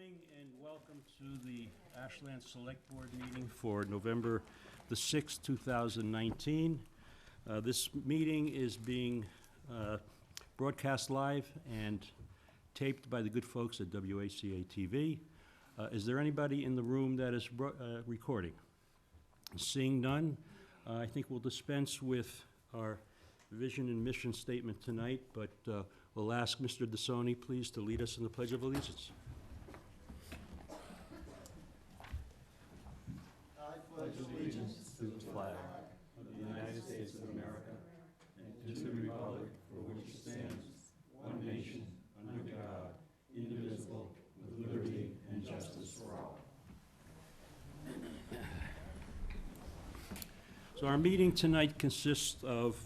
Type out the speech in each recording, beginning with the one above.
morning and welcome to the Ashland Select Board meeting for November the 6th, 2019. This meeting is being broadcast live and taped by the good folks at WACA-TV. Is there anybody in the room that is recording? Seeing none, I think we'll dispense with our vision and mission statement tonight, but we'll ask Mr. DeSoni, please, to lead us in the Pledge of Allegiance. I pledge allegiance to the flag of the United States of America and to the republic for which it stands, one nation, under God, indivisible, with liberty and justice for all. So our meeting tonight consists of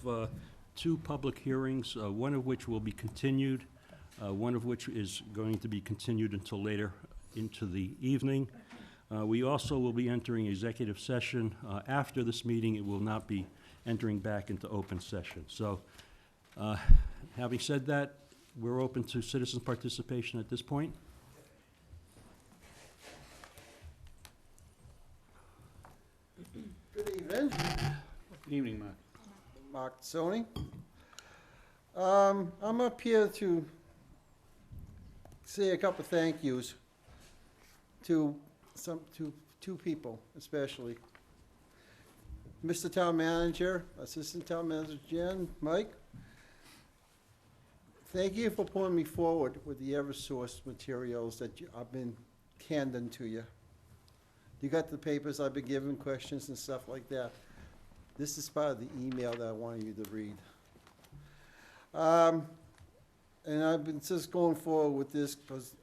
two public hearings, one of which will be continued, one of which is going to be continued until later into the evening. We also will be entering executive session. After this meeting, it will not be entering back into open session. So having said that, we're open to citizen participation at this point. Good evening. Good evening, Mark. Mark DeSoni. I'm up here to say a couple of thank yous to two people, especially. Mr. Town Manager, Assistant Town Manager Jen, Mike. Thank you for pulling me forward with the Eversource materials that I've been handing to you. You got the papers I've been given, questions and stuff like that. This is part of the email that I wanted you to read. And I've been just going forward with this because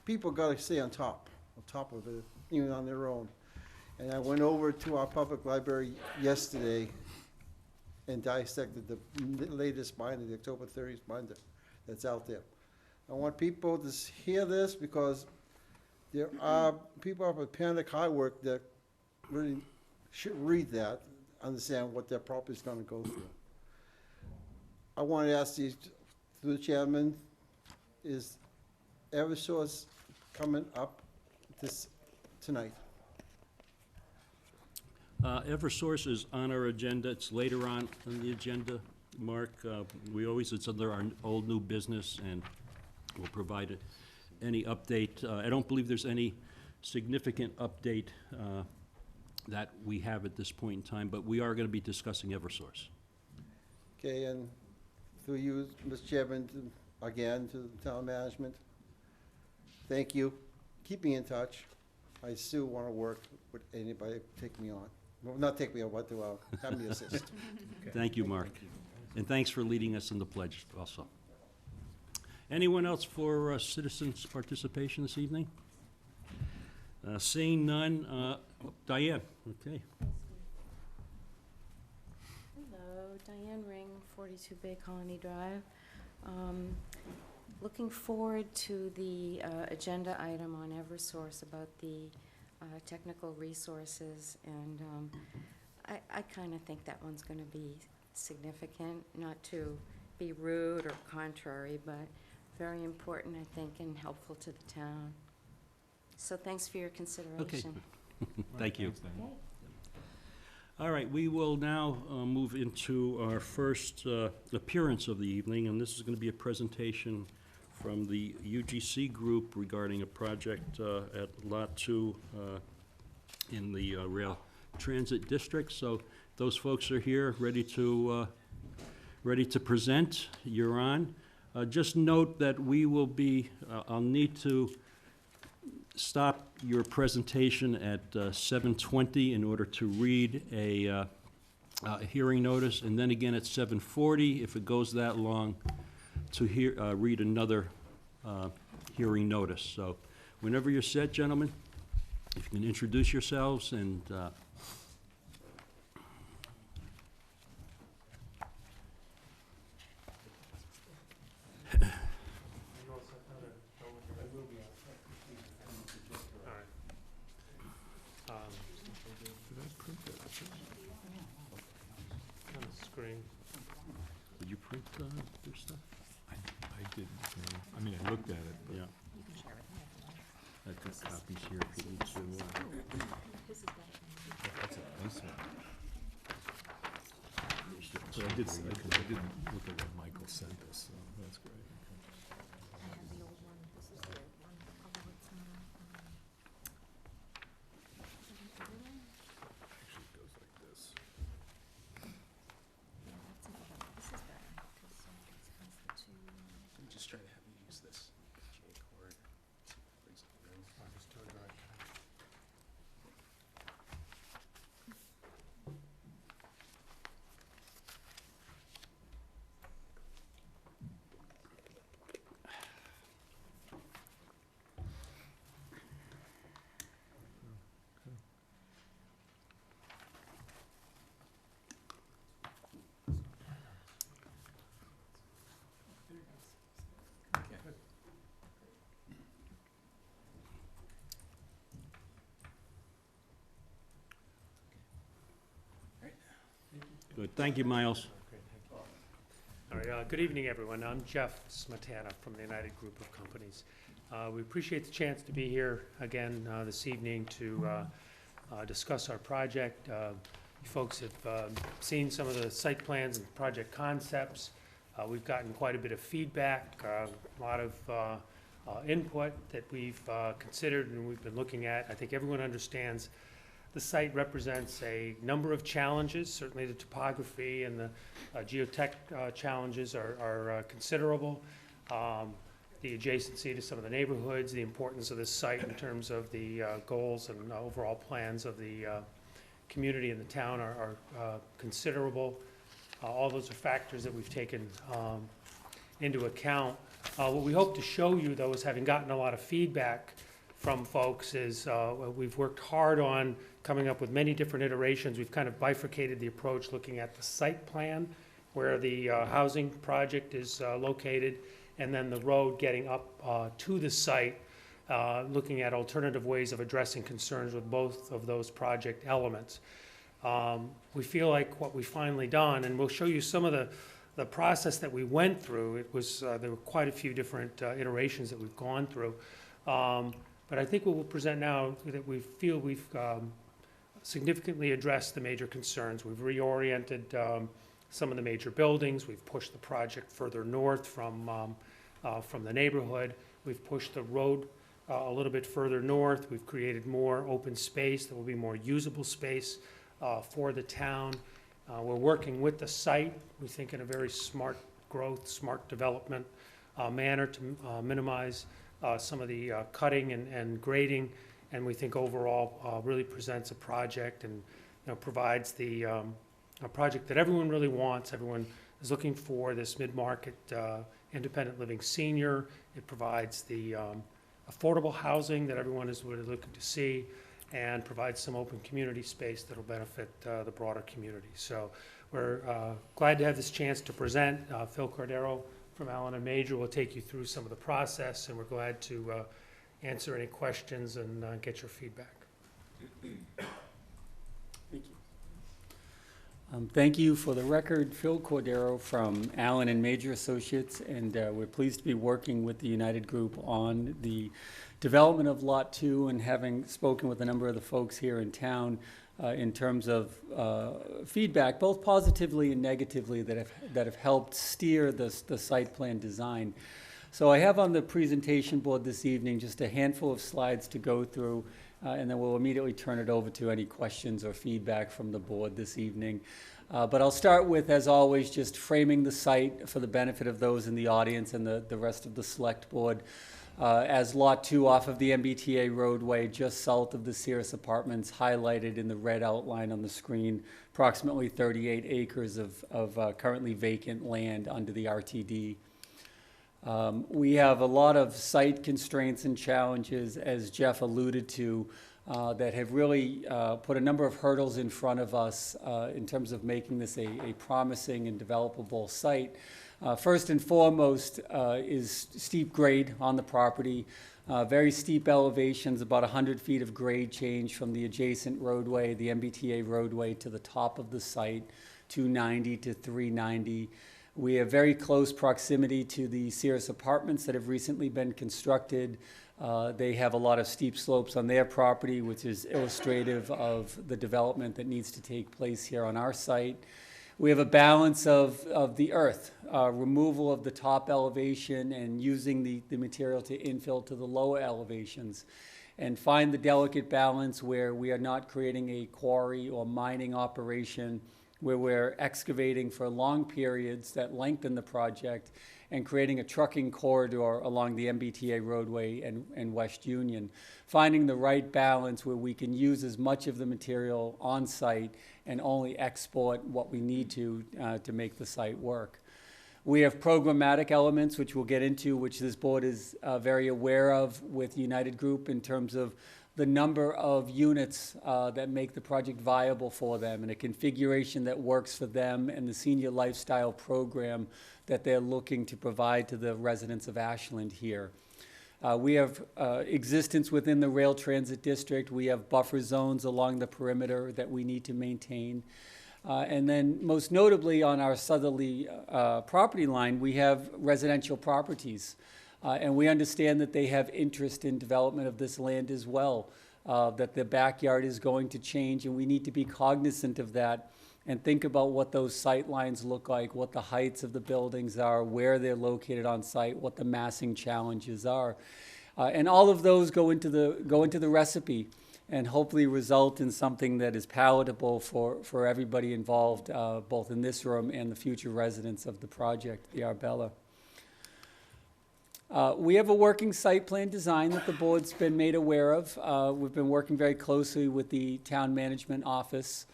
people got to stay on top of it, even on their own. And I went over to our public library yesterday and dissected the latest binder, the October 30th binder that's out there. I want people to hear this because there are people up at Panic High Work that really should read that, understand what their property is going to go through. I want to ask these, through the chairman, is Eversource coming up tonight? Eversource is on our agenda. It's later on the agenda, Mark. It's under our old new business, and we'll provide it. Any update. I don't believe there's any significant update that we have at this point in time, but we are going to be discussing Eversource. Okay, and through you, Mr. Chairman, again, to the town management, thank you. Keep me in touch. I still want to work with anybody, take me on. Well, not take me on, but to have me assist. Okay. Thank you, Mark. And thanks for leading us in the pledge also. Anyone else for citizens' participation this evening? Seeing none, Diane, okay. Hello, Diane Ring, 42 Bay Colony Drive. Looking forward to the agenda item on Eversource about the technical resources, and I kind of think that one's going to be significant, not to be rude or contrary, but very important, I think, and helpful to the town. So thanks for your consideration. Okay. Thank you. Okay. All right, we will now move into our first appearance of the evening, and this is going to be a presentation from the UGC group regarding a project at Lot 2 in the Rail Transit District. So those folks are here, ready to present. You're on. Just note that we will be, I'll need to stop your presentation at 7:20 in order to read a hearing notice, and then again at 7:40, if it goes that long, to read another hearing notice. So whenever you're set, gentlemen, if you can introduce yourselves and did you print your stuff? I didn't. I mean, I looked at it, but. Yeah. You can share it. I've got copies here if you need to. That's a nice one. But I did look at what Michael sent us, so that's great. Actually, it goes like this. I'm just trying to have you use this J cord. Brings it through. Okay. Good, thank you, Miles. All right, good evening, everyone. I'm Jeff Smetana from the United Group of Companies. We appreciate the chance to be here again this evening to discuss our project. You folks have seen some of the site plans and project concepts. We've gotten quite a bit of feedback, a lot of input that we've considered and we've been looking at. I think everyone understands the site represents a number of challenges. Certainly the topography and the geotech challenges are considerable. The adjacency to some of the neighborhoods, the importance of this site in terms of the goals and overall plans of the community and the town are considerable. All those are factors that we've taken into account. What we hope to show you, though, is having gotten a lot of feedback from folks is we've worked hard on coming up with many different iterations. We've kind of bifurcated the approach, looking at the site plan where the housing project is located, and then the road getting up to the site, looking at alternative ways of addressing concerns with both of those project elements. We feel like what we've finally done, and we'll show you some of the process that we went through. It was there were quite a few different iterations that we've gone through. But I think what we'll present now that we feel we've significantly addressed the major concerns. We've reoriented some of the major buildings. We've pushed the project further north from the neighborhood. We've pushed the road a little bit further north. We've created more open space. There will be more usable space for the town. We're working with the site, we think, in a very smart growth, smart development manner to minimize some of the cutting and grading, and we think overall really presents a project and provides the a project that everyone really wants. Everyone is looking for this mid-market independent living senior. It provides the affordable housing that everyone is really looking to see, and provides some open community space that will benefit the broader community. So we're glad to have this chance to present. Phil Cordero from Allen & Major will take you through some of the process, and we're glad to answer any questions and get your feedback. Thank you. Thank you. For the record, Phil Cordero from Allen & Major Associates, and we're pleased to be working with the United Group on the development of Lot 2, and having spoken with a number of the folks here in town in terms of feedback, both positively and negatively, that have helped steer the site plan design. So I have on the presentation board this evening just a handful of slides to go through, and then we'll immediately turn it over to any questions or feedback from the board this evening. But I'll start with, as always, just framing the site for the benefit of those in the audience and the rest of the select board. As Lot 2 off of the MBTA roadway, just south of the Sears Apartments, highlighted in the red outline on the screen, approximately 38 acres of currently vacant land under the RTD. We have a lot of site constraints and challenges, as Jeff alluded to, that have really put a number of hurdles in front of us in terms of making this a promising and developable site. First and foremost is steep grade on the property. Very steep elevations, about 100 feet of grade change from the adjacent roadway, the MBTA roadway, to the top of the site, 290 to 390. We have very close proximity to the Sears Apartments that have recently been constructed. They have a lot of steep slopes on their property, which is illustrative of the development that needs to take place here on our site. We have a balance of the earth, removal of the top elevation and using the material to infill to the lower elevations, and find the delicate balance where we are not creating a quarry or mining operation where we're excavating for long periods that lengthen the project and creating a trucking corridor along the MBTA roadway and West Union. Finding the right balance where we can use as much of the material on site and only export what we need to make the site work. We have programmatic elements, which we'll get into, which this board is very aware of with United Group in terms of the number of units that make the project viable for them and a configuration that works for them and the senior lifestyle program that they're looking to provide to the residents of Ashland here. We have existence within the rail transit district. We have buffer zones along the perimeter that we need to maintain. And then most notably on our southerly property line, we have residential properties. And we understand that they have interest in development of this land as well, that the backyard is going to change, and we need to be cognizant of that and think about what those sight lines look like, what the heights of the buildings are, where they're located on site, what the massing challenges are. And all of those go into the recipe and hopefully result in something that is palatable for everybody involved, both in this room and the future residents of the project, the Arbella. We have a working site plan design that the board's been made aware of. We've been working very closely with the town management office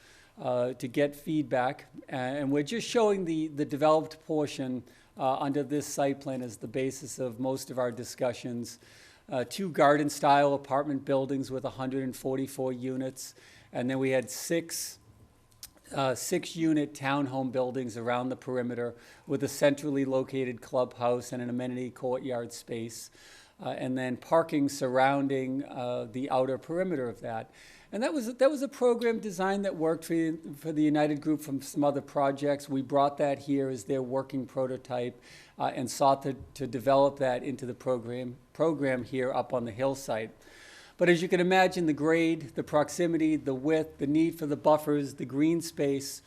to get feedback, and we're just showing the developed portion under this site plan as the basis of most of our discussions. 2 garden-style apartment buildings with 144 units, and then we had 6 6-unit townhome buildings around the perimeter with a centrally located clubhouse and an amenity courtyard space, and then parking surrounding the outer perimeter of that. And that was a program design that worked for the United Group from some other projects. We brought that here as their working prototype and sought to develop that into the program here up on the hillside. But as you can imagine, the grade, the proximity, the width, the need for the buffers, the green space,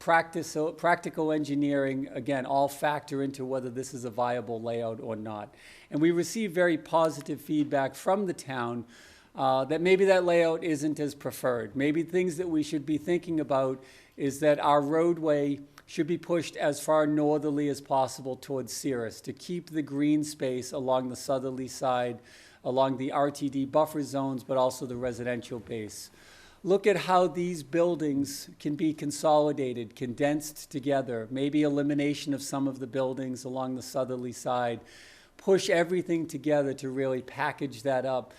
practical engineering, again, all factor into whether this is a viable layout or not. And we received very positive feedback from the town that maybe that layout isn't as preferred. Maybe things that we should be thinking about is that our roadway should be pushed as far northerly as possible towards Cirrus to keep the green space along the southerly side, along the RTD buffer zones, but also the residential base. Look at how these buildings can be consolidated, condensed together, maybe elimination of some of the buildings along the southerly side. Push everything together to really package that up.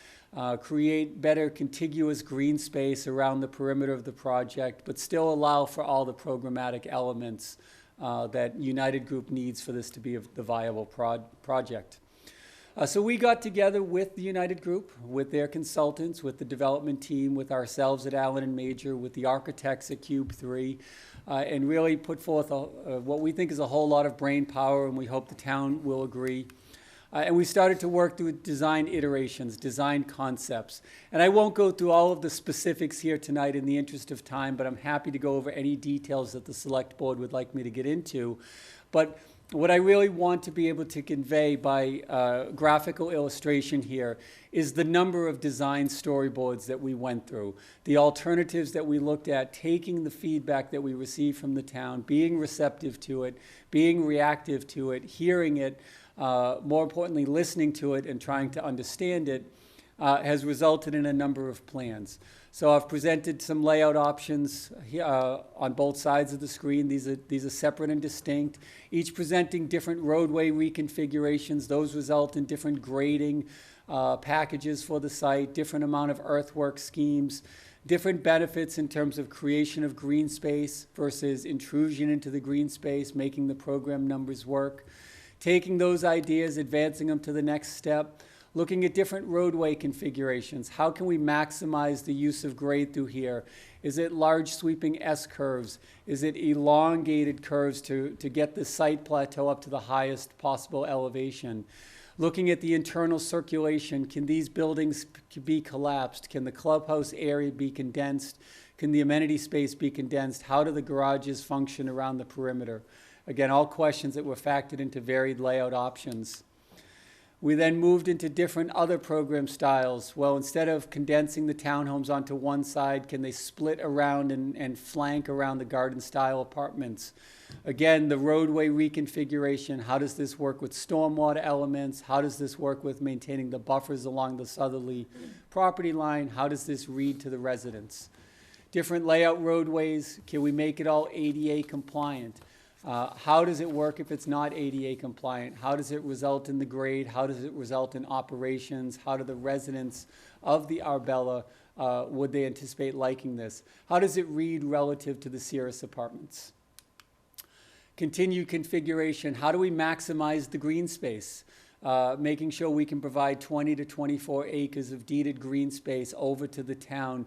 Create better contiguous green space around the perimeter of the project, but still allow for all the programmatic elements that United Group needs for this to be the viable project. So we got together with the United Group, with their consultants, with the development team, with ourselves at Allen and Major, with the architects at Cube 3, and really put forth what we think is a whole lot of brain power, and we hope the town will agree. And we started to work through design iterations, design concepts. And I won't go through all of the specifics here tonight in the interest of time, but I'm happy to go over any details that the select board would like me to get into. But what I really want to be able to convey by graphical illustration here is the number of design storyboards that we went through, the alternatives that we looked at, taking the feedback that we received from the town, being receptive to it, being reactive to it, hearing it, more importantly, listening to it and trying to understand it, has resulted in a number of plans. So I've presented some layout options here, on both sides of the screen. These are separate and distinct, each presenting different roadway reconfigurations. Those result in different grading packages for the site, different amount of earthwork schemes, different benefits in terms of creation of green space versus intrusion into the green space, making the program numbers work. Taking those ideas, advancing them to the next step, looking at different roadway configurations. How can we maximize the use of grade through here? Is it large sweeping S-curves? Is it elongated curves to get the site plateau up to the highest possible elevation? Looking at the internal circulation, can these buildings be collapsed? Can the clubhouse area be condensed? Can the amenity space be condensed? How do the garages function around the perimeter? Again, all questions that were factored into varied layout options. We then moved into different other program styles. Well, instead of condensing the townhomes onto one side, can they split around and flank around the garden-style apartments? Again, the roadway reconfiguration, how does this work with stormwater elements? How does this work with maintaining the buffers along the southerly property line? How does this read to the residents? Different layout roadways, can we make it all ADA compliant? How does it work if it's not ADA compliant? How does it result in the grade? How does it result in operations? How do the residents of the Arbella, would they anticipate liking this? How does it read relative to the Cirrus apartments? Continued configuration, how do we maximize the green space? Making sure we can provide 20 to 24 acres of deeded green space over to the town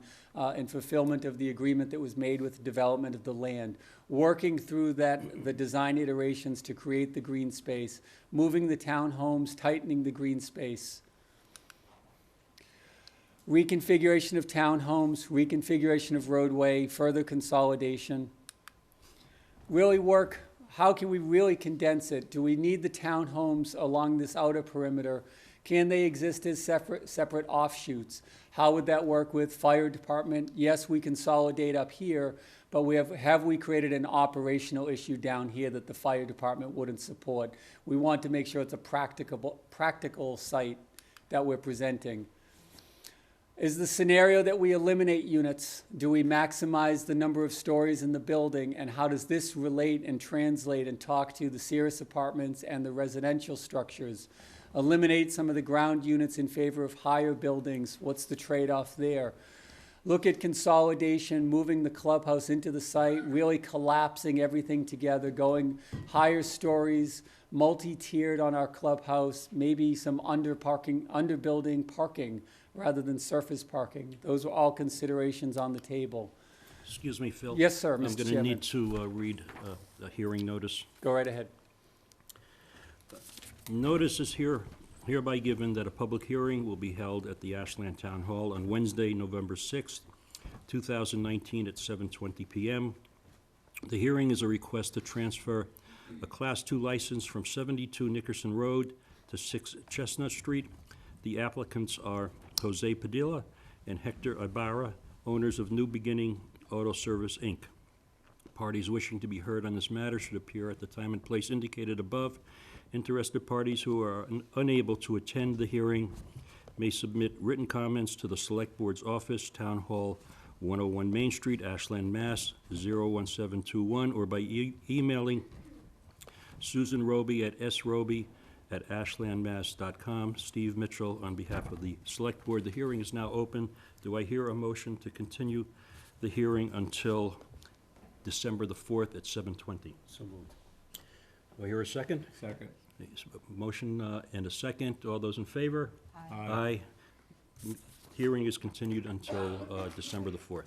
in fulfillment of the agreement that was made with the development of the land. Working through the design iterations to create the green space, moving the townhomes, tightening the green space. Reconfiguration of townhomes, reconfiguration of roadway, further consolidation. Really work. How can we really condense it? Do we need the townhomes along this outer perimeter? Can they exist as separate offshoots? How would that work with fire department? Yes, we consolidate up here, but have we created an operational issue down here that the fire department wouldn't support? We want to make sure it's a practical site that we're presenting. Is the scenario that we eliminate units? Do we maximize the number of stories in the building? And how does this relate and translate and talk to the Cirrus apartments and the residential structures? Eliminate some of the ground units in favor of higher buildings. What's the trade-off there? Look at consolidation, moving the clubhouse into the site, really collapsing everything together, going higher stories, multi-tiered on our clubhouse, maybe some underbuilding parking rather than surface parking. Those are all considerations on the table. Excuse me, Phil. Yes, sir, I'm Mr. going to Chairman. need to read a hearing notice. Go right ahead. Notice is hereby given that a public hearing will be held at the Ashland Town Hall on Wednesday, November 6th, 2019 at 7:20 p.m. The hearing is a request to transfer a Class II license from 72 Nickerson Road to 6 Chestnut Street. The applicants are Jose Padilla and Hector Ibarra, owners of New Beginning Auto Service, Inc. Parties wishing to be heard on this matter should appear at the time and place indicated above. Interested parties who are unable to attend the hearing may submit written comments to the Select Board's office, Town Hall, 101 Main Street, Ashland, Mass. 01721, or by emailing Susan Roby at sroby@ashlandmass.com. Steve Mitchell on behalf of the Select Board. The hearing is now open. Do I hear a motion to continue the hearing until December the 4th at 7:20? So moved. Do I hear a second? Second. Motion and a second. All those in favor? Aye. Hearing is continued until December the 4th.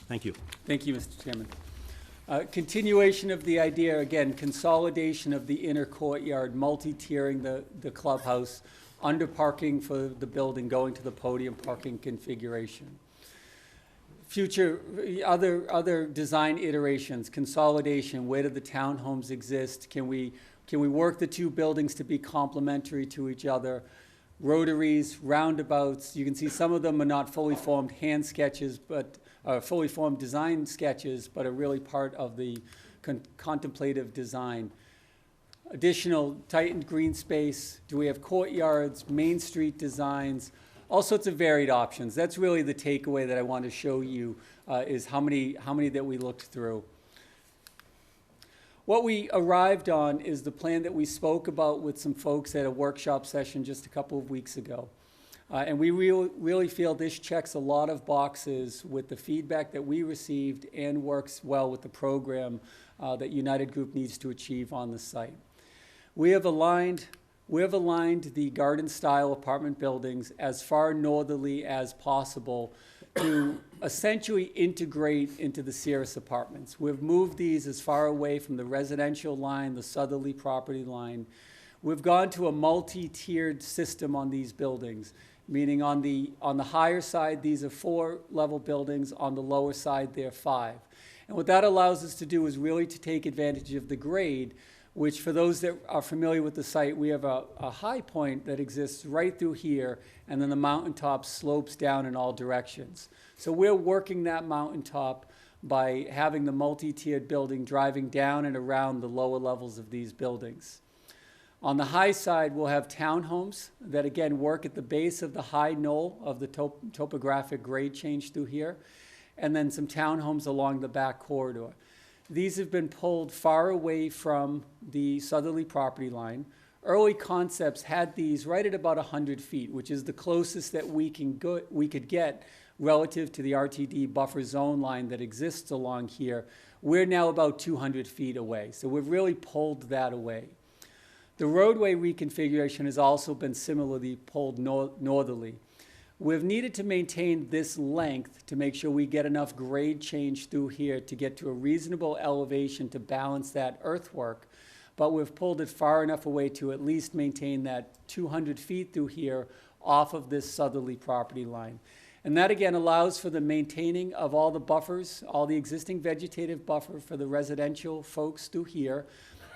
Thank you. Thank you, Mr. Chairman. Continuation of the idea, again, consolidation of the inner courtyard, multi-tiering the clubhouse, under parking for the building, going to the podium parking configuration. Future, other design iterations, consolidation, where do the townhomes exist? Can we work the two buildings to be complementary to each other? Rotaries, roundabouts, you can see some of them are not fully formed hand sketches, but fully formed design sketches, but are really part of the contemplative design. Additional tightened green space, do we have courtyards, Main Street designs, all sorts of varied options. That's really the takeaway that I want to show you, is how many that we looked through. What we arrived on is the plan that we spoke about with some folks at a workshop session just a couple of weeks ago. And we really feel this checks a lot of boxes with the feedback that we received and works well with the program that United Group needs to achieve on the site. We have aligned the garden-style apartment buildings as far northerly as possible to essentially integrate into the Cirrus apartments. We've moved these as far away from the residential line, the southerly property line. we've gone to a multi-tiered system on these buildings, meaning on the higher side, these are 4-level buildings, on the lower side, they're 5. And what that allows us to do is really to take advantage of the grade, which for those that are familiar with the site, we have a high point that exists right through here, and then the mountaintop slopes down in all directions. So we're working that mountaintop by having the multi-tiered building driving down and around the lower levels of these buildings. On the high side, we'll have townhomes that again work at the base of the high knoll of the topographic grade change through here, and then some townhomes along the back corridor. These have been pulled far away from the southerly property line. Early concepts had these right at about 100 feet, which is the closest that we could get relative to the RTD buffer zone line that exists along here. We're now about 200 feet away, so we've really pulled that away. The roadway reconfiguration has also been similarly pulled northerly. We've needed to maintain this length to make sure we get enough grade change through here to get to a reasonable elevation to balance that earthwork, but we've pulled it far enough away to at least maintain that 200 feet through here off of this southerly property line. And that again allows for the maintaining of all the buffers, all the existing vegetative buffer for the residential folks through here,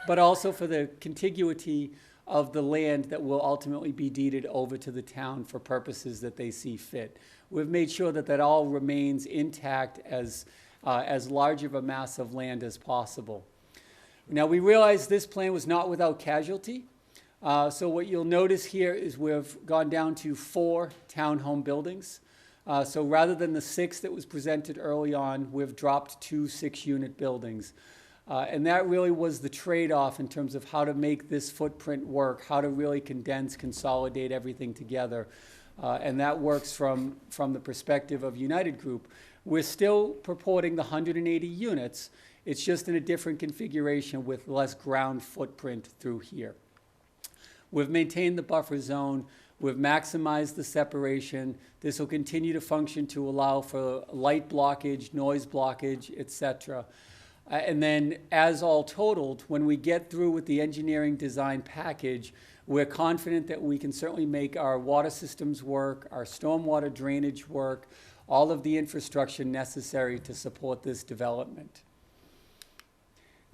but also for the contiguity of the land that will ultimately be deeded over to the town for purposes that they see fit. We've made sure that that all remains intact as large of a mass of land as possible. Now, we realize this plan was not without casualty. So what you'll notice here is we've gone down to 4 townhome buildings. So rather than the 6 that was presented early on, we've dropped 2 6-unit buildings. And that really was the trade-off in terms of how to make this footprint work, how to really condense, consolidate everything together. And that works from the perspective of United Group. We're still purporting the 180 units. It's just in a different configuration with less ground footprint through here. We've maintained the buffer zone. We've maximized the separation. This will continue to function to allow for light blockage, noise blockage, etc. And then as all totaled, when we get through with the engineering design package, we're confident that we can certainly make our water systems work, our stormwater drainage work, all of the infrastructure necessary to support this development.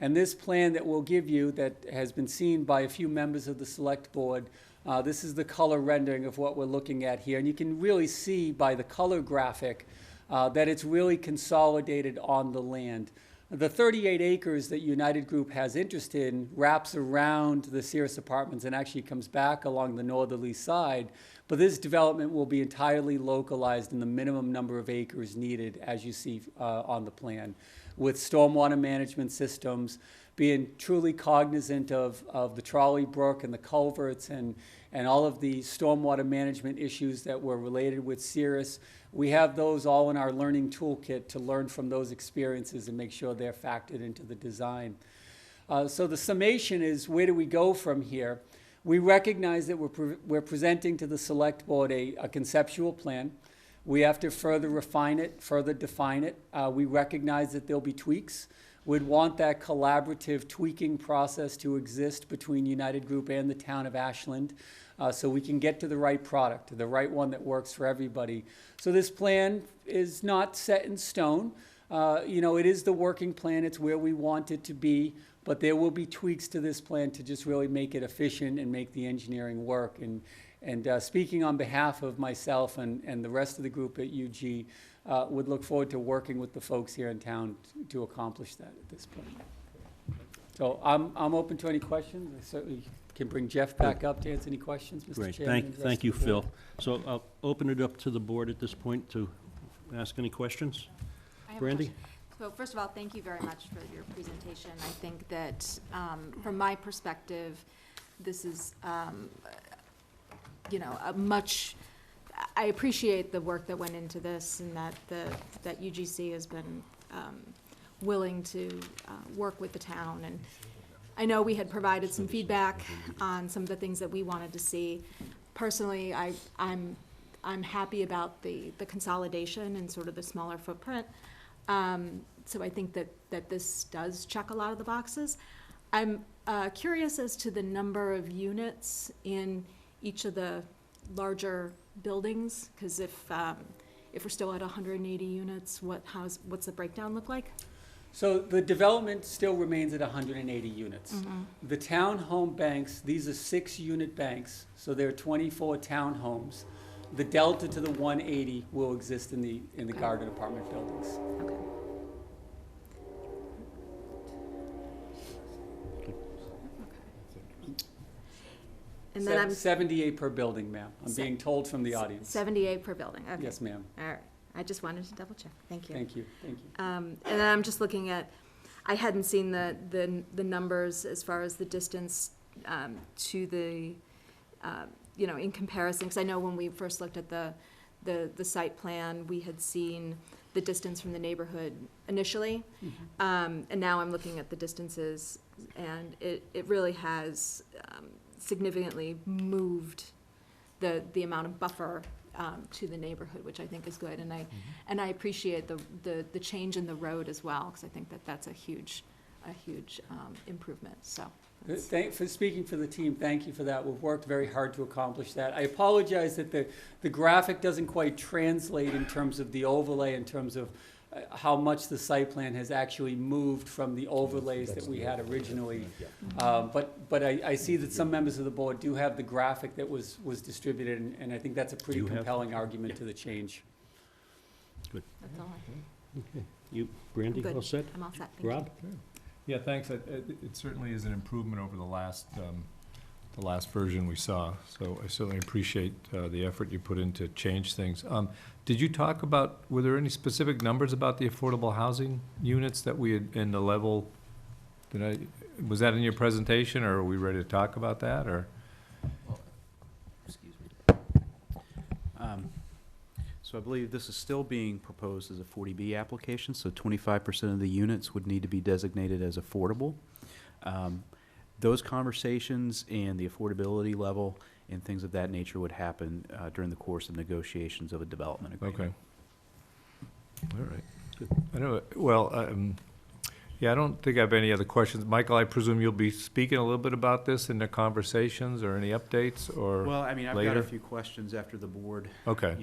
And this plan that we'll give you that has been seen by a few members of the select board, this is the color rendering of what we're looking at here. And you can really see by the color graphic that it's really consolidated on the land. The 38 acres that United Group has interest in wraps around the Cirrus Apartments and actually comes back along the northerly side. But this development will be entirely localized in the minimum number of acres needed, as you see on the plan, with stormwater management systems, being truly cognizant of the trolley brook and the culverts and all of the stormwater management issues that were related with Cirrus. We have those all in our learning toolkit to learn from those experiences and make sure they're factored into the design. So the summation is, where do we go from here? We recognize that we're presenting to the select board a conceptual plan. We have to further refine it, further define it. We recognize that there'll be tweaks. We'd want that collaborative tweaking process to exist between United Group and the town of Ashland, so we can get to the right product, the right one that works for everybody. So this plan is not set in stone. It is the working plan. It's where we want it to be, but there will be tweaks to this plan to just really make it efficient and make the engineering work. And speaking on behalf of myself and the rest of the group at UG, would look forward to working with the folks here in town to accomplish that at this point. So I'm open to any questions. I certainly can bring Jeff back up to answer any questions, Mr. Great, Chairman. and the rest thank of you, the board. Phil. So I'll open it up to the board at this point to ask any questions. I have a Brandy? question. So first of all, thank you very much for your presentation. I think that, from my perspective, this is, I appreciate the work that went into this and that UGC has been willing to work with the town. And I know we had provided some feedback on some of the things that we wanted to see. Personally, I'm happy about the consolidation and sort of the smaller footprint. So I think that this does check a lot of the boxes. I'm Curious as to the number of units in each of the larger buildings, because if we're still at 180 units, what's the breakdown look like? So the development still remains at 180 units. Mm-hmm. The townhome banks, these are 6-unit banks, so there are 24 townhomes. The delta to the 180 will exist in the Okay. garden apartment buildings. Okay. And then I'm 78 per building, ma'am. I'm Se- being told from the audience. 78 per building, okay. Yes, ma'am. All right, I just wanted to double check, thank you. Thank you, thank you. And then I'm just looking at, I hadn't seen the numbers as far as the distance to the, in comparison, because I know when we first looked at the site plan, we had seen the distance from the neighborhood initially. And now I'm looking at the distances, and it really has significantly moved the amount of buffer to the neighborhood, which I think is good. And I appreciate the change in the road as well, because I think that's a huge improvement, so. For speaking for the team, thank you for that. We've worked very hard to accomplish that. I apologize that the graphic doesn't quite translate in terms of the overlay, in terms of how much the site plan has actually moved from the overlays that we had originally. But I see that some members of the board do have the graphic that was distributed, and I think that's a pretty You have- compelling argument to the change. That's all I have. Okay. You, Brandy, Good. all set? I'm all set, thank you. Rob? Yeah, thanks. It certainly is an improvement over the last version we saw. So I certainly appreciate the effort you put in to change things. Did you talk about, were there any specific numbers about the affordable housing units that we had in the level? Was that in your presentation, or are we ready to talk about that, or? Excuse me. So I believe this is still being proposed as a 40B application, so 25% of the units would need to be designated as affordable. Those conversations and the affordability level and things of that nature would happen during the course of negotiations of a development agreement. Okay. All right. Good. I know, well, yeah, I don't think I have any other questions. Michael, I presume you'll be speaking a little bit about this in the conversations, or any updates, or? Well, I mean, I've got later? a few questions after the board, Okay.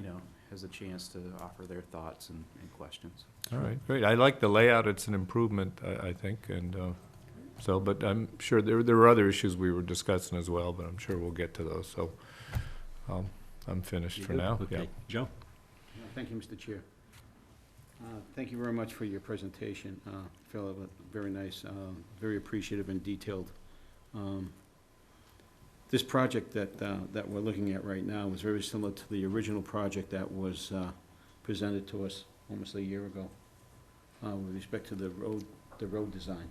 Has a chance to offer their thoughts and questions. All right, great. I like the layout. It's an improvement, I think, and but I'm sure there were other issues we were discussing as well, but I'm sure we'll get to those, so I'm finished You for good? now. Okay. Yeah. Joe? Thank you, Mr. Chair. Thank you very much for your presentation. Phil, it was very nice, very appreciative and detailed. This project that we're looking at right now was very similar to the original project that was presented to us almost a year ago with respect to the road design.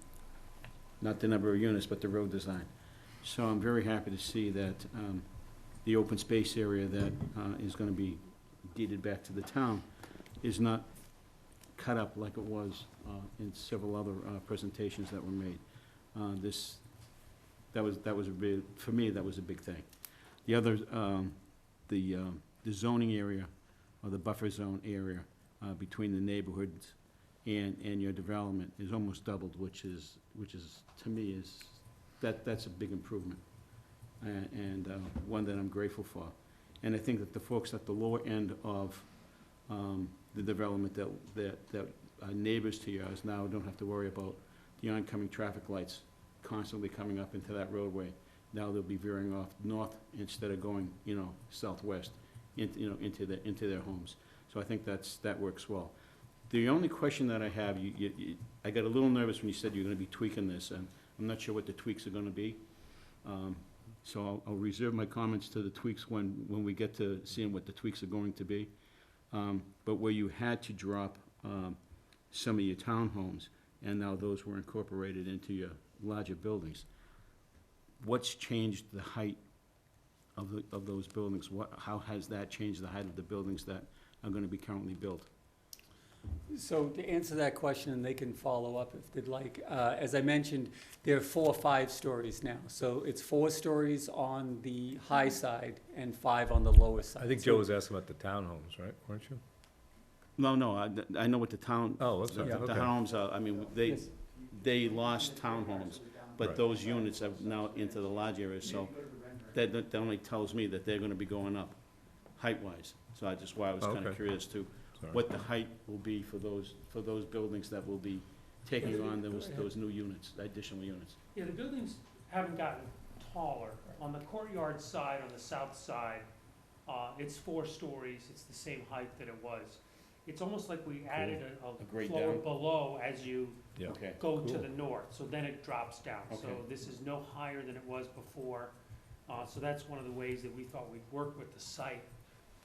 Not the number of units, but the road design. So I'm very happy to see that the open space area that is going to be deeded back to the town is not cut up like it was in several other presentations that were made. That was a big, for me, that was a big thing. The other, the zoning area, or the buffer zone area between the neighborhoods and your development is almost doubled, which is to me that's a big improvement, and one that I'm grateful for. And I think that the folks at the lower end of the development that are neighbors to yours now don't have to worry about the oncoming traffic lights constantly coming up into that roadway. Now they'll be veering off north instead of going, southwest into their homes. So I think that works well. The only question that I have, I got a little nervous when you said you're going to be tweaking this, and I'm not sure what the tweaks are going to be. So I'll reserve my comments to the tweaks when we get to seeing what the tweaks are going to be. But where you had to drop some of your townhomes, and now those were incorporated into your larger buildings, what's changed the height of those buildings? How has that changed the height of the buildings that are going to be currently built? So to answer that question, and they can follow up if they'd like, as I mentioned, there are 4 or 5 stories now. So it's 4 stories on the high side and 5 on the lower side. I think So- Joe was asking about the townhomes, right, weren't you? No, I know what the town, Oh, okay. the Okay. homes are, I mean, Yes. they lost townhomes but those units are now into the large areas, so that only tells me that they're gonna be going up height-wise. So I just, why I was kinda Okay. curious to what the height will be for those buildings that will be taking on those new units, additional units. Yeah, the buildings haven't gotten taller. On the courtyard side, on the south side, it's 4 stories, it's the same height that it was. It's almost like we added A a grade floor down? below as you Yeah. Okay. go to Cool. the north, so then it drops down. So Okay. this is no higher than it was before. So that's one of the ways that we thought we'd work with the site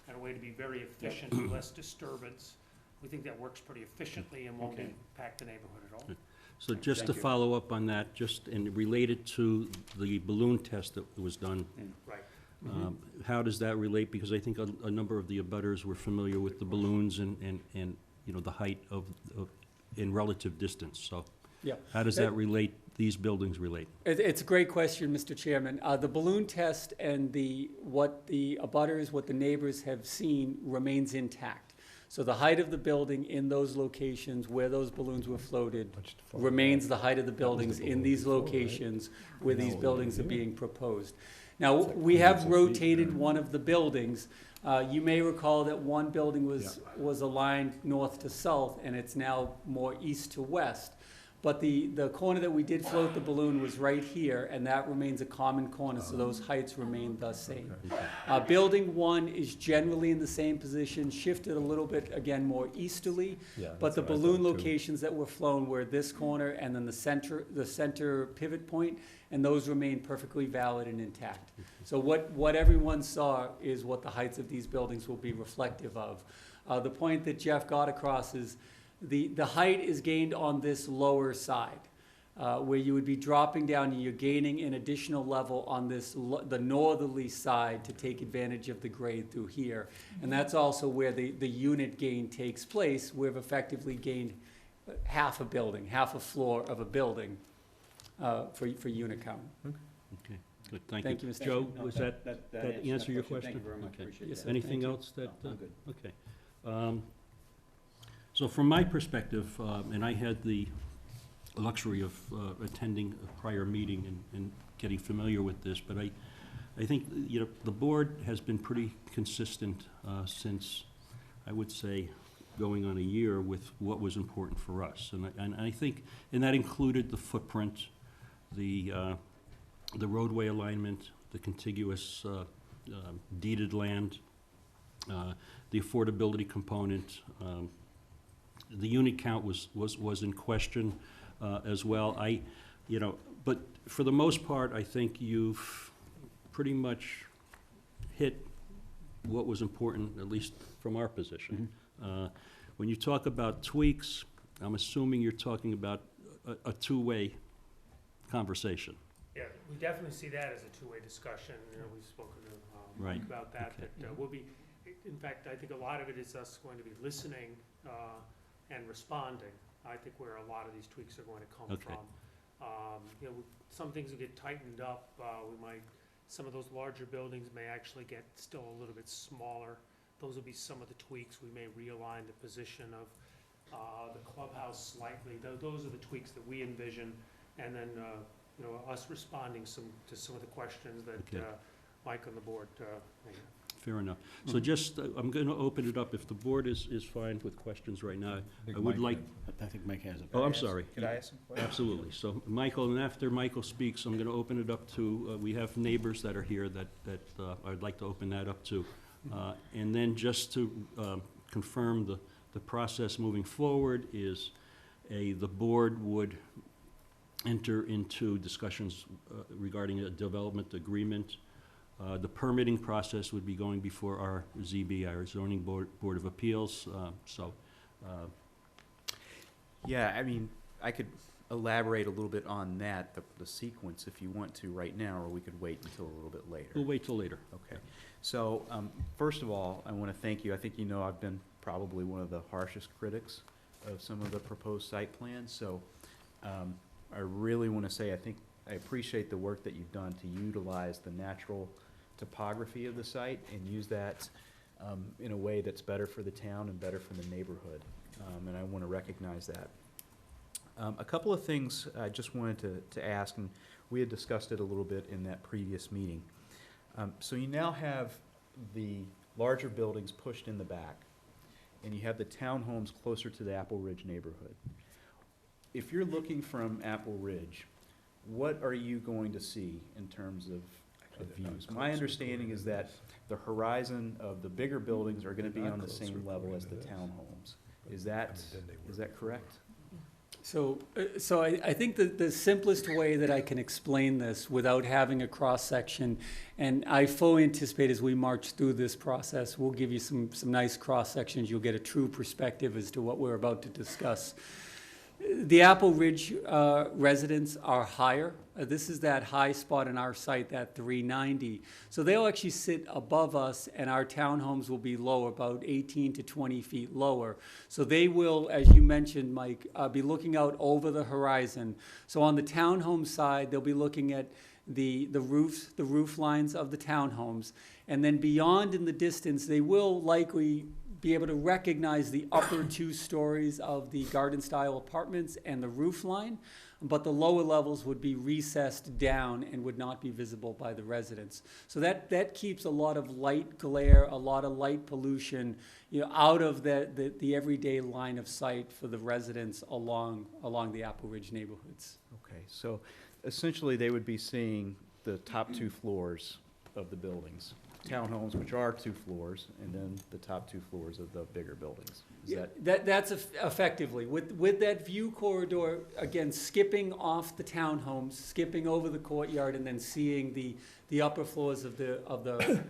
in a way to be very efficient, less disturbance. We think that works pretty efficiently and won't Okay. impact the neighborhood at all. So just to Thank you. follow up on that, just and related to the balloon test that was done, Right. how does that relate? Because I think a number of the abutters were familiar with the balloons and, you know, the height of, in relative distance, so. Yeah. How does that relate, these buildings relate? It's a great question, Mr. Chairman. The balloon test and what the abutters, what the neighbors have seen remains intact. So the height of the building in those locations where those balloons were floated remains the height of the buildings in these locations where these buildings are being proposed. Now, we have rotated one of the buildings. You may recall that one building was aligned north to south, and it's now more east to west. But the corner that we did float the balloon was right here, and that remains a common corner, so those heights remain the same. Building 1 is generally in the same position, shifted a little bit, again, more easterly. But the balloon locations that were flown were this corner and then the center pivot point, and those remain perfectly valid and intact. So what everyone saw is what the heights of these buildings will be reflective of. The point that Jeff got across is the height is gained on this lower side, where you would be dropping down and you're gaining an additional level on the northerly side to take advantage of the grade through here. And that's also where the unit gain takes place. We've effectively gained half a building, half a floor of a building for unit count. Okay, good, thank Thank you. you, Mr. Joe, Chairman. was that answer your question? Thank you very much, Okay. appreciate Yes, that. sir. Anything Thank you. else that? No, I'm good. Okay. So from my perspective, and I had the luxury of attending a prior meeting and getting familiar with this, but I think, you know, the board has been pretty consistent since, I would say, going on a year with what was important for us. And I think, and that included the footprint, the roadway alignment, the contiguous deeded land, the affordability component. The unit count was in question as well. You know, but for the most part, I think you've pretty much hit what was important, at least from our position. When you talk about tweaks, I'm assuming you're talking about a two-way conversation. Yeah, we definitely see that as a two-way discussion. You know, we've spoken to Mike Right. about that, Okay. that we'll be, in fact, I think a lot of it is us going to be listening and responding. I think where a lot of these tweaks are going to come Okay. from. You know, some things will get tightened up. Some of those larger buildings may actually get still a little bit smaller. Those will be some of the tweaks. We may realign the position of the clubhouse slightly. Those are the tweaks that we envision. And then, you know, us responding to some of the questions that Okay. Mike on the board made. Fair enough. So just, I'm going to open it up. If the board is fine with questions right now, I would like, I think Mike has it. oh, I'm sorry. Could I ask some questions? Absolutely. So Michael, and after Michael speaks, I'm going to open it up to, we have neighbors that are here that I'd like to open that up to. And then just to confirm the process moving forward is the board would enter into discussions regarding a development agreement. The permitting process would be going before our ZB, our Zoning Board of Appeals, Yeah, I mean, I could elaborate a little bit on that, the sequence, if you want to right now, or we could wait until a little bit later. we'll wait till later. Okay. So, first of all, I want to thank you. I think you know I've been probably one of the harshest critics of some of the proposed site plans, so I really want to say I appreciate the work that you've done to utilize the natural topography of the site and use that in a way that's better for the town and better for the neighborhood, and I want to recognize that. A couple of things I just wanted to ask, and we had discussed it a little bit in that previous meeting. So you now have the larger buildings pushed in the back, and you have the townhomes closer to the Apple Ridge neighborhood. If you're looking from Apple Ridge, what are you going to see in terms of views? My understanding is that the horizon of the bigger buildings are gonna be on the same level as the townhomes. Is that correct? So, I think that the simplest way that I can explain this without having a cross-section, and I fully anticipate as we march through this process, we'll give you some nice cross-sections. You'll get a true perspective as to what we're about to discuss. The Apple Ridge residents are higher. This is that high spot in our site, that 390. So they'll actually sit above us, and our townhomes will be lower, about 18 to 20 feet lower. So they will, as you mentioned, Mike, be looking out over the horizon. So on the townhome side, they'll be looking at the roof lines of the townhomes. And then beyond in the distance, they will likely be able to recognize the upper 2 stories of the garden-style apartments and the roof line, but the lower levels would be recessed down and would not be visible by the residents. So that keeps a lot of light glare, a lot of light pollution, out of the everyday line of sight for the residents along the Apple Ridge neighborhoods. Okay, so essentially they would be seeing the top 2 floors of the buildings. Townhomes, which are 2 floors, and then the top 2 floors of the bigger buildings. Is that? That's effectively, with that view corridor, again, skipping off the townhomes, skipping over the courtyard, and then seeing the upper floors of the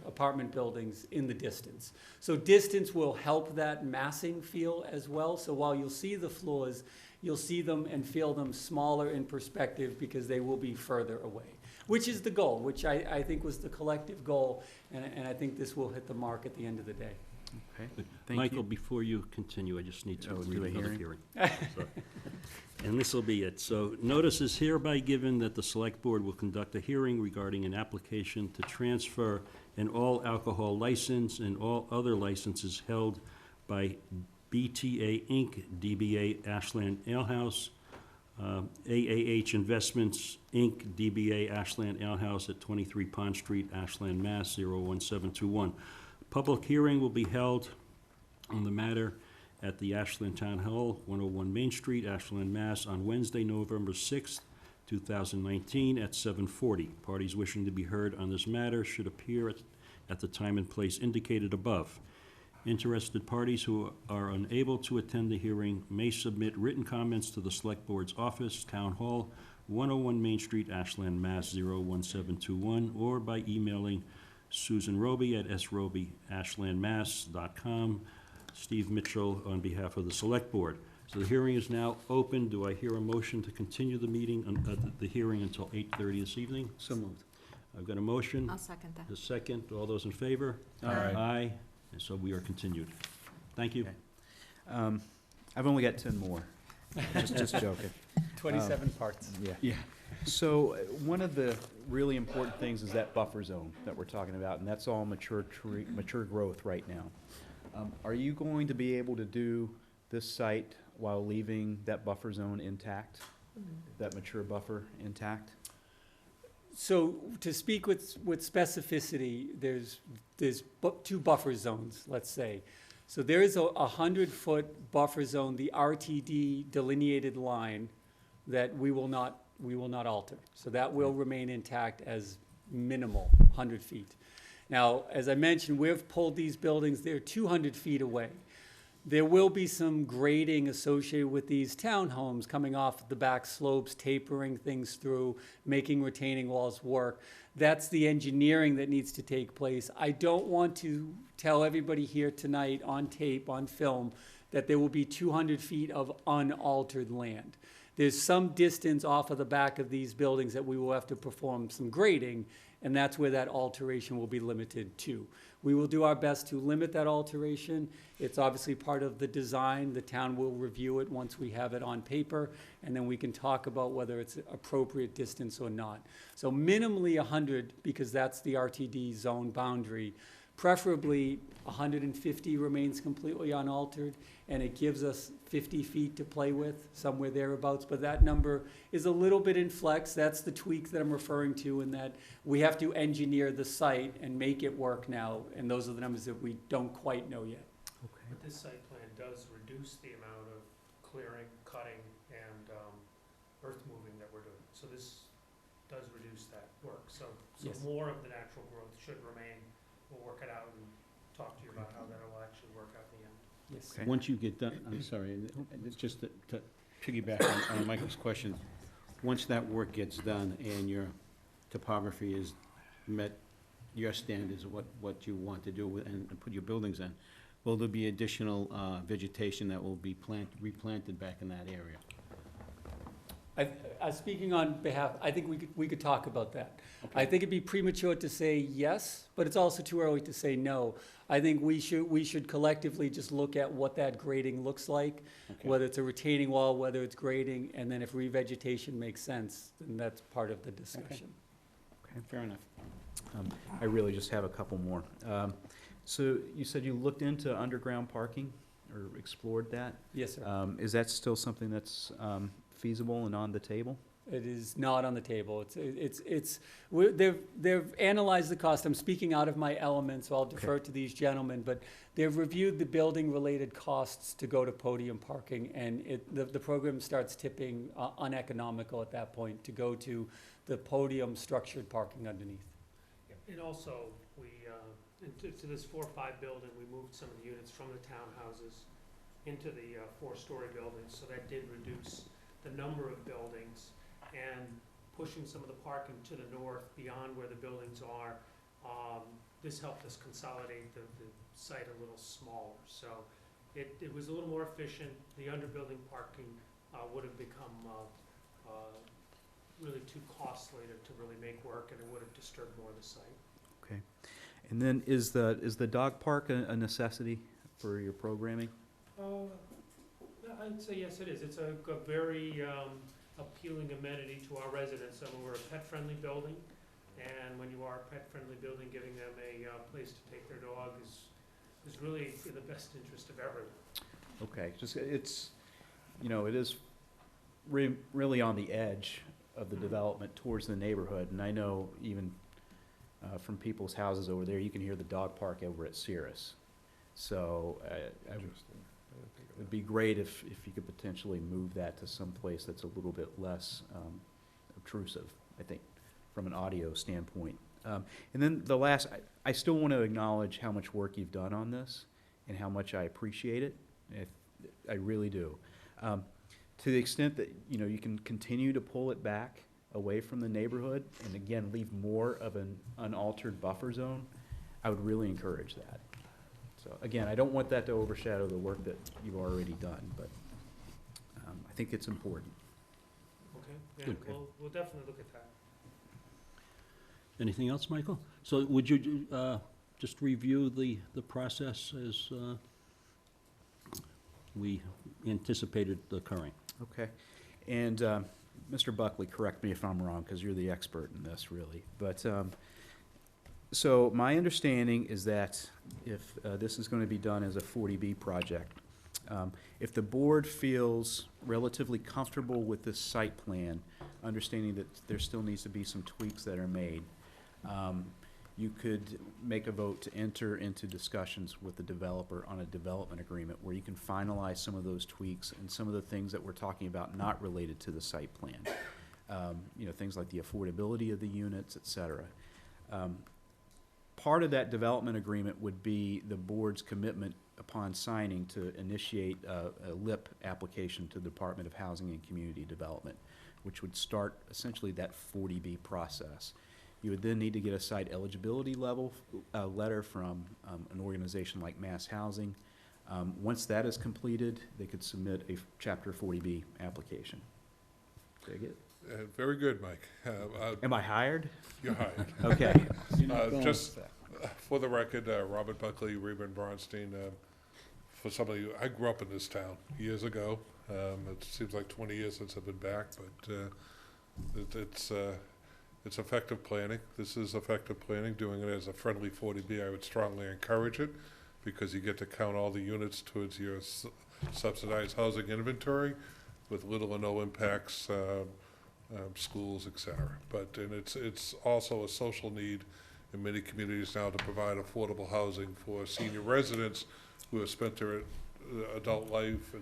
apartment buildings in the distance. So distance will help that massing feel as well. So while you'll see the floors, you'll see them and feel them smaller in perspective because they will be further away. Which is the goal, which I think was the collective goal, and I think this will hit the mark at the end of the day. Okay, thank Michael, you. before you continue, I just need to Oh, read do a another hearing? hearing. So- And this will be it. So notice is hereby given that the Select Board will conduct a hearing regarding an application to transfer an all-alcohol license and all other licenses held by BTA Inc., DBA Ashland Ale House, AAH Investments, Inc., DBA Ashland Ale House at 23 Pond Street, Ashland, Mass. 01721. Public hearing will be held on the matter at the Ashland Town Hall, 101 Main Street, Ashland, Mass. On Wednesday, November 6th, 2019, at 7:40. Parties wishing to be heard on this matter should appear at the time and place indicated above. Interested parties who are unable to attend the hearing may submit written comments to the Select Board's office, Town Hall, 101 Main Street, Ashland, Mass. 01721, or by emailing Susan Roby at sroby@ashlandmass.com. Steve Mitchell on behalf of the Select Board. So the hearing is now open. Do I hear a motion to continue the meeting, the hearing until 8:30 this evening? So moved. I've got a motion. I'll second that. The second. All those in favor? Aye. Aye. And so we are continued. Thank you. Okay. I've only got 10 more. Just joking. 27 parts. Yeah. So one of the really important things is that buffer zone that we're talking about, and that's all mature growth right now. Are you going to be able to do this site while leaving that buffer zone intact, that mature buffer intact? So to speak with specificity, there's 2 buffer zones, let's say. So there is a 100-foot buffer zone, the RTD delineated line, that we will not alter. So that will remain intact as minimal, 100 feet. Now, as I mentioned, we've pulled these buildings, they're 200 feet away. There will be some grading associated with these townhomes coming off the back slopes, tapering things through, making retaining walls work. That's the engineering that needs to take place. I don't want to tell everybody here tonight on tape, on film, that there will be 200 feet of unaltered land. There's some distance off of the back of these buildings that we will have to perform some grading, and that's where that alteration will be limited to. We will do our best to limit that alteration. It's obviously part of the design. The town will review it once we have it on paper, and then we can talk about whether it's appropriate distance or not. So minimally 100, because that's the RTD zone boundary, Preferably, 150 remains completely unaltered, and it gives us 50 feet to play with, somewhere thereabouts. But that number is a little bit in flex. That's the tweak that I'm referring to, in that we have to engineer the site and make it work now, and those are the numbers that we don't quite know yet. Okay. But this site plan does reduce the amount of clearing, cutting, and earth moving that we're doing. So this does reduce that work. So Yes. more of the natural growth should remain. We'll work it out and talk to you about how that'll actually work out in the end. Yes. Okay. Once you get done, I'm sorry, just to piggyback on Michael's question, once that work gets done and your topography is met your standards of what you want to do and put your buildings in, will there be additional vegetation that will be replanted back in that area? Speaking on behalf, I think we could talk about that. I think it'd be premature to say yes, but it's also too early to say no. I think we should collectively just look at what that grading looks like, Okay. whether it's a retaining wall, whether it's grading, and then if revegetation makes sense, then that's part of the discussion. Fair enough. I really just have a couple more. So you said you looked into underground parking or explored that? Yes, sir. Is that still something that's feasible and on the table? It is not on the table. They've analyzed the cost. I'm speaking out of my element, so I'll defer to these gentlemen, but they've reviewed the building-related costs to go to podium parking, and the program starts tipping uneconomical at that point to go to the podium structured parking underneath. And also, we, to this 4-5 building, we moved some of the units from the townhouses into the 4-story buildings, so that did reduce the number of buildings, and pushing some of the parking to the north beyond where the buildings are. This helped us consolidate the site a little smaller. So it was a little more efficient. The underbuilding parking would have become really too costly to really make work, and it would have disturbed more of the site. Okay. And then is the dog park a necessity for your programming? I'd say yes, it is. It's a very appealing amenity to our residents. I mean, we're a pet-friendly building, and when you are a pet-friendly building, giving them a place to take their dog is really in the best interest of everyone. Okay, just, it's, it is really on the edge of the development towards the neighborhood, and I know even from people's houses over there, you can hear the dog park over at Cirrus. So it would be great if you could potentially move that to some place that's a little bit less obtrusive, I think, from an audio standpoint. And then the last, I still want to acknowledge how much work you've done on this and how much I appreciate it. I really do. To the extent that, you can continue to pull it back away from the neighborhood and again, leave more of an unaltered buffer zone, I would really encourage that. So again, I don't want that to overshadow the work that you've already done, but I think it's important. Okay, yeah, Good. we'll definitely look at that. Anything else, Michael? So would you just review the process as we anticipated occurring? Okay. And Mr. Buckley, correct me if I'm wrong, because you're the expert in this, really. But so my understanding is that if this is going to be done as a 40B project, if the board feels relatively comfortable with this site plan, understanding that there still needs to be some tweaks that are made, you could make a vote to enter into discussions with the developer on a development agreement where you can finalize some of those tweaks and some of the things that we're talking about not related to the site plan. Things like the affordability of the units, et cetera. Part of that development agreement would be the board's commitment upon signing to initiate a LIP application to the Department of Housing and Community Development, which would start essentially that 40B process. You would then need to get a site eligibility letter from an organization like Mass Housing. Once that is completed, they could submit a Chapter 40B application. Dig it? Very good, Mike. Am I hired? You're hired. Okay. Just for the record, Robert Buckley, Reuben Bronstein, for some of you, I grew up in this town years ago. It seems like 20 years since I've been back, but It's effective planning. This is effective planning. Doing it as a friendly 40B, I would strongly encourage it, because you get to count all the units towards your subsidized housing inventory with little or no impacts, schools, et cetera. And it's also a social need in many communities now to provide affordable housing for senior residents who have spent their adult life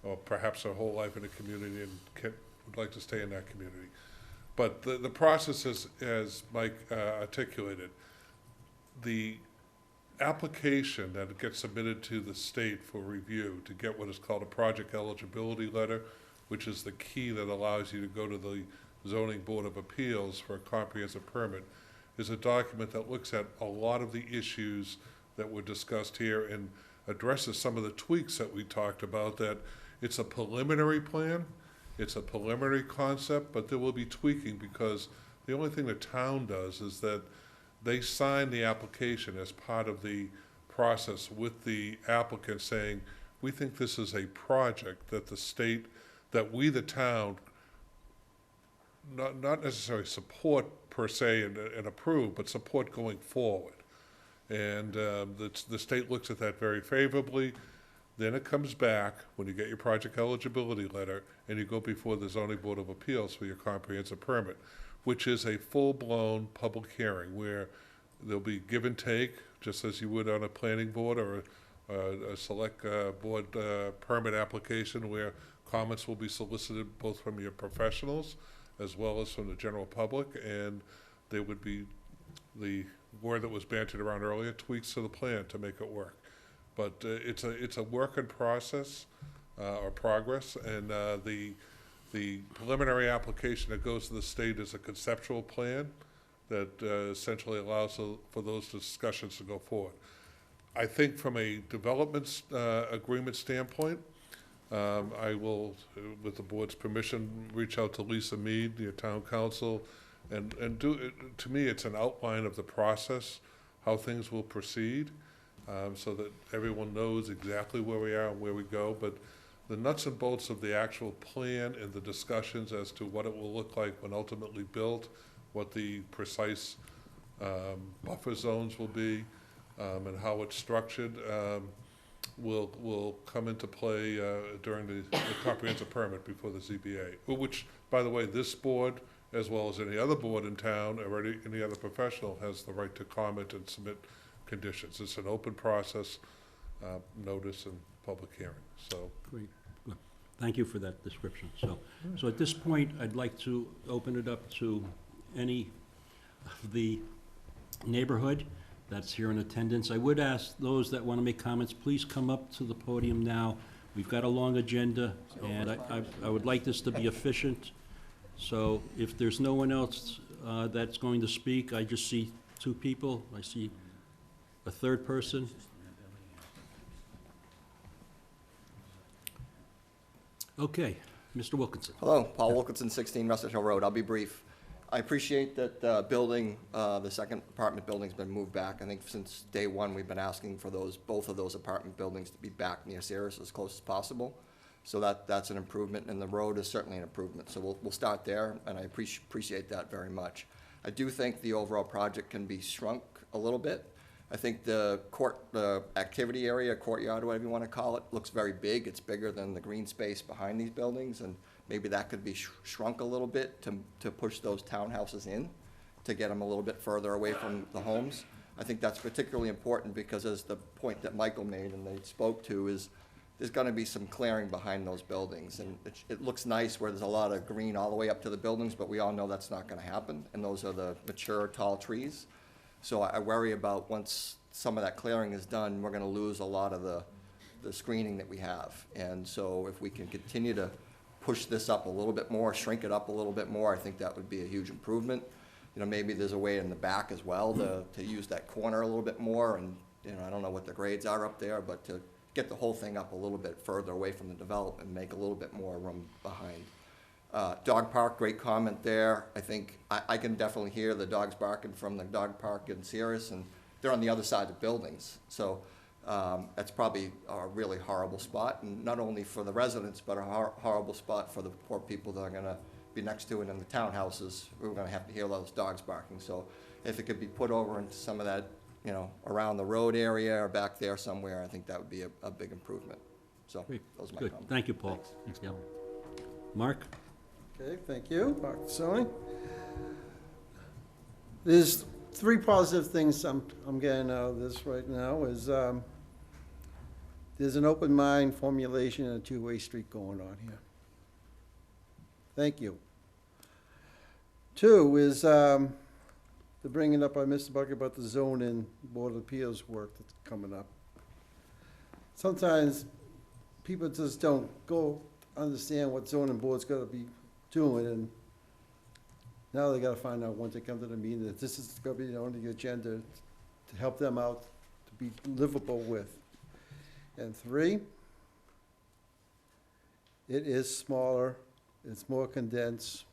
or perhaps their whole life in a community and would like to stay in that community. But the process is, as Mike articulated, the application that gets submitted to the state for review to get what is called a project eligibility letter, which is the key that allows you to go to the Zoning Board of Appeals for a comprehensive permit, is a document that looks at a lot of the issues that were discussed here and addresses some of the tweaks that we talked about. That it's a preliminary plan, it's a preliminary concept, but there will be tweaking, because the only thing the town does is that they sign the application as part of the process with the applicant saying, we think this is a project that the state, that we, the town, not necessarily support per se and approve, but support going forward. And the state looks at that very favorably. Then it comes back when you get your project eligibility letter and you go before the Zoning Board of Appeals for your comprehensive permit, which is a full-blown public hearing where there'll be give and take, just as you would on a planning board or a select board permit application, where comments will be solicited both from your professionals as well as from the general public, and there would be the word that was bantered around earlier, tweaks to the plan to make it work. But it's a work in process or progress, and the preliminary application that goes to the state is a conceptual plan that essentially allows for those discussions to go forward. I think from a development agreement standpoint, I will, with the board's permission, reach out to Lisa Mead, your town council, and do, to me, it's an outline of the process, how things will proceed, so that everyone knows exactly where we are and where we go. But the nuts and bolts of the actual plan and the discussions as to what it will look like when ultimately built, what the precise buffer zones will be, and how it's structured, will come into play during the comprehensive permit before the ZBA, which, by the way, this board, as well as any other board in town or any other professional, has the right to comment and submit conditions. It's an open process, notice and public hearing. So Great. Good. Thank you for that description. So at this point, I'd like to open it up to any of the neighborhood that's here in attendance. I would ask those that want to make comments, please come up to the podium now. We've got a long agenda, and I would like this to be efficient. So if there's no one else that's going to speak, I just see two people. I see a third person. Okay, Mr. Wilkinson. Hello, Paul Wilkinson, 16 Russet Hill Road. I'll be brief. I appreciate that the building, the second apartment building's been moved back. I think since day one, we've been asking for both of those apartment buildings to be back near Sirius as close as possible. So that's an improvement, and the road is certainly an improvement. So we'll start there, and I appreciate that very much. I do think the overall project can be shrunk a little bit. I think the activity area, courtyard, whatever you want to call it, looks very big. It's bigger than the green space behind these buildings, and maybe that could be shrunk a little bit to push those townhouses in, to get them a little bit further away from the homes. I think that's particularly important because, as the point that Michael made and they spoke to, is there's going to be some clearing behind those buildings. And it looks nice where there's a lot of green all the way up to the buildings, but we all know that's not going to happen. And those are the mature, tall trees. So I worry about once some of that clearing is done, we're going to lose a lot of the screening that we have. And so if we can continue to push this up a little bit more, shrink it up a little bit more, I think that would be a huge improvement. You know, maybe there's a way in the back as well to use that corner a little bit more. And, you know, I don't know what the grades are up there, but to get the whole thing up a little bit further away from the development and make a little bit more room behind. Dog park, great comment there. I think I can definitely hear the dogs barking from the dog park in Sirius, and they're on the other side of the buildings. So that's probably a really horrible spot, and not only for the residents, but a horrible spot for the poor people that are gonna be next to it in the townhouses, we were gonna have to hear those dogs barking. So if it could be put over into some of that, you know, around the road area or back there somewhere, I think that would be a big improvement. So Great. those are my Good, comments. thank you, Paul. Thanks. Yep. Mark? Okay, thank you, Dr. Sony. There's three positive things I'm getting out of this right now is, there's an open mind formulation and a two-way street going on here. Thank you. Two is, the bringing up by Mr. Bucket about the zoning Board of Appeals work that's coming up. Sometimes people just don't go understand what zoning board's gotta be doing, and now they gotta find out once they come to the meeting that this is gonna be on the agenda to help them out, to be livable with. And three, it is smaller, it's more condensed,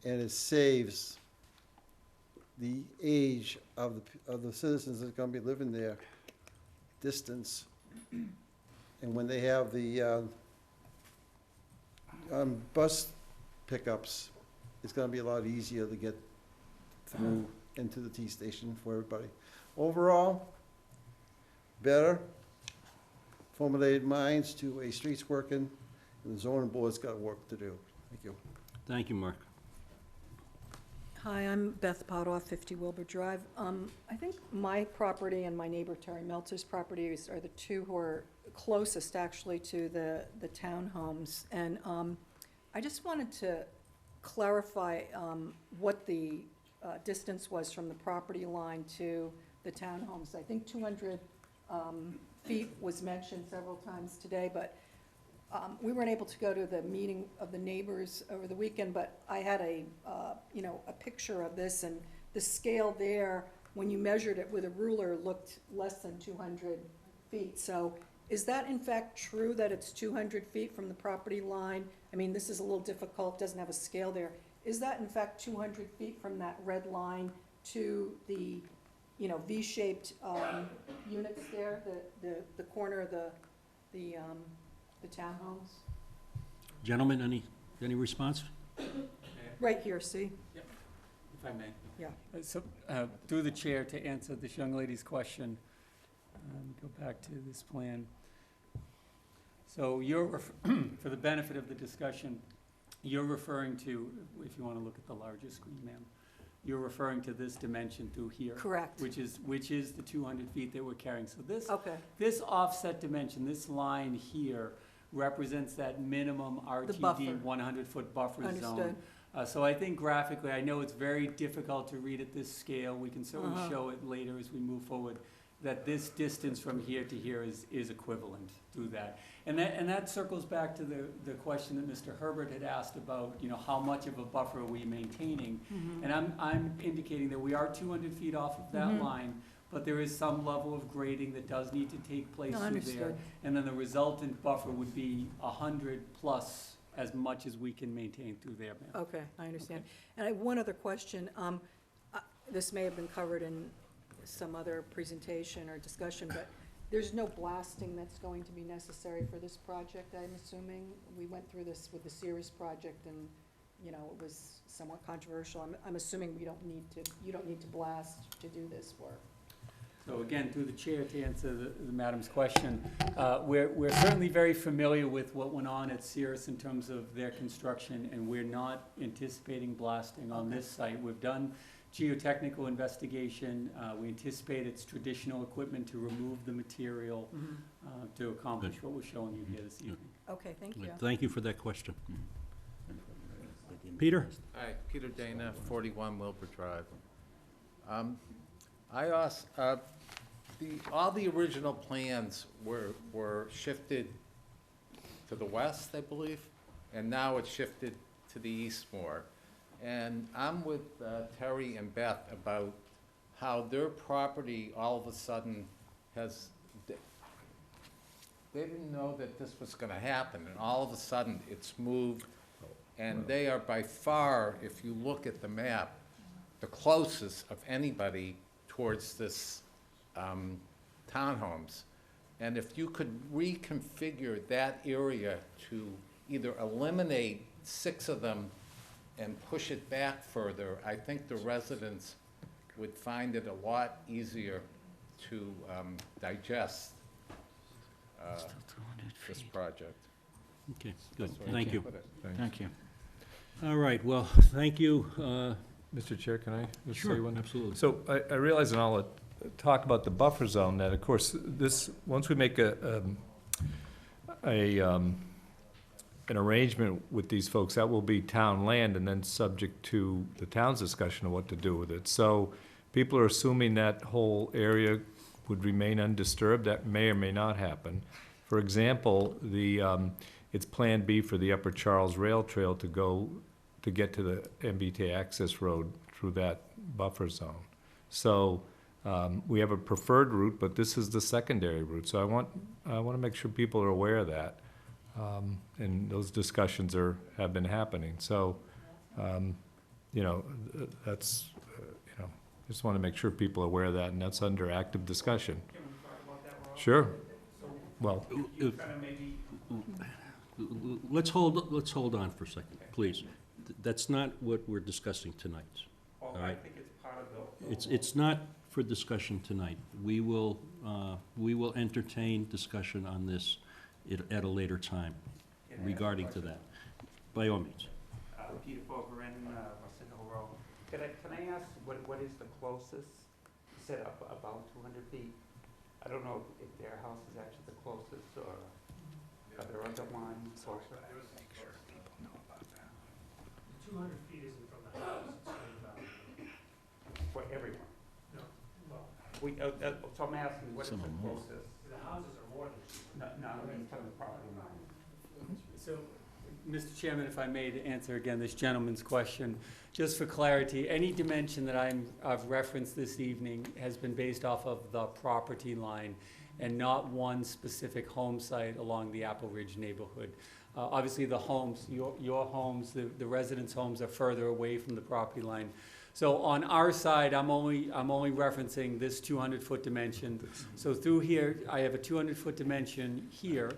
and it saves the age of the citizens that are gonna be living there, distance. And when they have the bus pickups, it's gonna be a lot easier to get through into the T station for everybody. Overall, better, formulated minds, two-way streets working, and the zoning board's got work to do. Thank you. Thank you, Mark. Hi, I'm Beth Potoff, 50 Wilbur Drive. I think my property and my neighbor Terry Meltzer's properties are the two who are closest actually to the townhomes. And I just wanted to clarify what the distance was from the property line to the townhomes. I think 200 feet was mentioned several times today, but we weren't able to go to the meeting of the neighbors over the weekend, but I had a picture of this, and the scale there, when you measured it with a ruler, looked less than 200 feet. So is that in fact true, that it's 200 feet from the property line? I mean, this is a little difficult, doesn't have a scale there. Is that in fact 200 feet from that red line to the, V-shaped units there, the corner of the townhomes? Gentlemen, any response? Right here, see? If I may. Yeah. So, through the chair, to answer this young lady's question, go back to this plan. So you're, for the benefit of the discussion, you're referring to, if you want to look at the larger screen, ma'am, you're referring to this dimension through here. Correct. Which is the 200 feet that we're carrying. So Okay. this offset dimension, this line here, represents that minimum buffer. RTD 100-foot buffer zone. Understood. So I think graphically, I know it's very difficult to read at this scale, we can certainly show it later as we move forward, that this distance from here to here is equivalent through that. And that circles back to the question that Mr. Herbert had asked about, how much of a buffer are we maintaining? And I'm indicating that we are 200 feet off of that line, but there is some level of grading that does need to take place No, through there. understood. And then the resultant buffer would be 100 plus as much as we can maintain through there, ma'am. Okay, I understand. And I have one other question. This may have been covered in some other presentation or discussion, but there's no blasting that's going to be necessary for this project, I'm assuming? We went through this with the Sears project and, it was somewhat controversial. I'm assuming you don't need to blast to do this work. So again, through the chair, to answer the madam's question, we're certainly very familiar with what went on at Sears in terms of their construction, and we're not anticipating blasting on this site. We've done geotechnical investigation. We anticipate it's traditional equipment to remove the material to accomplish what we're showing you here this evening. Okay, thank you. Thank you for that question. Peter? Hi, Peter Dana, 41 Wilbur Drive. I asked, all the original plans were shifted to the west, I believe, and now it's shifted to the east more. And I'm with Terry and Beth about how their property all of a sudden has, they didn't know that this was gonna happen, and all of a sudden it's moved. And they are by far, if you look at the map, the closest of anybody towards this townhomes. And if you could reconfigure that area to either eliminate 6 of them and push it back further, I think the residents would find it a lot easier to digest this project. Okay, good, That's the way thank I you. put it. Thank you. All right, well, thank you. Mr. Chair, can I just say Sure, one? absolutely. So I realize, and I'll talk about the buffer zone, that of course, this, once we make an arrangement with these folks, that will be town land and then subject to the town's discussion of what to do with it. So people are assuming that whole area would remain undisturbed. That may or may not happen. For example, it's Plan B for the Upper Charles Rail Trail to get to the MBTA access road through that buffer zone. So we have a preferred route, but this is the secondary route. So I want to make sure people are aware of that. And those discussions have been happening. So, you know, that's, you know, just want to make sure people are aware of that, and that's under active discussion. Sure. Well, Let's hold on for a second, please. That's not what we're discussing tonight. All right? I think it's part of the. It's not for discussion tonight. We will entertain discussion on this at a later time regarding to that. By all means. Peter Fogerin, Russell Hill Road. Can I ask, what is the closest? You said about 200 feet. I don't know if their house is actually the closest, or are there other lines closer? Make sure people know about that. 200 feet isn't from the house, it's from about. For everyone? No, well. So I'm asking, what is the closest? The houses are more than. No, I mean, from the property line. So, Mr. Chairman, if I may, to answer again this gentleman's question, just for clarity, any dimension that I've referenced this evening has been based off of the property line and not one specific home site along the Apple Ridge neighborhood. Obviously, the homes, your homes, the residents' homes are further away from the property line. So on our side, I'm only referencing this 200-foot dimension. So through here, I have a 200-foot dimension here,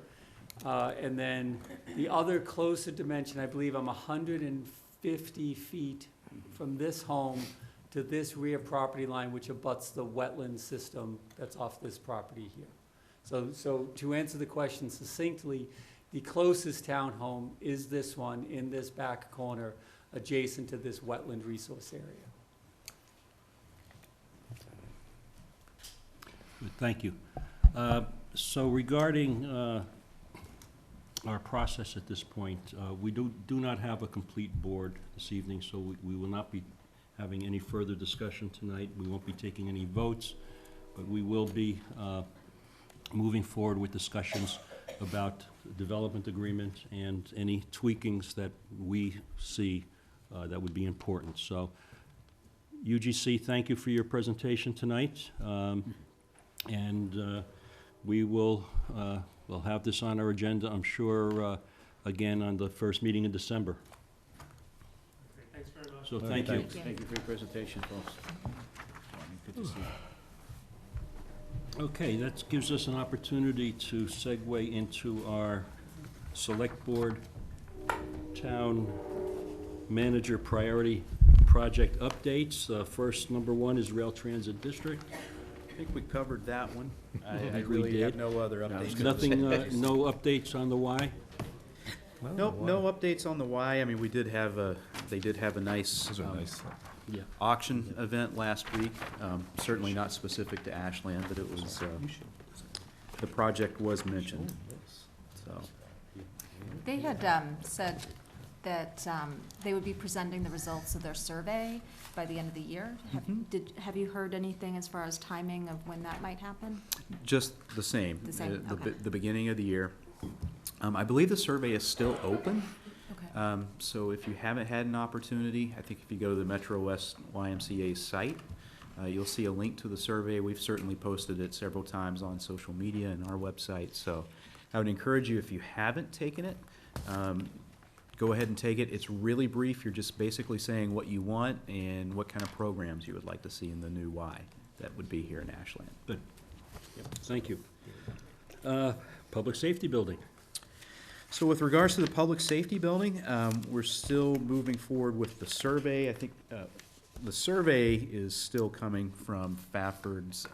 and then the other closer dimension, I believe I'm 150 feet from this home to this rear property line, which abuts the wetland system that's off this property here. So to answer the question succinctly, the closest townhome is this one in this back corner, adjacent to this wetland resource area. Good, thank you. So regarding our process at this point, we do not have a complete board this evening, so we will not be having any further discussion tonight. We won't be taking any votes, but we will be moving forward with discussions about the development agreement and any tweakings that we see that would be important. So, UGC, thank you for your presentation tonight. And we will we'll have this on our agenda, I'm sure, again on the first meeting in December. Okay, thanks very much. So thank you. Thank you for your presentation, folks. Good to see you. Okay, that gives us an opportunity to segue into our Select Board Town Manager Priority Project Updates. First, number one is Rail Transit District. I think we covered that one. I think we really have did. no other updates. Nothing, no updates on the Y? Nope, no updates on the Y. I mean, we did have they did have a nice, Those are nice. Yeah. auction event last week. Certainly not specific to Ashland, but it was, the project was mentioned, so. They had said that they would be presenting the results of their survey by the end of the year. Have you heard anything as far as timing of when that might happen? Just the same. The same, okay. The beginning of the year. I believe the survey is still open. Okay. So if you haven't had an opportunity, I think if you go to the Metro West YMCA site, you'll see a link to the survey. We've certainly posted it several times on social media and our website. So I would encourage you, if you haven't taken it, go ahead and take it. It's really brief. You're just basically saying what you want and what kind of programs you would like to see in the new Y that would be here in Ashland. Good. Thank you. Public Safety Building. So with regards to the public safety building, we're still moving forward with the survey. I think the survey is still coming from Fafford's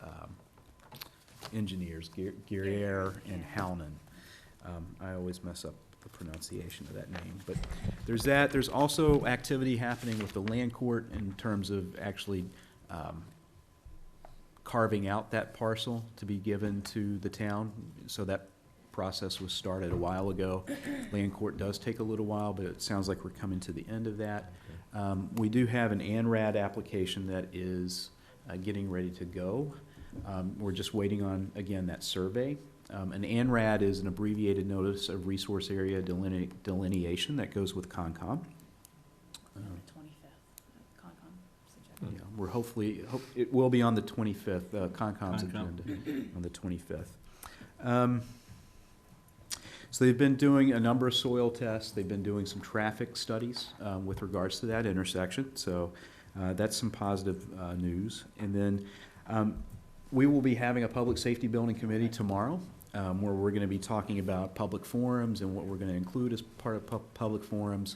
engineers, Guerriere and Hownan. I always mess up the pronunciation of that name. But there's that. There's also activity happening with the land court in terms of actually carving out that parcel to be given to the town. So that process was started a while ago. Land court does take a little while, but it sounds like we're coming to the end of that. We do have an ANRAD application that is getting ready to go. We're just waiting on, again, that survey. An ANRAD is an abbreviated notice of resource area delineation that goes with CONCOM. Yeah, we're it will be on the 25th, CONCOM's agenda, on the 25th. So they've been doing a number of soil tests. They've been doing some traffic studies with regards to that intersection. So that's some positive news. And then we will be having a public safety building committee tomorrow where we're going to be talking about public forums and what we're going to include as part of public forums.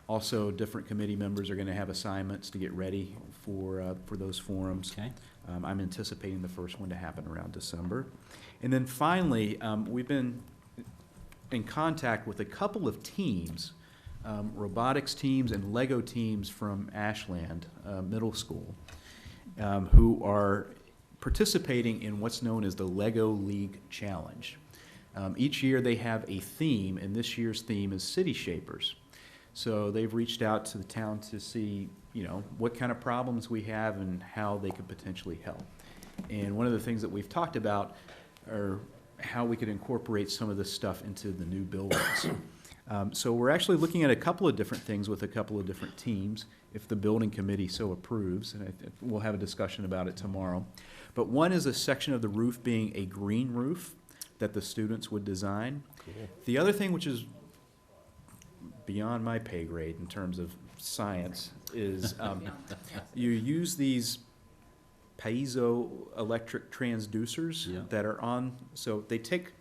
Also, different committee members are going to have assignments to get ready for those forums. Okay. I'm anticipating the first one to happen around December. And then finally, we've been in contact with a couple of teams, robotics teams and Lego teams from Ashland Middle School, who are participating in what's known as the Lego League Challenge. Each year they have a theme, and this year's theme is City Shapers. So they've reached out to the town to see, what kind of problems we have and how they could potentially help. And one of the things that we've talked about are how we could incorporate some of this stuff into the new buildings. So we're actually looking at a couple of different things with a couple of different teams, if the building committee so approves, and we'll have a discussion about it tomorrow. But one is a section of the roof being a green roof that the students would design. Cool. The other thing, which is beyond my pay grade in terms of science, is you use these piezoelectric transducers that are on, so they take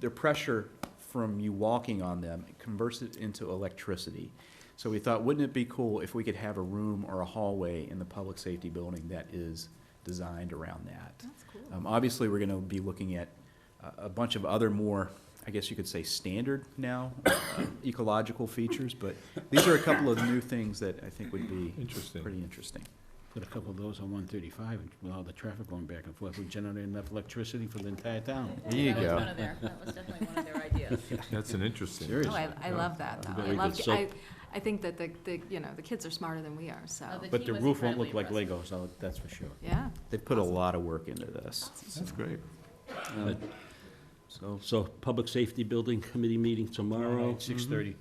the pressure from you walking on them and converts it into electricity. So we thought, wouldn't it be cool if we could have a room or a hallway in the public safety building that is designed around that? That's cool. Obviously, we're going to be looking at a bunch of other more, I guess you could say, standard now ecological features, but these are a couple of new things that I think would be pretty interesting. Put a couple of those on 135 with all the traffic going back and forth. We generate enough electricity for the entire town. There you go. That was definitely one of their ideas. That's an interesting. Seriously. Oh, I love that, though. Very good. So- I think that the kids are smarter than we are, so, But the roof won't look like Legos, that's for sure. yeah. They've put a lot of work into this. That's great. So public safety building committee meeting tomorrow. 6:30,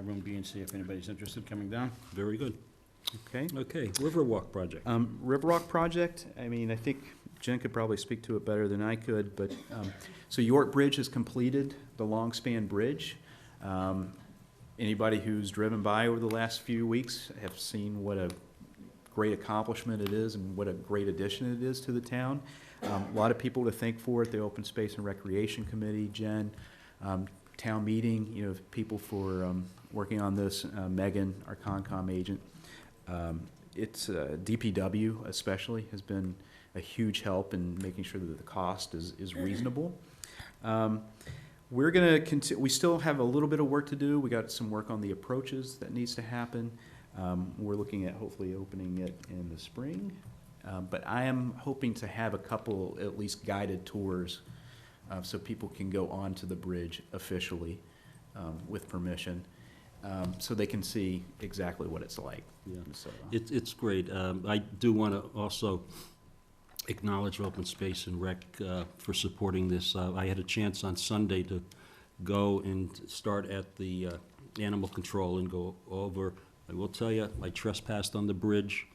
room B and C, if anybody's interested, coming down. Very good. Okay. Okay, Riverwalk project. Riverwalk project, I mean, I think Jen could probably speak to it better than I could, but, so York Bridge has completed the long span bridge. Anybody who's driven by over the last few weeks have seen what a great accomplishment it is and what a great addition it is to the town. A lot of people to thank for it, the Open Space and Recreation Committee, Jen, town meeting, people for working on this, Megan, our CONCOM agent. It's DPW especially has been a huge help in making sure that the cost is reasonable. We're going to we still have a little bit of work to do. We got some work on the approaches that needs to happen. We're looking at hopefully opening it in the spring. But I am hoping to have a couple at least guided tours so people can go onto the bridge officially with permission. So they can see exactly what it's like. Yeah. So, It's great. I do want to also acknowledge Open Space and Rec for supporting this. I had a chance on Sunday to go and start at the animal control and go over. I will tell you, I trespassed on the bridge.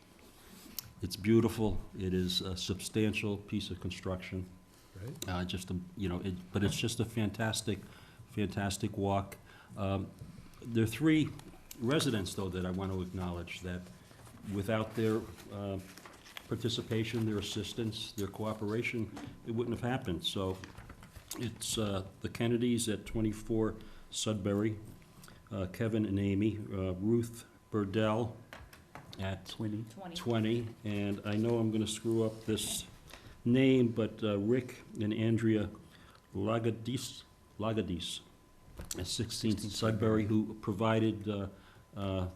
It's beautiful. It is a substantial piece of construction. Right. But it's just a fantastic walk. There are 3 residents, though, that I want to acknowledge that without their participation, their assistance, their cooperation, it wouldn't have happened. So it's the Kennedys at 24 Sudbury, Kevin and Amy, Ruth Burdell at 20. 20, and I know I'm gonna screw up this name, but Rick and Andrea Lagadis at 16 Sudbury, who provided the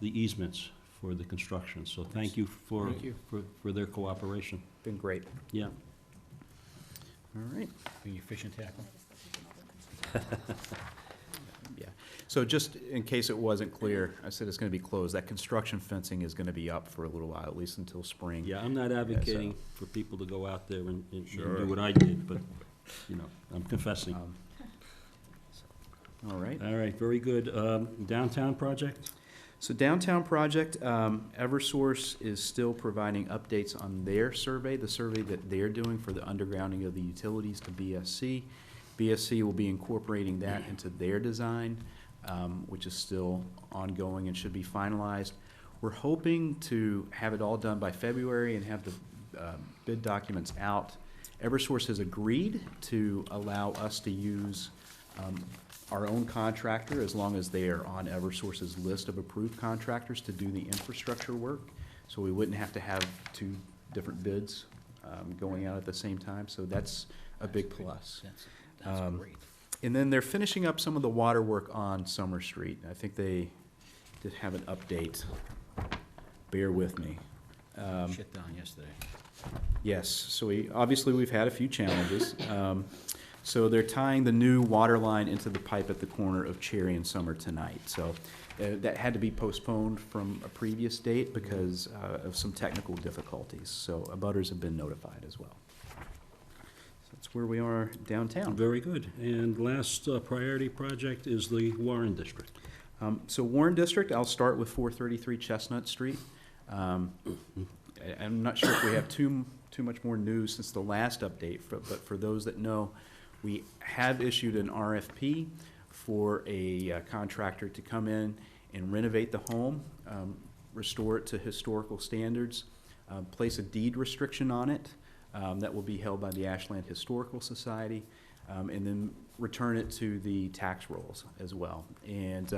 easements for the construction. So thank you for, Thank you. for their cooperation. Been great. Yeah. All right. Bring your fishing tackle. Yeah. So just in case it wasn't clear, I said it's going to be closed. That construction fencing is going to be up for a little while, at least until spring. Yeah, I'm not advocating for people to go out there and Sure. do what I did, but, you know, I'm confessing. All right. All right, very good. Downtown project? So downtown project, Eversource is still providing updates on their survey, the survey that they're doing for the undergrounding of the utilities to BSC. BSC will be incorporating that into their design, which is still ongoing and should be finalized. We're hoping to have it all done by February and have the bid documents out. Eversource has agreed to allow us to use our own contractor, as long as they are on Eversource's list of approved contractors to do the infrastructure work. So we wouldn't have to have two different bids going out at the same time, so that's a big plus. That's great. And then they're finishing up some of the water work on Summer Street. I think they did have an update. Bear with me. Shut down yesterday. Yes, so obviously we've had a few challenges. So they're tying the new water line into the pipe at the corner of Cherry and Summer tonight. So that had to be postponed from a previous date because of some technical difficulties. So abutters have been notified as well. So that's where we are downtown. Very good. And last priority project is the Warren District. So Warren District, I'll start with 433 Chestnut Street. I'm not sure if we have too much more news since the last update, but for those that know, we have issued an RFP for a contractor to come in and renovate the home, restore it to historical standards, place a deed restriction on it that will be held by the Ashland Historical Society, and then return it to the tax rolls as well. And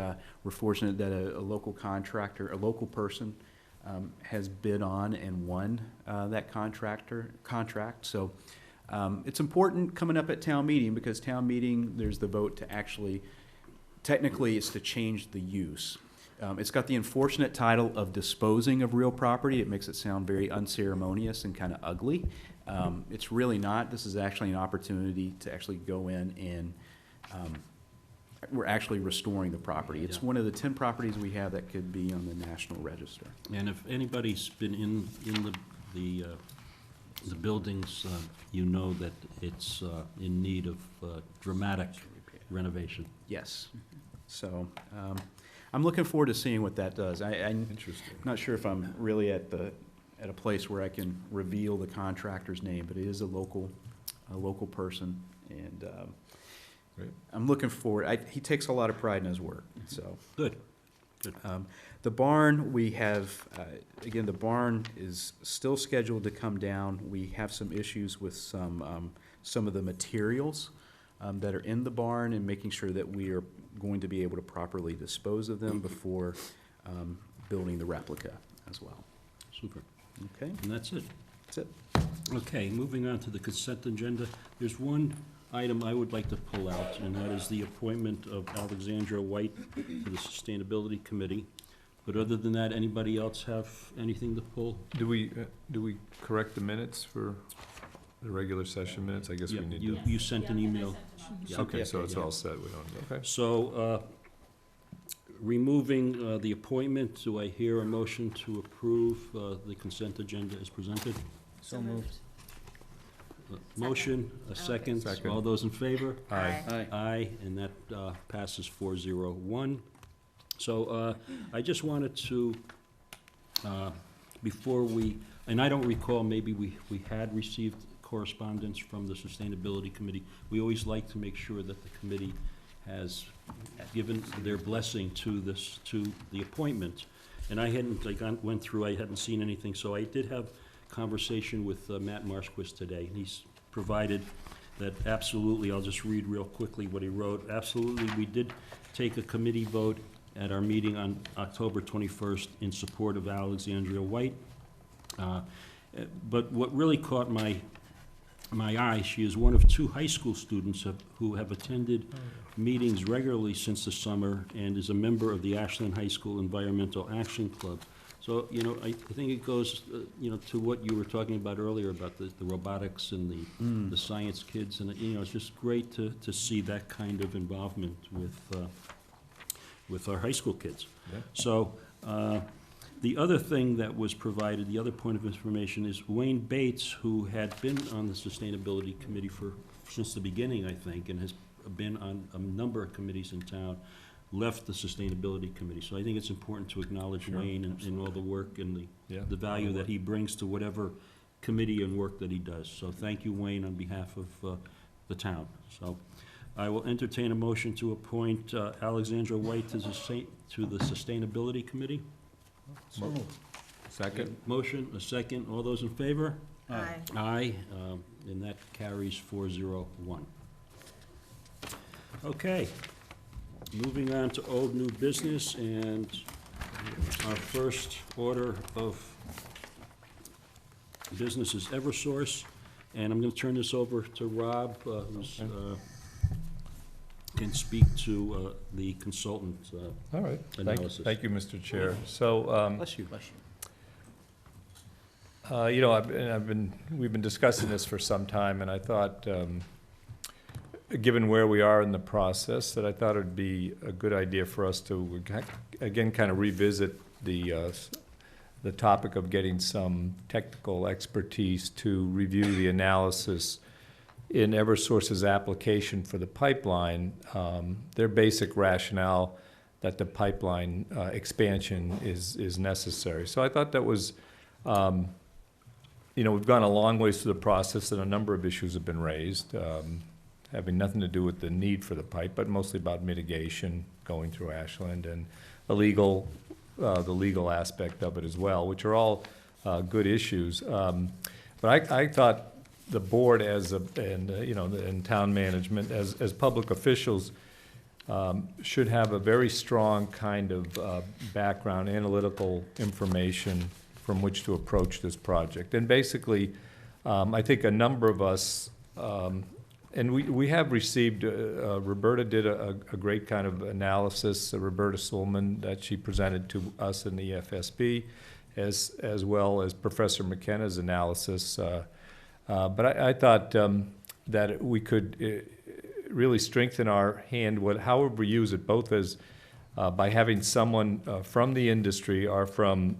we're fortunate that a local contractor, a local person, has bid on and won that contract. So it's important coming up at town meeting, because town meeting, there's the vote to actually, technically it's to change the use. It's got the unfortunate title of disposing of real property. It makes it sound very unceremonious and kind of ugly. It's really not. This is actually an opportunity to actually go in and we're actually restoring the property. It's one of the 10 properties we have that could be on the National Register. And if anybody's been in the buildings, you know that it's in need of dramatic renovation. Yes. So I'm looking forward to seeing what that does. I'm Interesting. not sure if I'm really at a place where I can reveal the contractor's name, but it is a local person, and Great. I'm looking forward. He takes a lot of pride in his work. So Good. Good. the barn, we have again, the barn is still scheduled to come down. We have some issues with some of the materials that are in the barn, and making sure that we are going to be able to properly dispose of them before building the replica as well. Super. Okay, And that's it. that's it. Okay, moving on to the consent agenda. There's one item I would like to pull out, and that is the appointment of Alexandra White to the Sustainability Committee. But other than that, anybody else have anything to pull? Do we correct the minutes for the regular session minutes? I guess we Yeah, need you, to. you sent an email. Yeah. Okay, so it's Yeah. all set, we don't, okay. So, removing the appointment, do I hear a motion to approve the consent agenda as presented? So moved. Motion, a second. Second. All those in favor? Aye. Aye. Aye, and that passes 4-0-1. So I just wanted to, before we, and I don't recall, maybe we had received correspondence from the Sustainability Committee. We always like to make sure that the committee has given their blessing to this, to the appointment. And I hadn't, went through, I hadn't seen anything, so I did have conversation with Matt Marshquist today, and he's provided that absolutely, I'll just read real quickly what he wrote. Absolutely, we did take a committee vote at our meeting on October 21st in support of Alexandria White. But what really caught my eye, she is one of 2 high school students who have attended meetings regularly since the summer and is a member of the Ashland High School Environmental Action Club. So, you know, I think it goes, you know, to what you were talking about earlier about the robotics and the science kids, and, you know, it's just great to see that kind of involvement with our high school kids. Yeah. So, the other thing that was provided, the other point of information, is Wayne Bates, who had been on the Sustainability Committee since the beginning, I think, and has been on a number of committees in town, left the Sustainability Committee. So I think it's important to acknowledge Wayne and all the work and the value that he brings to whatever committee and work that he does. So thank you, Wayne, on behalf of the town. So I will entertain a motion to appoint Alexandra White to the Sustainability Committee. So moved. Second? Motion, a second. All those in favor? Aye. Aye, and that carries 401. Okay, moving on to old new business, and our first order of business is Eversource, and I'm gonna turn this over to Rob, who's, can speak to the consultant All right. analysis. Thank you, Mr. Chair. So, Bless you. you know, we've been discussing this for some time, and I thought, given where we are in the process, that I thought it'd be a good idea for us to, again, kind of revisit the topic of getting some technical expertise to review the analysis in Eversource's application for the pipeline, their basic rationale that the pipeline expansion is necessary. So I thought that was, you know, we've gone a long ways through the process, and a number of issues have been raised, having nothing to do with the need for the pipe, but mostly about mitigation going through Ashland and the legal aspect of it as well, which are all good issues. But I thought the board and town management as public officials should have a very strong kind of background analytical information from which to approach this project. And basically, I think a number of us, and we have received, Roberta did a great kind of analysis, Roberta Suleman, that she presented to us in the EFSB, as well as Professor McKenna's analysis. But I thought that we could really strengthen our hand, however we use it, both as by having someone from the industry or from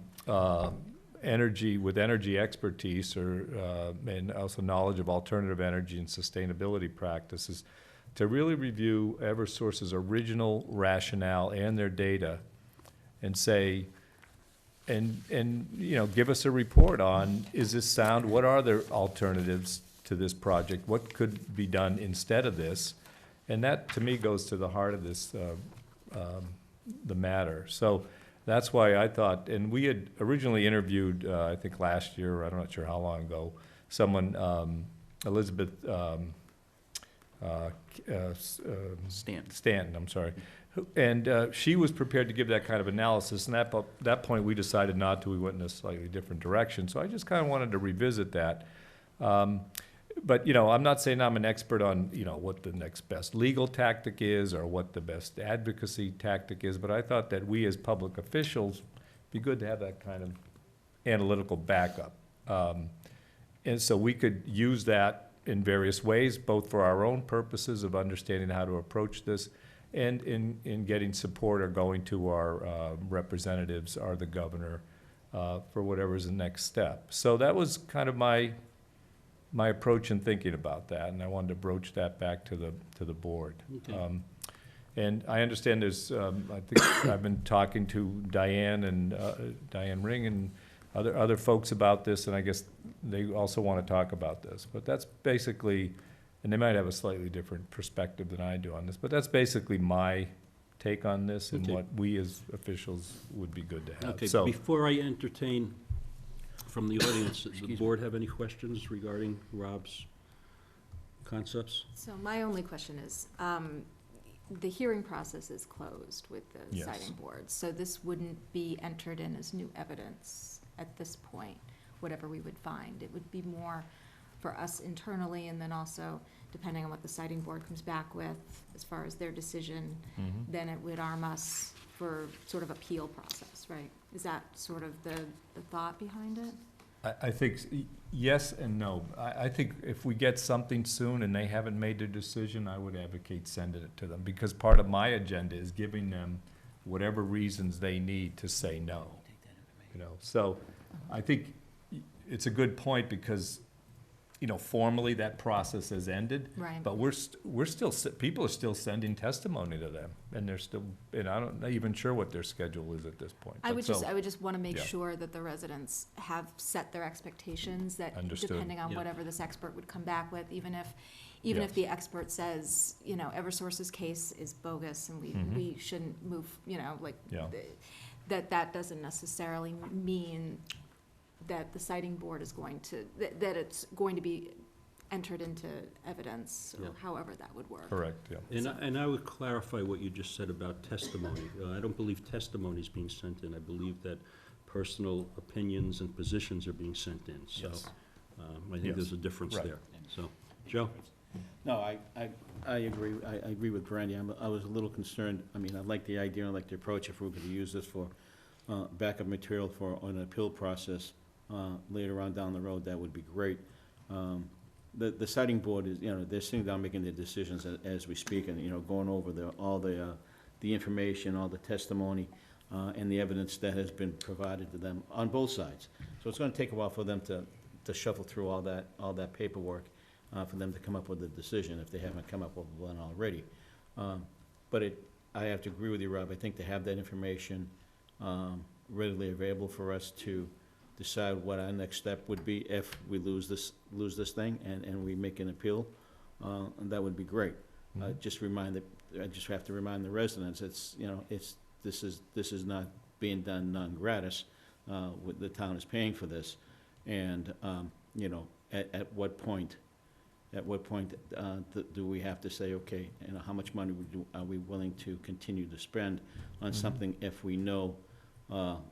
energy expertise, and also knowledge of alternative energy and sustainability practices, to really review Eversource's original rationale and their data, and say, and you know, give us a report on, is this sound? What are their alternatives to this project? What could be done instead of this? And that, to me, goes to the heart of this, the matter. So that's why I thought, and we had originally interviewed, I think last year, I'm not sure how long ago, someone, Elizabeth Stanton, I'm sorry. And she was prepared to give that kind of analysis, and at that point we decided not to. We went in a slightly different direction. So I just kind of wanted to revisit that. But, you know, I'm not saying I'm an expert on, you know, what the next best legal tactic is or what the best advocacy tactic is, but I thought that we as public officials, be good to have that kind of analytical backup. And so we could use that in various ways, both for our own purposes of understanding how to approach this, and in getting support or going to our representatives or the governor for whatever's the next step. So that was kind of my approach in thinking about that, and I wanted to broach that back to the board. Okay. And I understand there's, I think I've been talking to Diane and Diane Ring and other folks about this, and I guess they also want to talk about this. But that's basically, and they might have a slightly different perspective than I do on this, but that's basically my take on this and what we as officials would be good to have. Okay, So, before I entertain from the audience, does the board have any questions regarding Rob's concepts? So my only question is, the hearing process is closed with the Yes. siting board, so this wouldn't be entered in as new evidence at this point, whatever we would find. It would be more for us internally, and then also, depending on what the siting board comes back with, as far as their decision, then it would arm us for sort of appeal process, right? Is that sort of the thought behind it? I think yes and no. I think if we get something soon and they haven't made their decision, I would advocate sending it to them, because part of my agenda is giving them whatever reasons they need to say no. You know, so I think it's a good point, because, you know, formally that process has ended. Right. But we're still, people are still sending testimony to them, and they're still, and I'm not even sure what their schedule is at this point. I would But so- I would just wanna make yeah. sure that the residents have set their expectations, that Understood. depending on Yeah. whatever this expert would come back with, even if the expert says, you know, Eversource's case is bogus and we shouldn't move, you know, like, Yeah. that doesn't necessarily mean that the siting board is going to, that it's going to be entered into evidence, or Yeah. however that would work. Correct, yeah. And I would clarify what you just said about testimony. I don't believe testimony is being sent in. I believe that personal opinions and positions are being sent in. So Yes. I think there's a difference Right. there. So, Joe? No, I agree, I agree with Brandy. I was a little concerned. I mean, I like the idea, I like the approach, if we're gonna use this for backup material for an appeal process later on down the road, that would be great. The siting board is, you know, they're sitting down making their decisions as we speak, and, you know, going over all the information, all the testimony, and the evidence that has been provided to them on both sides. So it's gonna take a while for them to shuffle through all that paperwork, for them to come up with a decision, if they haven't come up with one already. But I have to agree with you, Rob. I think to have that information readily available for us to decide what our next step would be if we lose this thing and we make an appeal, and that would be great. I just have to remind the residents, it's, you know, this is not being done non-gratis. The town is paying for this, and, you know, at what point do we have to say, okay, you know, how much money are we willing to continue to spend on something if we know,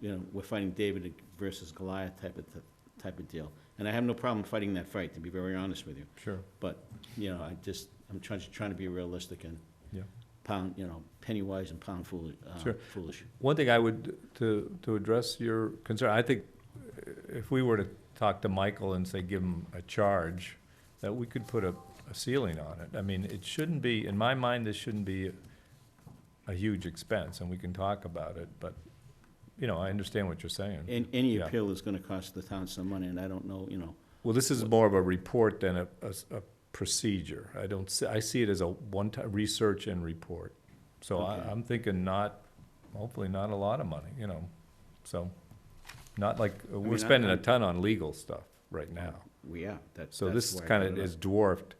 you know, we're fighting David versus Goliath type of deal. And I have no problem fighting that fight, to be very honest with you. Sure. But, you know, I'm trying to be realistic and Yeah. pound, you know, penny wise and pound foolish. Sure. Foolish. One thing I would, to address your concern, I think if we were to talk to Michael and say, give him a charge, that we could put a ceiling on it. I mean, it shouldn't be, in my mind, this shouldn't be a huge expense, and we can talk about it, but, you know, I understand what you're saying. And any Yeah. appeal is gonna cost the town some money, and I don't know, you know. Well, this is more of a report than a procedure. I see it as a one-time research and report. So Okay. I'm thinking hopefully not a lot of money, you know, so, not like, we're mean, spending a ton on legal stuff right now. So that's this why I kind brought of it is up. dwarfed.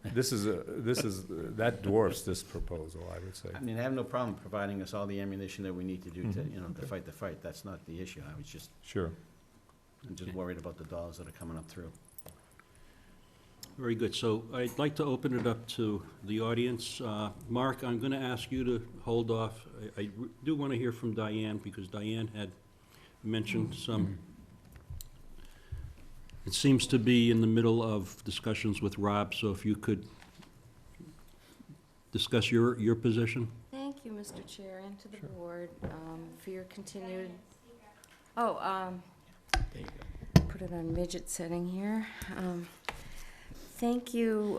That dwarfs this proposal, I would say. I mean, I have no problem providing us all the ammunition that we need to do to, you know, to fight the fight. That's not the issue. I'm just worried about the dollars that are coming up through. Very good. So I'd like to open it up to the audience. Mark, I'm going to ask you to hold off. I do want to hear from Diane, because Diane had mentioned some. It seems to be in the middle of discussions with Rob, so if you could discuss your position. Thank you, Mr. Chair, and to the Sure. board for your continued, put it on midget setting here. Thank you,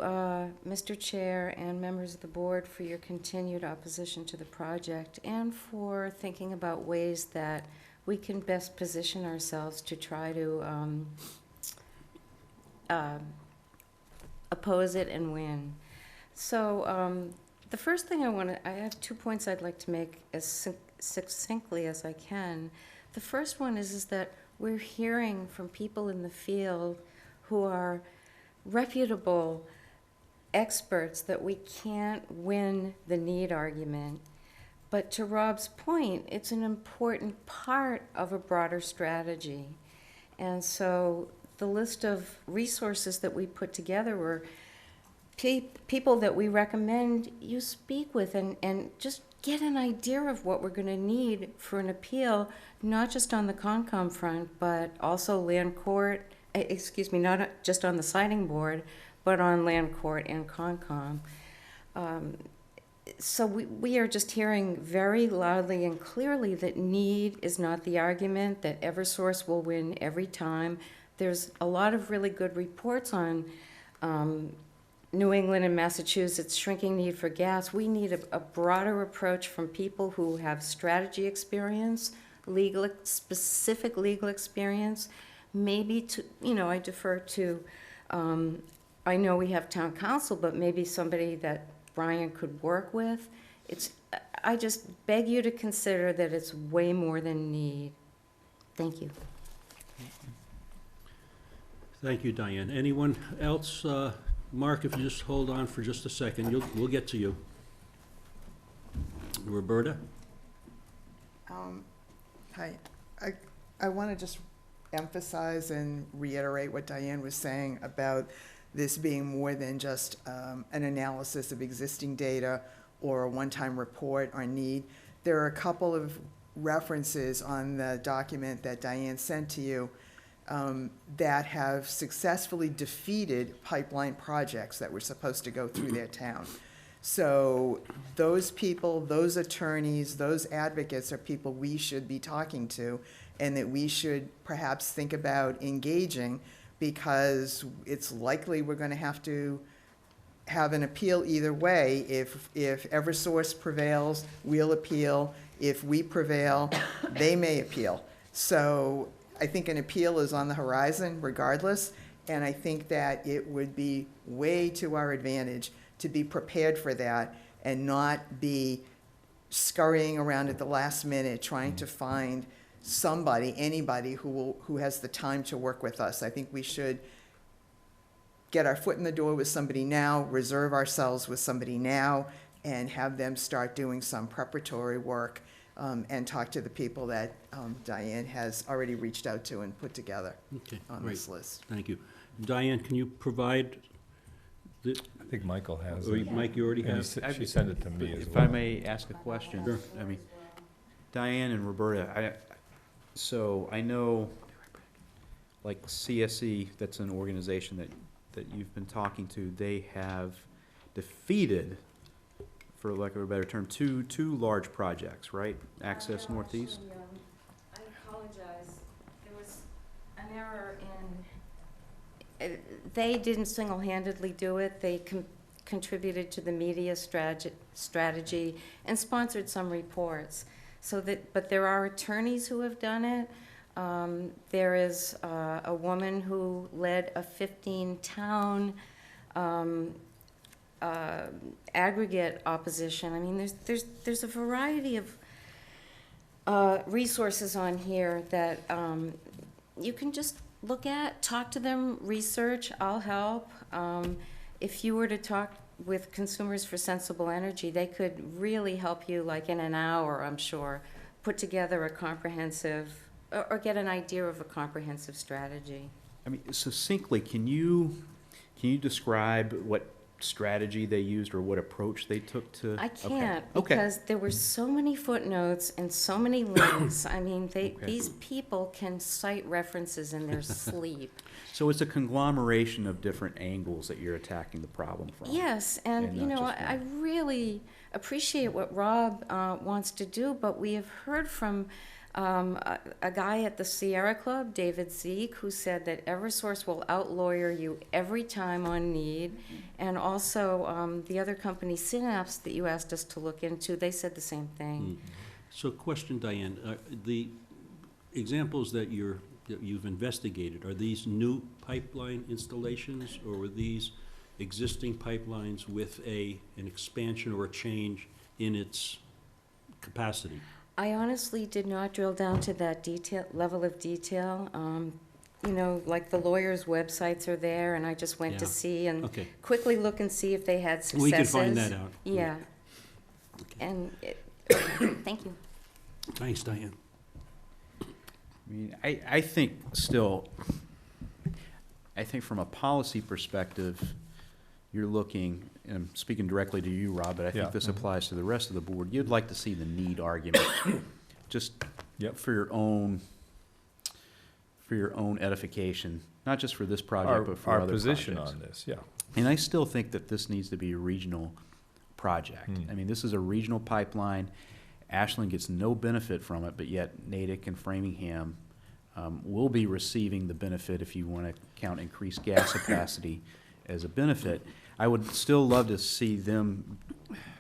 Mr. Chair and members of the board, for your continued opposition to the project, and for thinking about ways that we can best position ourselves to try to oppose it and win. So the first thing I have 2 points I'd like to make as succinctly as I can. The first one is that we're hearing from people in the field who are reputable experts that we can't win the need argument. But to Rob's point, it's an important part of a broader strategy. And so the list of resources that we put together were people that we recommend you speak with and just get an idea of what we're going to need for an appeal, not just on the Concom front, but also land court, not just on the siting board, but on land court and Concom. So we are just hearing very loudly and clearly that need is not the argument, that Eversource will win every time. There's a lot of really good reports on New England and Massachusetts shrinking need for gas. We need a broader approach from people who have strategy experience, specific legal experience. Maybe to, I defer to, I know we have town council, but maybe somebody that Brian could work with. I just beg you to consider that it's way more than need. Thank you. Thank you, Diane. Anyone else? Mark, if you just hold on for just a second, we'll get to you. Roberta? Hi. I want to just emphasize and reiterate what Diane was saying about this being more than just an analysis of existing data or a one-time report on need. There are a couple of references on the document that Diane sent to you that have successfully defeated pipeline projects that were supposed to go through their town. So those people, those attorneys, those advocates are people we should be talking to and that we should perhaps think about engaging, because it's likely we're going to have an appeal either way. If Eversource prevails, we'll appeal. If we prevail, they may appeal. So I think an appeal is on the horizon regardless, and I think that it would be way to our advantage to be prepared for that and not be scurrying around at the last minute trying to find anybody who has the time to work with us. I think we should get our foot in the door with somebody now, reserve ourselves with somebody now, and have them start doing some preparatory work and talk to the people that Diane has already reached out to and put together on this list. Thank you. Diane, can you provide I think Michael has or it. Mike, you already And have? she sent it to me as If well. I may ask a question? Sure. I mean, Diane and Roberta, so I know, like CSE, that's an organization that you've been talking to, they have defeated, for lack of a better term, two large projects, right? Access Northeast? I apologize. There was an error in, they didn't single-handedly do it. They contributed to the media strategy and sponsored some reports. But there are attorneys who have done it. There is a woman who led a 15-town aggregate opposition. I mean, there's a variety of resources on here that you can just look at, talk to them, research. I'll help. If you were to talk with Consumers for Sensible Energy, they could really help you, like in an hour, I'm sure, put together a comprehensive, or get an idea of a comprehensive strategy. I mean, succinctly, can you describe what strategy they used or what approach they took to? I can't, Okay. because there were so many footnotes and so many links. I mean, these people can cite references in their sleep. So it's a conglomeration of different angles that you're attacking the problem from. Yes, and you know, not just I really appreciate what Rob wants to do, but we have heard from a guy at the Sierra Club, David Zeke, who said that Eversource will out-lawyer you every time on need, and also the other company, Synapse, that you asked us to look into, they said the same thing. So question, Diane, the examples that you've investigated, are these new pipeline installations, or were these existing pipelines with an expansion or a change in its capacity? I honestly did not drill down to that level of detail. You know, like the lawyers' websites are there, and I just went to see and quickly look and see if they had successes. We can find that out. Yeah. And thank you. Thanks, Diane. I mean, I think still, I think from a policy perspective, you're looking, and I'm speaking directly to you, Rob, but I Yeah. think this applies to the rest of the board, you'd like to see the need argument, just for your own edification, not just for this project, but for Our other position projects. on this, yeah. And I still think that this needs to be a regional project. Hmm. I mean, this is a regional pipeline. Ashland gets no benefit from it, but yet Natick and Framingham will be receiving the benefit if you want to count increased gas capacity as a benefit. I would still love to see them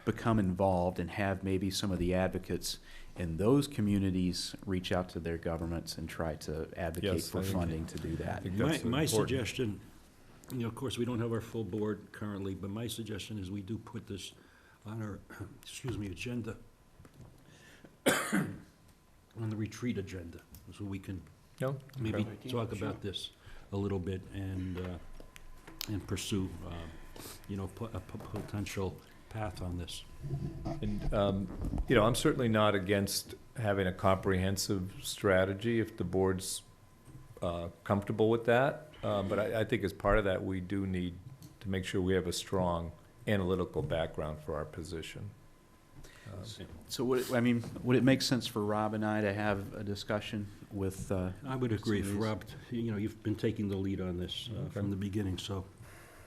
become involved and have maybe some of the advocates in those communities reach out to their governments and try to advocate Yes, for I think- funding to do that. think My that's my important. suggestion, you know, of course, we don't have our full board currently, but my suggestion is we do put this on our, excuse me, agenda, on the retreat agenda, so we can No? maybe Okay. talk about this a little bit and pursue, you know, a potential path on this. And, you know, I'm certainly not against having a comprehensive strategy if the board's comfortable with that. But I think as part of that, we do need to make sure we have a strong analytical background for our position. So would it make sense for Rob and I to have a discussion with, I would agree, some of these? Rob, you know, you've been taking the lead on this from the beginning, so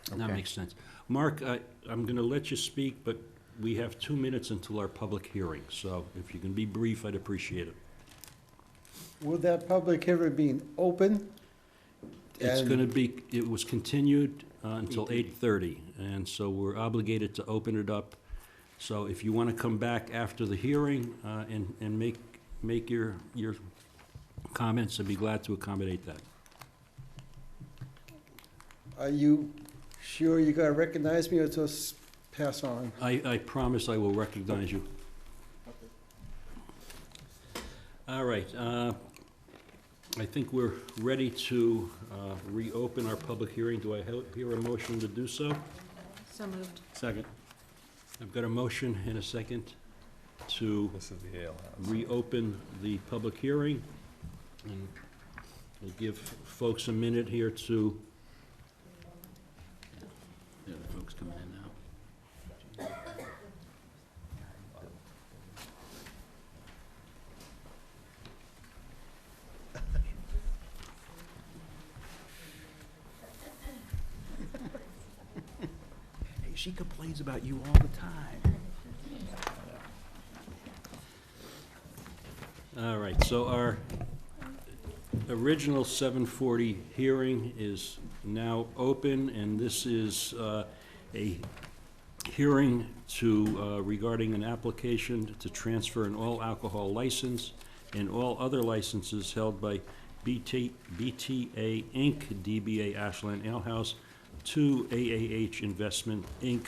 that Okay. makes sense. Mark, I'm gonna let you speak, but we have 2 minutes until our public hearing, so if you can be brief, I'd appreciate it. Will that public hearing be open? It's And- gonna be, it was continued until 8:30, and so we're obligated to open it up. So if you wanna come back after the hearing and make your comments, I'd be glad to accommodate that. Are you sure you're gonna recognize me or just pass on? I promise I will recognize you. All right, I think we're ready to reopen our public hearing. Do I hear a motion to do so? So moved. Second. I've got a motion and a second to This is the Ale House. reopen the public hearing. And we'll give folks a minute here to, yeah, the folks coming in now. Hey, she complains about you all the time. All right, so our original 7:40 hearing is now open, and this is a hearing to, regarding an application to transfer an all-alcohol license and all other licenses held by BTA Inc., DBA Ashland Ale House, to AAH Investment Inc.,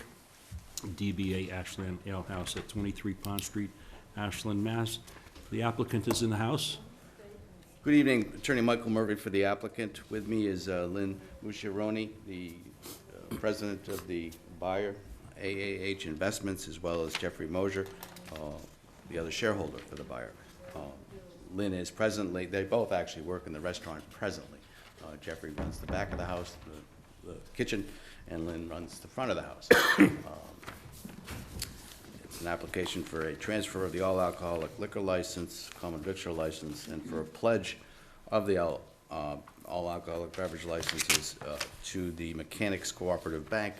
DBA Ashland Ale House at 23 Pond Street, Ashland, Mass. The applicant is in the house. Good evening, Attorney Michael Murphy for the applicant. With me is Lynn Musciaroni, the president of the buyer, AAH Investments, as well as Jeffrey Mosier, the other shareholder for the buyer. Lynn is presently, they both actually work in the restaurant presently. Jeffrey runs the back of the house, the kitchen, and Lynn runs the front of the house. It's an application for a transfer of the all-alcoholic liquor license, common victual license, and for a pledge of the all-alcoholic beverage licenses to the Mechanics Cooperative Bank,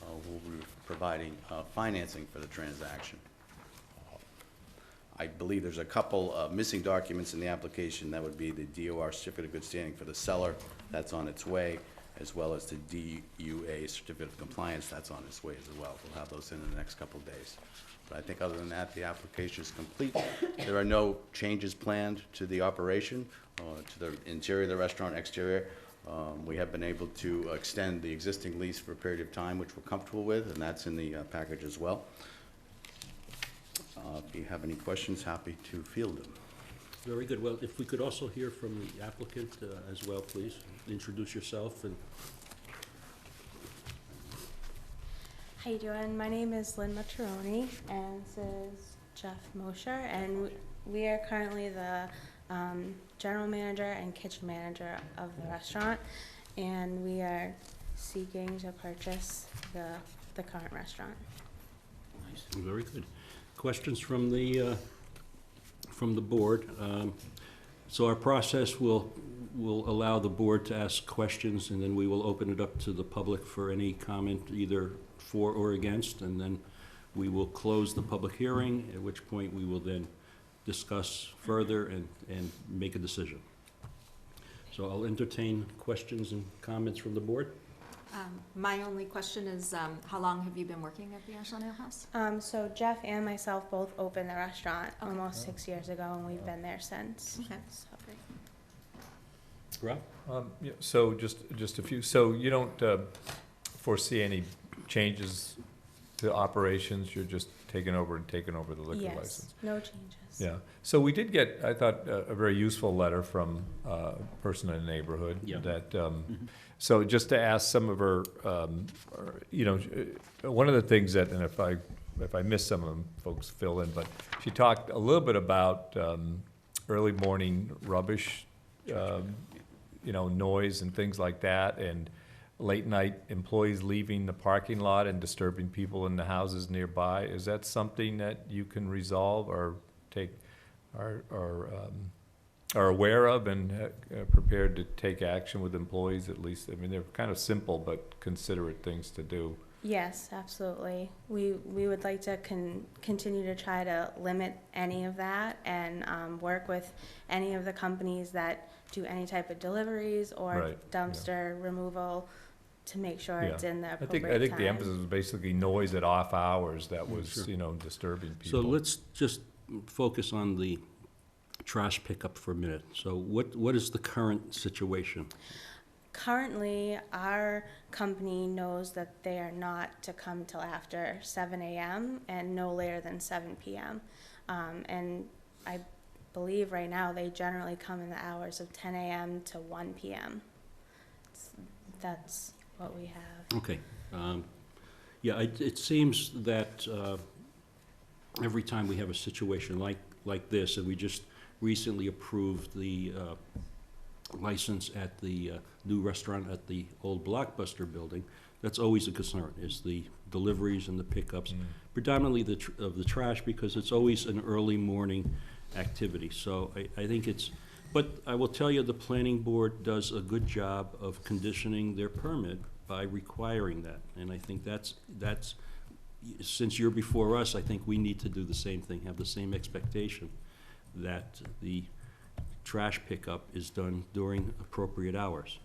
who will be providing financing for the transaction. I believe there's a couple missing documents in the application. That would be the DOR certificate of good standing for the seller. That's on its way, as well as the DUA certificate of compliance. That's on its way as well. We'll have those in the next couple of days. But I think other than that, the application is complete. There are no changes planned to the operation, to the interior of the restaurant, exterior. We have been able to extend the existing lease for a period of time, which we're comfortable with, and that's in the package as well. If you have any questions, happy to field them. Very good. Well, if we could also hear from the applicant as well, please. Introduce yourself and How you doing? My name is Lynn Matroni, and this is Jeff Mosher, and we are currently the general manager and kitchen manager of the restaurant, and we are seeking to purchase the current restaurant. Very good. Questions from the board? So our process will allow the board to ask questions, and then we will open it up to the public for any comment, either for or against, and then we will close the public hearing, at which point we will then discuss further and make a decision. So I'll entertain questions and comments from the board. My only question is, how long have you been working at the Ashland Ale House? So Jeff and myself both opened the restaurant almost 6 years ago, and we've been there since. Okay. So- Rob? Yeah, so just a few, so you don't foresee any changes to operations? You're just taking over the liquor license? Yes, no changes. Yeah, so we did get, I thought, a very useful letter from a person in the neighborhood. Yeah. That, so just to ask some of her, you know, one of the things that, and if I miss some of them, folks fill in, but she talked a little bit about early morning rubbish, you know, noise and things like that, and late night employees leaving the parking lot and disturbing people in the houses nearby. Is that something that you can resolve or are aware of and prepared to take action with employees at least? I mean, they're kind of simple but considerate things to do. Yes, absolutely. We would like to continue to try to limit any of that and work with any of the companies that do any type of deliveries or Right, dumpster removal to make sure it's in the I appropriate think the time. emphasis was basically noise at off hours that was, Sure. you know, disturbing people. So let's just focus on the trash pickup for a minute. So what is the current situation? Currently, our company knows that they are not to come till after 7 a.m. and no later than 7 p.m. And I believe right now they generally come in the hours of 10 a.m. to 1 p.m. That's what we have. Okay. Yeah, it seems that every time we have a situation like this, and we just recently approved the license at the new restaurant at the old Blockbuster building, that's always a concern, is the deliveries and the pickups, predominantly of the trash, because it's always an early morning activity. So I think it's, but I will tell you, the planning board does a good job of conditioning their permit by requiring that. And I think that's, since you're before us, I think we need to do the same thing, have the same expectation that the trash pickup is done during appropriate hours.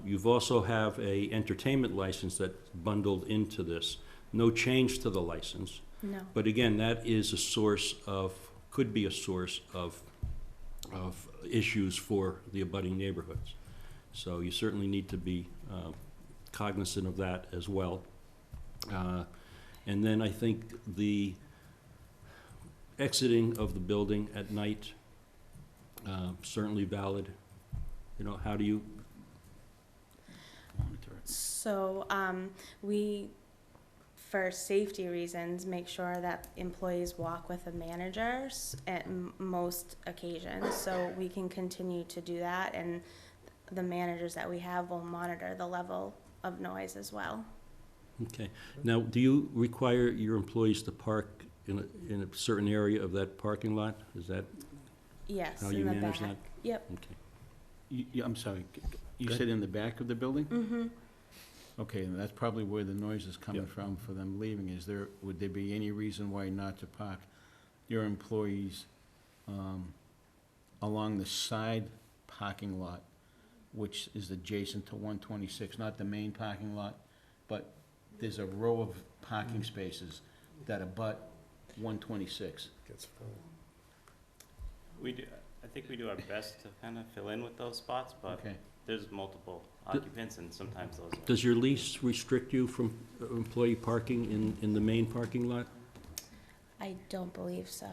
You've also have a entertainment license that's bundled into this. No change to the license. No. But again, that is a source of, could be a source of issues for the abutting neighborhoods. So you certainly need to be cognizant of that as well. And then I think the exiting of the building at night, certainly valid. You know, how do you monitor it? So we, for safety reasons, make sure that employees walk with the managers at most occasions. So we can continue to do that, and the managers that we have will monitor the level of noise as well. Okay. Now, do you require your employees to park in a certain area of that parking lot? Is that Yes, how in you the manage back. that? Yep. Okay. I'm sorry, you Go said in the back of the building? Mm-hmm. Okay, and that's probably where the noise is coming Yep. from for them leaving. Would there be any reason why not to park your employees along the side parking lot, which is adjacent to 126, not the main parking lot, but there's a row of parking spaces that abut 126? Gets full. We do, I think we do our best to kind of fill in with those spots, but Okay. there's multiple occupants and sometimes those are. Does your lease restrict you from employee parking in the main parking lot? I don't believe so.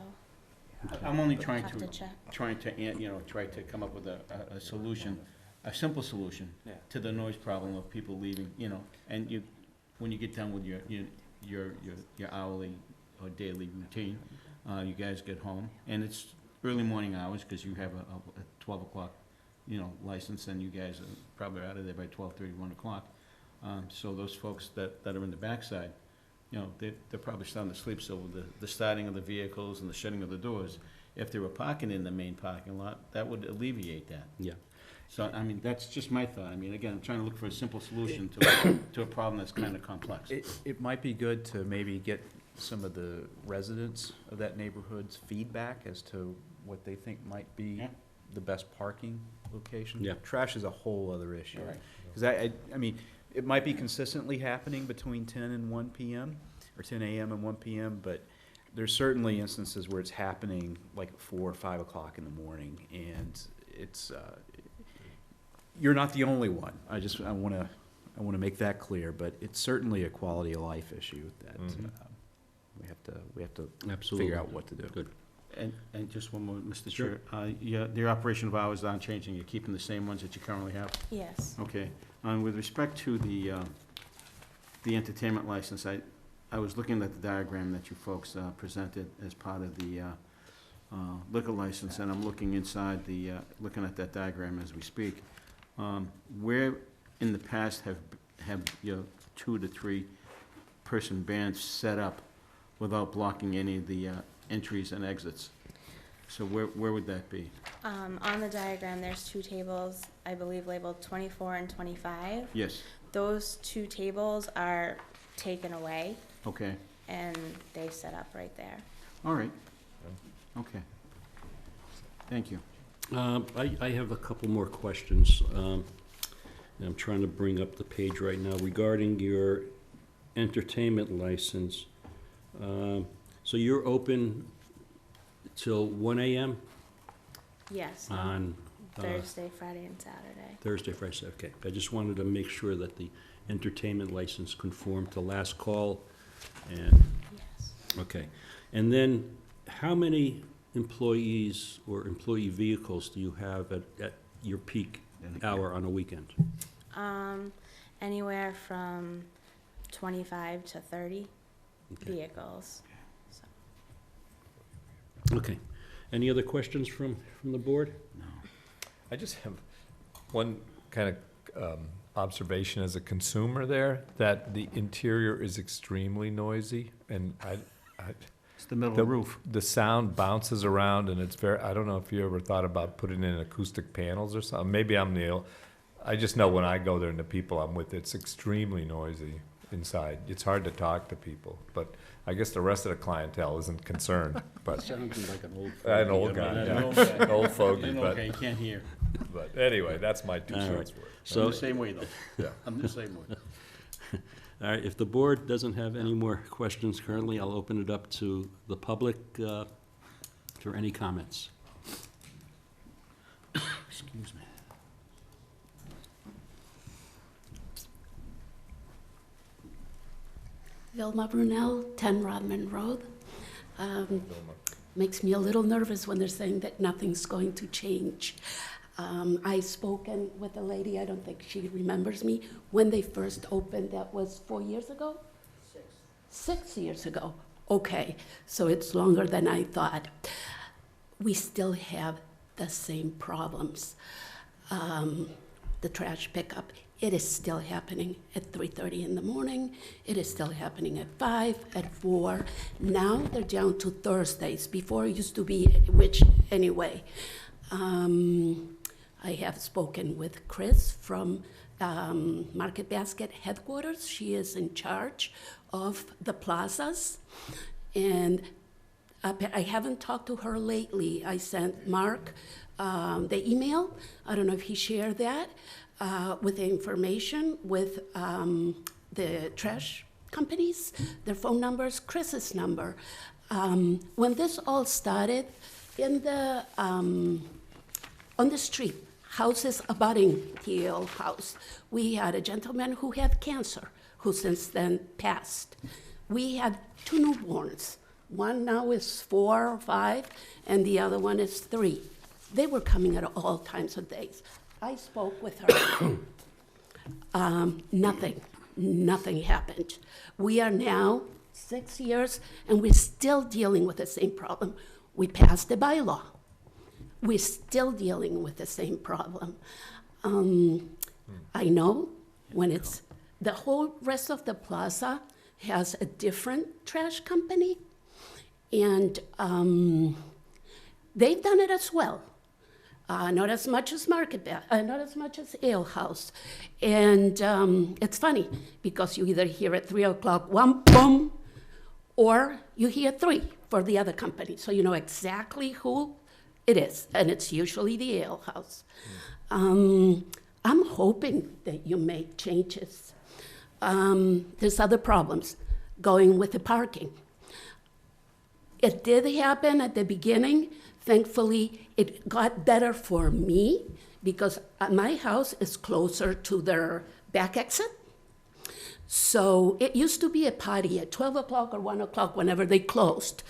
I'm only trying Have to to, check. try to come up with a solution, a simple solution Yeah. to the noise problem of people leaving, and when you get done with your hourly or daily routine, you guys get home, and it's early morning hours, because you have a 12 o'clock, license, and you guys are probably out of there by 12:30, 1 o'clock. So those folks that are in the backside, you know, they're probably starting to sleep, so the starting of the vehicles and the shutting of the doors, if they were parking in the main parking lot, that would alleviate that. Yeah. So, I mean, that's just my thought. I mean, again, I'm trying to look for a simple solution to a problem that's kind of complex. It might be good to maybe get some of the residents of that neighborhood's feedback as to what they think might be Yeah. the best parking location. Yeah. Trash is a whole other issue. All right. Because I mean, it might be consistently happening between 10 and 1 p.m., or 10 a.m. and 1 p.m., but there's certainly instances where it's happening like at 4 or 5 o'clock in the morning, and it's, you're not the only one. I want to make that clear, but it's certainly a quality of life issue that we have to Absolutely. figure out what to do. Good. And just one more, Mr. Sure. Chair. Your operation of hours aren't changing, you're keeping the same ones that you currently have? Yes. Okay. With respect to the entertainment license, I was looking at the diagram that you folks presented as part of the liquor license, and I'm looking inside looking at that diagram as we speak. Where in the past have your 2 to 3 person bands set up without blocking any of the entries and exits? So where would that be? On the diagram, there's 2 tables, I believe labeled 24 and 25. Yes. Those 2 tables are taken away, Okay. and they set up right there. All right. Okay. Thank you. I have a couple more questions. And I'm trying to bring up the page right now regarding your entertainment license. So you're open till 1 a.m. Yes, on Thursday, Friday, and Saturday. Thursday, Friday, Saturday. Okay. I just wanted to make sure that the entertainment license conformed to last call and, Yes. okay. And then how many employees or employee vehicles do you have at your peak hour on a weekend? Anywhere from 25 to 30 Okay. vehicles. Okay. Any other questions from the board? I just have one kind of observation as a consumer there, that the interior is extremely noisy, and It's the middle of the roof. the sound bounces around, and it's very, I don't know if you ever thought about putting in acoustic panels or something. Maybe I'm I just know when I go there and the people I'm with, it's extremely noisy inside. It's hard to talk to people, but I guess the rest of the clientele isn't concerned, but. Sounds like an old An old guy, yeah. An old fogey, but. Okay, you can't hear. But anyway, that's my 2 All right. cents worth. So- I'm the same way, though. Yeah. I'm the same way. All right, if the board doesn't have any more questions currently, I'll open it up to the public for any comments. Excuse me. Vilma Brunel, 10 Rodman Road. Makes me a little nervous when they're saying that nothing's going to change. I've spoken with a lady, I don't think she remembers me, when they first opened, that was 4 years ago? 6 years ago. Okay, so it's longer than I thought. We still have the same problems. The trash pickup, it is still happening at 3:30 in the morning. It is still happening at 5, at 4. Now they're down to Thursdays. Before it used to be, which anyway. I have spoken with Chris from Market Basket headquarters. She is in charge of the plazas. And I haven't talked to her lately. I sent Mark the email. I don't know if he shared that with the information with the trash companies, their phone numbers, Chris's number. When this all started, in the on the street, houses abutting the old house, we had a gentleman who had cancer, who since then passed. We had 2 newborns. One now is 4 or 5, and the other one is 3. They were coming at all times of days. I spoke with her. Nothing happened. We are now 6 years, and we're still dealing with the same problem. We passed the bylaw. We're still dealing with the same problem. I know when it's the whole rest of the plaza has a different trash company, and they've done it as well. Not as much as not as much as Ale House. And it's funny, because you either hear at 3 o'clock, one boom, or you hear 3 for the other company. So you know exactly who it is, and it's usually the Ale House. I'm hoping that you make changes. There's other problems going with the parking. It did happen at the beginning. Thankfully, it got better for me because my house is closer to their back exit. So it used to be a party at 12 o'clock or 1 o'clock whenever they closed.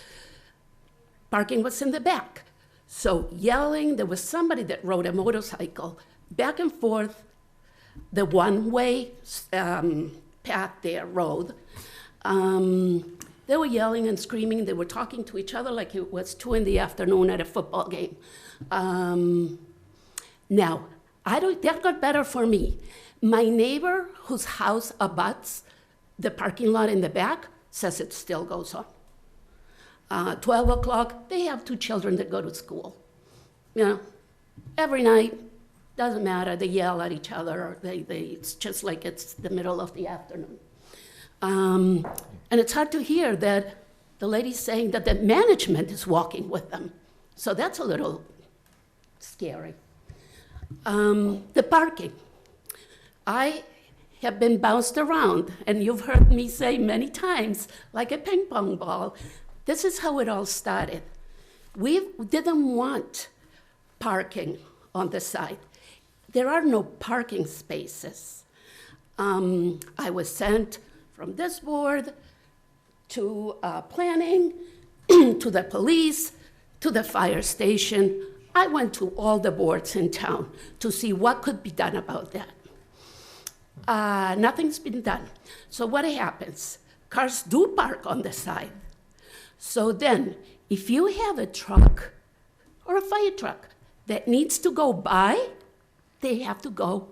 Parking was in the back. So yelling, there was somebody that rode a motorcycle back and forth, the one-way path there, road. They were yelling and screaming. They were talking to each other like it was 2 PM at a football game. Now, that got better for me. My neighbor, whose house abuts the parking lot in the back, says it still goes on. 12 o'clock, they have 2 children that go to school. You know, every night, doesn't matter, they yell at each other. It's just like it's the middle of the afternoon. And it's hard to hear that the lady's saying that the management is walking with them. So that's a little scary. The parking. I have been bounced around, and you've heard me say many times, like a ping pong ball, this is how it all started. We didn't want parking on the side. There are no parking spaces. I was sent from this board to planning, to the police, to the fire station. I went to all the boards in town to see what could be done about that. Nothing's been done. So what happens? Cars do park on the side. So then, if you have a truck or a fire truck that needs to go by, they have to go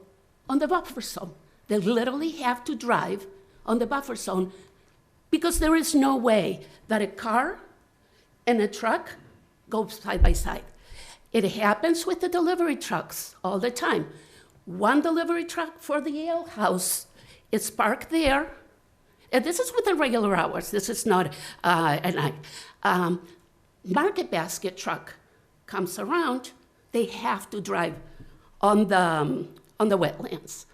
on the buffer zone. They literally have to drive on the buffer zone because there is no way that a car and a truck go side by side. It happens with the delivery trucks all the time. One delivery truck for the Ale House is parked there, and this is within regular hours. This is not at night. Market basket truck comes around, they have to drive on the wetlands.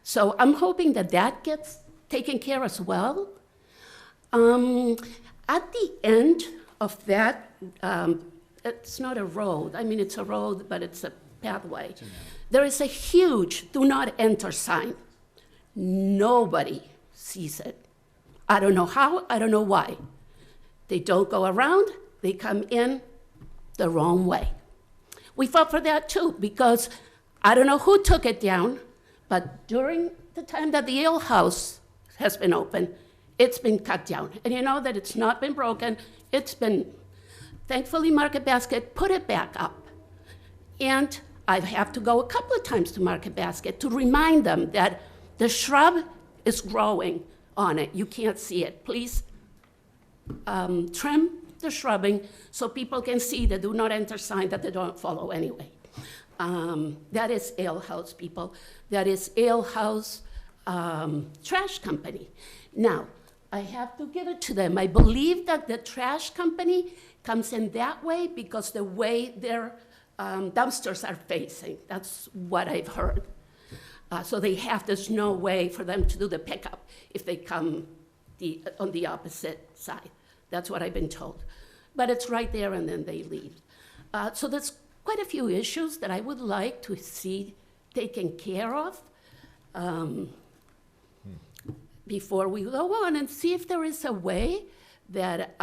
So I'm hoping that that gets taken care as well. At the end of that, it's not a road. I mean, it's a road, but it's a pathway. There is a huge do not enter sign. Nobody sees it. I don't know how, I don't know why. They don't go around, they come in the wrong way. We fought for that too, because I don't know who took it down, but during the time that the Ale House has been open, it's been cut down. And you know that it's not been broken, it's been, thankfully Market Basket put it back up. And I have to go a couple of times to Market Basket to remind them that the shrub is growing on it. You can't see it. Please trim the shrubbing so people can see the do not enter sign that they don't follow anyway. That is Ale House, people. That is Ale House Trash Company. Now, I have to give it to them. I believe that the trash company comes in that way because the way their dumpsters are facing. That's what I've heard. So there's no way for them to do the pickup if they come on the opposite side. That's what I've been told. But it's right there and then they leave. So there's quite a few issues that I would like to see taken care of before we go on and see if there is a way that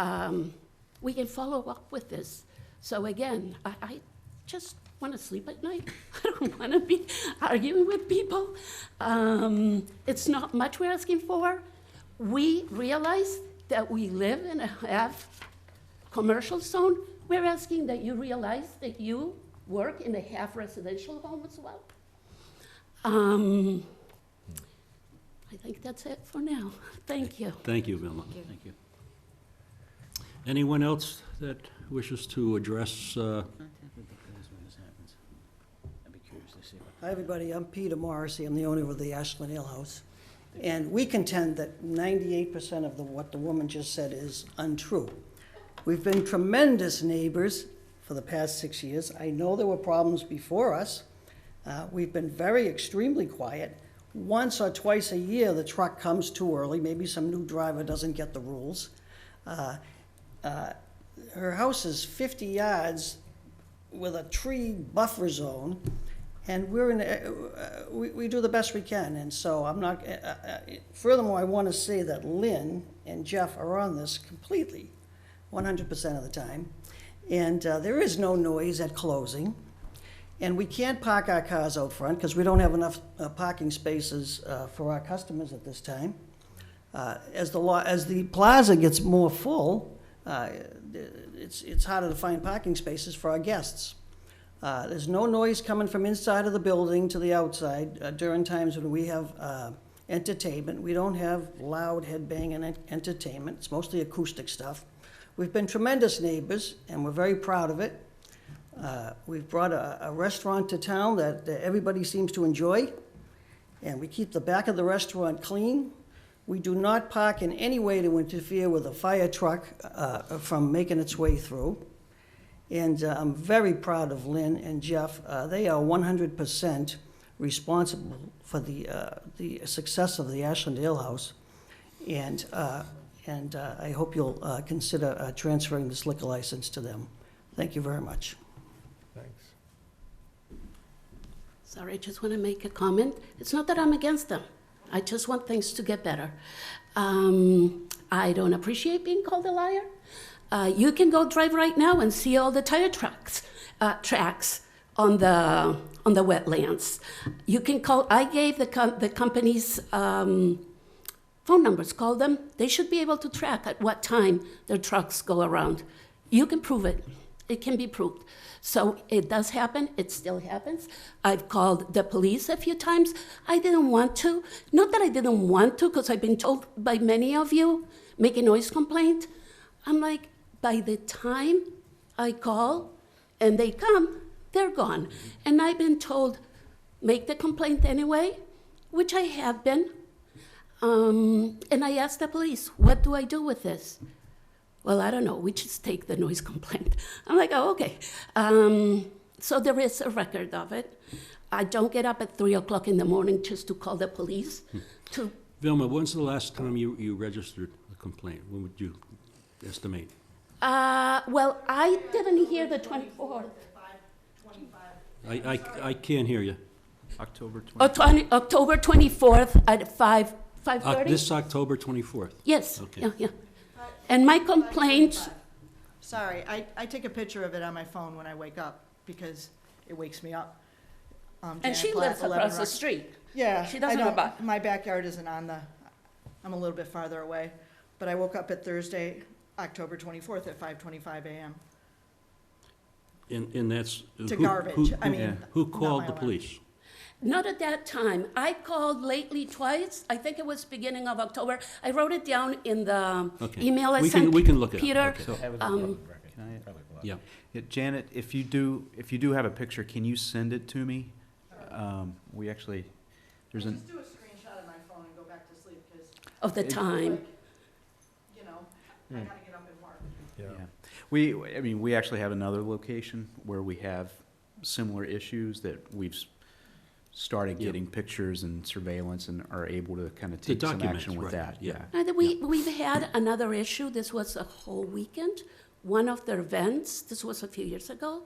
we can follow up with this. So again, I just want to sleep at night. I don't want to be arguing with people. It's not much we're asking for. We realize that we live in a half commercial zone. We're asking that you realize that you work in a half residential home as well. I think that's it for now. Thank you. Thank you, Vilma. Thank you. Anyone else that wishes to address, Hi, everybody. I'm Peter Morrissey. I'm the owner of the Ashland Ale House. And we contend that 98% of what the woman just said is untrue. We've been tremendous neighbors for the past 6 years. I know there were problems before us. We've been extremely quiet. Once or twice a year, the truck comes too early. Maybe some new driver doesn't get the rules. Her house is 50 yards with a tree buffer zone, and we do the best we can. And so I'm not, furthermore, I want to say that Lynn and Jeff are on this completely, 100% of the time. And there is no noise at closing. And we can't park our cars out front because we don't have enough parking spaces for our customers at this time. As the plaza gets more full, it's harder to find parking spaces for our guests. There's no noise coming from inside of the building to the outside during times when we have entertainment. We don't have loud headbanging entertainment. It's mostly acoustic stuff. We've been tremendous neighbors, and we're very proud of it. We've brought a restaurant to town that everybody seems to enjoy, and we keep the back of the restaurant clean. We do not park in any way to interfere with a fire truck from making its way through. And I'm very proud of Lynn and Jeff. They are 100% responsible for the success of the Ashland Ale House. And I hope you'll consider transferring this liquor license to them. Thank you very much. Thanks. Sorry, I just want to make a comment. It's not that I'm against them. I just want things to get better. I don't appreciate being called a liar. You can go drive right now and see all the tire tracks on the wetlands. You can call. I gave the company's phone numbers. Call them. They should be able to track at what time their trucks go around. You can prove it. It can be proved. So it does happen. It still happens. I've called the police a few times. I didn't want to. Not that I didn't want to, because I've been told by many of you, make a noise complaint. I'm like, by the time I call and they come, they're gone. And I've been told, make the complaint anyway, which I have been. And I asked the police, what do I do with this? Well, I don't know. We just take the noise complaint. I'm like, oh, okay. So there is a record of it. I don't get up at 3 o'clock in the morning just to call the police. Vilma, when's the last time you registered a complaint? When would you estimate? Well, I didn't hear the 24th. I can't hear you. October 24th. October 24th at 5:30? This October 24th? Yes. Okay. Yeah. And my complaint... Sorry, I take a picture of it on my phone when I wake up because it wakes me up. And she lives across the street. Yeah. She doesn't I have a don't, my backyard isn't on I'm a little bit farther away. But I woke up at Thursday, October 24th at 5:25 a.m. And that's... To garbage. Who not called my the alarm. police? Not at that time. I called lately twice. I think it was beginning of October. I wrote it down in the email I sent we can look at it. Peter. Yeah. Janet, if you do have a picture, can you send it to me? We actually, there's an... Just do a screenshot of my phone and go back to sleep because... Of the time. I gotta get up and work. Yeah. We actually have another location where we have similar issues that we've started getting pictures and surveillance and are able to kind of take some action with that. We've had another issue. This was a whole weekend. One of their vents, this was a few years ago,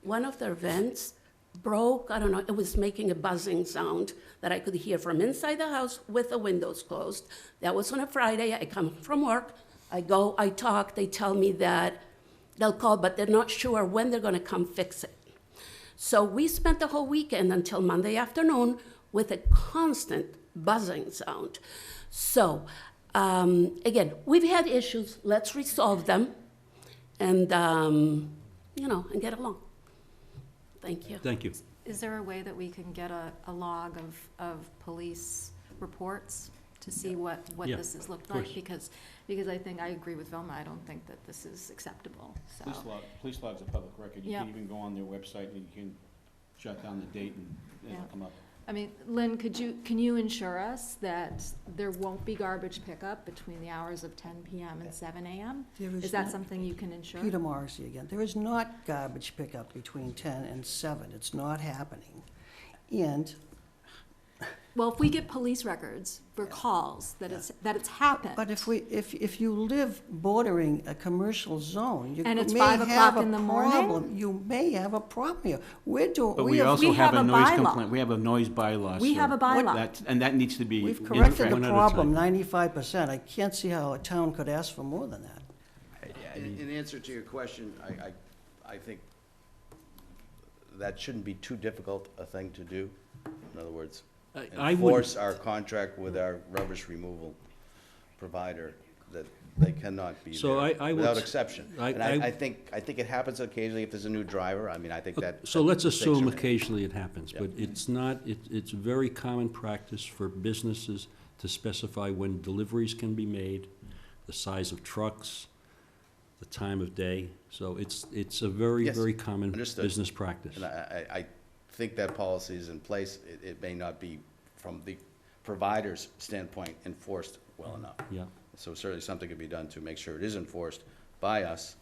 one of their vents broke. I don't know, it was making a buzzing sound that I could hear from inside the house with the windows closed. That was on a Friday. I come from work. I go, I talk. They tell me that they'll call, but they're not sure when they're going to come fix it. So we spent the whole weekend until Monday afternoon with a constant buzzing sound. So, again, we've had issues. Let's resolve them and, and get along. Thank you. Thank you. Is there a way that we can get a log of police reports to see what Yeah, this has looked of course. like, because I think, I agree with Velma, I don't think that this is acceptable, so. Police log's a public record. You Yeah. can even go on their website and you can jot down the date and it'll Yeah. come up. I mean, Lynn, can you ensure us that there won't be garbage pickup between the hours of 10 PM and 7 AM? There Is that not- something you can ensure? Peter Morrissey again. There is not garbage pickup between 10 and 7. It's not happening. And Well, if we get police records for calls that it's happened. But if you live bordering a commercial zone, you And it's may 5 have o'clock a in the morning? problem. You may have a problem here. But we we have- also we have have a a noise bylaw. complaint. We have a noise bylaw. We sir. have a bylaw. And that needs to be. We've in corrected effect. the One at a problem time. 95%. I can't see how a town could ask for more than that. In answer to your question, I think that shouldn't be too difficult a thing to do. In other words, I would, enforce our contract with our rubbish removal provider, that they cannot be So there I would without s- exception. I- And I- I think it happens occasionally if there's a new driver. I mean, I think that. so that let's mistakes assume are made. occasionally it happens, Yeah. but it's not, it's very common practice for businesses to specify when deliveries can be made, the size of trucks, the time of day. So it's a very, Yes, very common understood. business practice. And I think that policy is in place. It may not be, from the provider's standpoint, enforced well enough. Yeah. So certainly something could be done to make sure it is enforced by us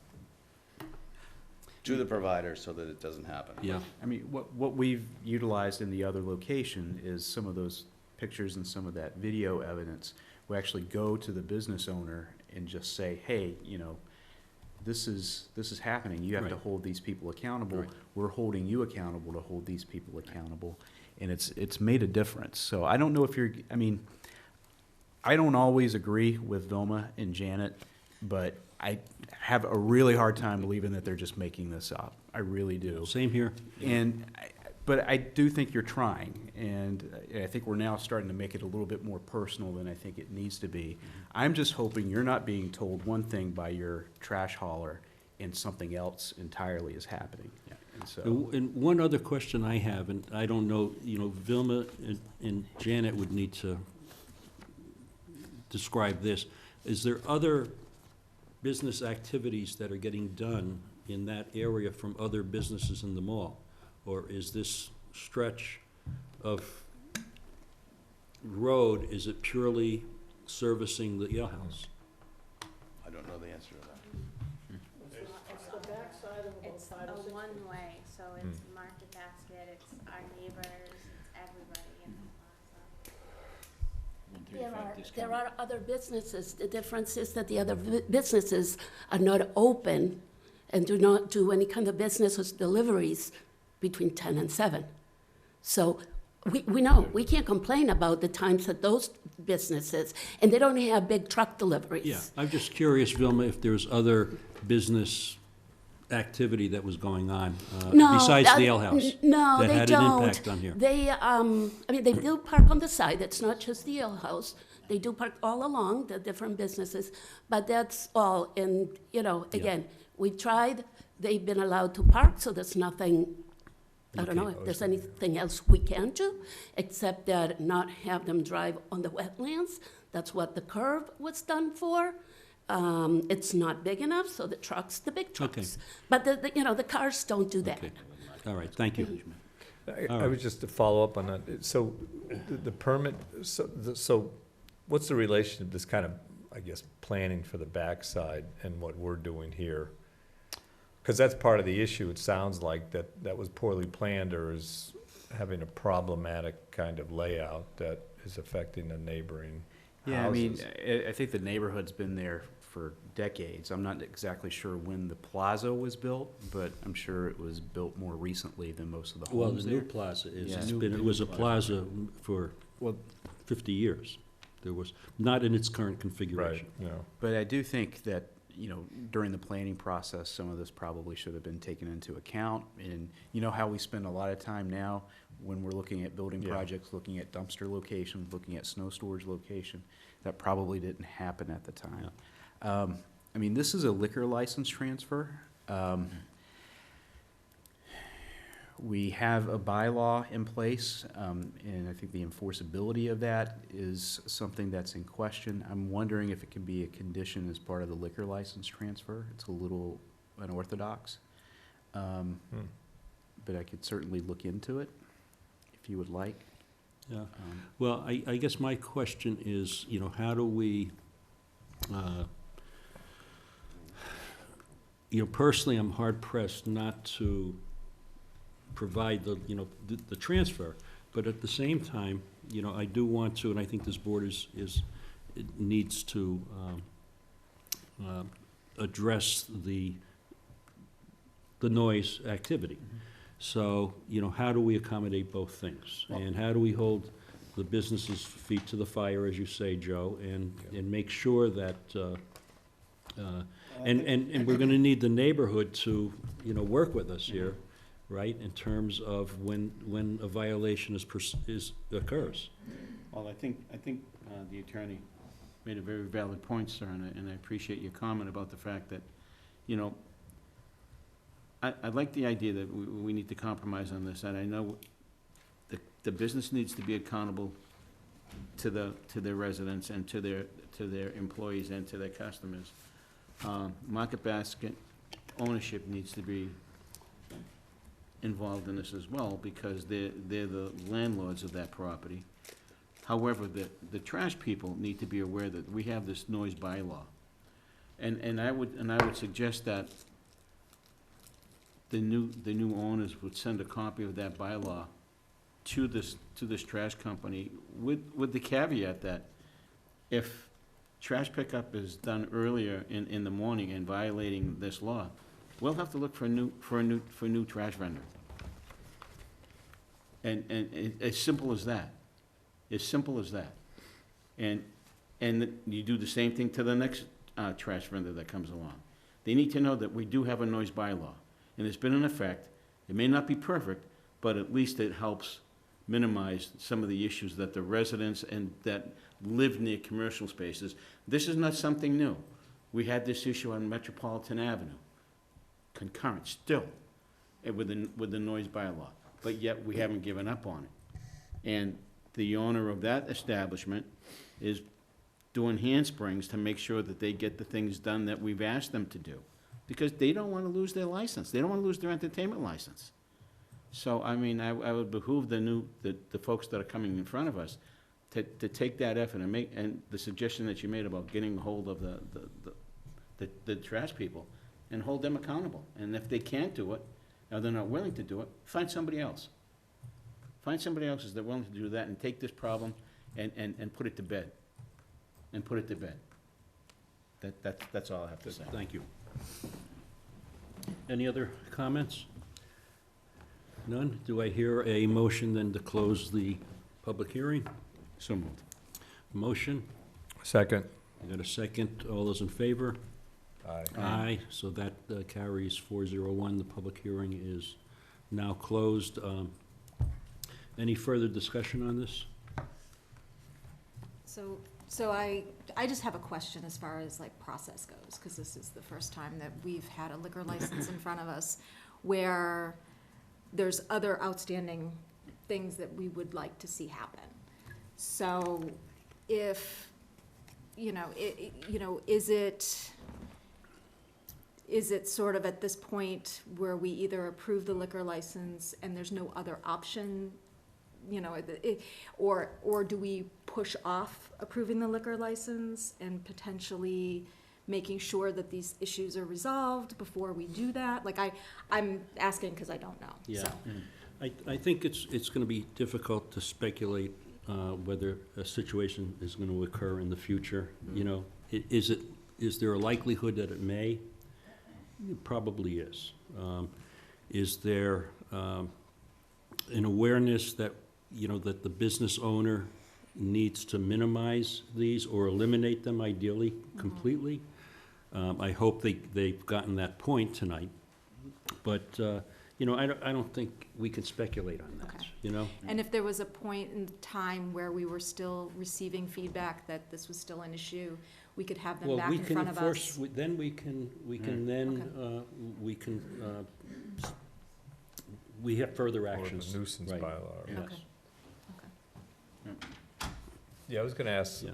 to the provider so that it doesn't happen. Yeah. I mean, what we've utilized in the other location is some of those pictures and some of that video evidence. We actually go to the business owner and just say, hey, you know, this is happening. You have to Right. hold these people accountable. Right. We're holding you accountable to hold these people accountable. And it's made a difference. So I don't know if I mean, I don't always agree with Vilma and Janet, but I have a really hard time believing that they're just making this up. I really do. Same here. But I do think you're trying, and I think we're now starting to make it a little bit more personal than I think it needs to be. I'm just hoping you're not being told one thing by your trash hauler and something else entirely is happening. And so, And one other question I have, and I don't know, Vilma and Janet would need to describe this. Is there other business activities that are getting done in that area from other businesses in the mall? Or is this stretch of road, is it purely servicing the ale house? I don't know the answer to that. It's a one-way, so it's Market Basket, it's our neighbors, it's everybody in the plaza. There are other businesses. The difference is that the other businesses are not open and do not do any kind of business or deliveries between 10 and 7. So we know, we can't complain about the times that those businesses, and they don't have big truck deliveries. Yeah, I'm just curious, Vilma, if there's other business activity that was going on No, besides the ale house? No, they That had don't. an impact on here? They, I mean, they do park on the side. It's not just the ale house. They do park all along the different businesses, but that's all. And, again, we tried. They've been allowed to park, so there's nothing, I don't know if there's anything else we can do, except that not have them drive on the wetlands. That's what the curve was done for. It's not big enough, so the big trucks. Okay. But the cars don't do that. Okay. All right, thank you. I was just to follow up on that. So the permit, so what's the relation of this kind of, I guess, planning for the backside and what we're doing here? Because that's part of the issue. It sounds like that was poorly planned or is having a problematic kind of layout that is affecting the neighboring yeah, I mean, houses. I think the neighborhood's been there for decades. I'm not exactly sure when the plaza was built, but I'm sure it was built more recently than most of the Well, homes the there. new plaza is, Yeah. it was a plaza for 50 years. There was, not in its current configuration. But I do think that, during the planning process, some of this probably should have been taken into account. And you know how we spend a lot of time now when we're looking at building projects, looking at dumpster locations, looking at snow storage location. That probably didn't happen at the time. I mean, this is a liquor license transfer. We have a bylaw in place, and I think the enforceability of that is something that's in question. I'm wondering if it can be a condition as part of the liquor license transfer. It's a little unorthodox. But I could certainly look into it if you would like. Yeah. Well, I guess my question is, you know, how do we, you know, personally, I'm hard pressed not to provide the, you know, the transfer, but at the same time, you know, I do want to, and I think this board it needs to address the noise activity. So, you know, how do we accommodate both things? And how do we hold the business's feet to the fire, as you say, Joe, and make sure that, and we're gonna need the neighborhood to, you know, work with us here, right, in terms of when a violation occurs. Well, I think the attorney made a very valid point, sir, and I appreciate your comment about the fact that, you know, I like the idea that we need to compromise on this, and I know the business needs to be accountable to their residents and to their employees and to their customers. Market Basket ownership needs to be involved in this as well, because they're the landlords of that property. However, the trash people need to be aware that we have this noise bylaw. And I would suggest that the new owners would send a copy of that bylaw to this trash company with the caveat that if trash pickup is done earlier in the morning and violating this law, we'll have to look for a new trash vendor. And as simple as that. As simple as that. And you do the same thing to the next trash vendor that comes along. They need to know that we do have a noise bylaw, and it's been in effect. It may not be perfect, but at least it helps minimize some of the issues that the residents and that live near commercial spaces. This is not something new. We had this issue on Metropolitan Avenue, concurrent still, with the noise bylaw, but yet we haven't given up on it. And the owner of that establishment is doing handsprings to make sure that they get the things done that we've asked them to do, because they don't want to lose their license. They don't want to lose their entertainment license. So, I mean, I would behoove the folks that are coming in front of us to take that effort and the suggestion that you made about getting a hold of the trash people and hold them accountable. And if they can't do it, or they're not willing to do it, find somebody else. Find somebody else that's willing to do that and take this problem and put it to bed. And put it to bed. That's all I have to say. Thank you. Any other comments? None? Do I hear a motion then to close the public hearing? So moved. Motion? Second. I got a second. All those in favor? Aye. Aye. So that carries 401. The public hearing is now closed. Any further discussion on this? So I just have a question as far as like process goes, because this is the first time that we've had a liquor license in front of us where there's other outstanding things that we would like to see happen. So if, is it sort of at this point where we either approve the liquor license and there's no other option, or do we push off approving the liquor license and potentially making sure that these issues are resolved before we do that? Like, I'm asking because I don't know. Yeah. So. I think it's going to be difficult to speculate whether a situation is going to occur in the future. You know, is there a likelihood that it may? It probably is. Is there an awareness that, that the business owner needs to minimize these or eliminate them ideally completely? I hope they've gotten that point tonight. But, I don't think we can speculate on that, Okay. And if there was a point in time where we were still receiving feedback that this was still an issue, we could have them back in front of us? Then we can we have further Or actions. the nuisance Right. bylaw. Yes. Okay. Yeah, I was gonna ask Yeah.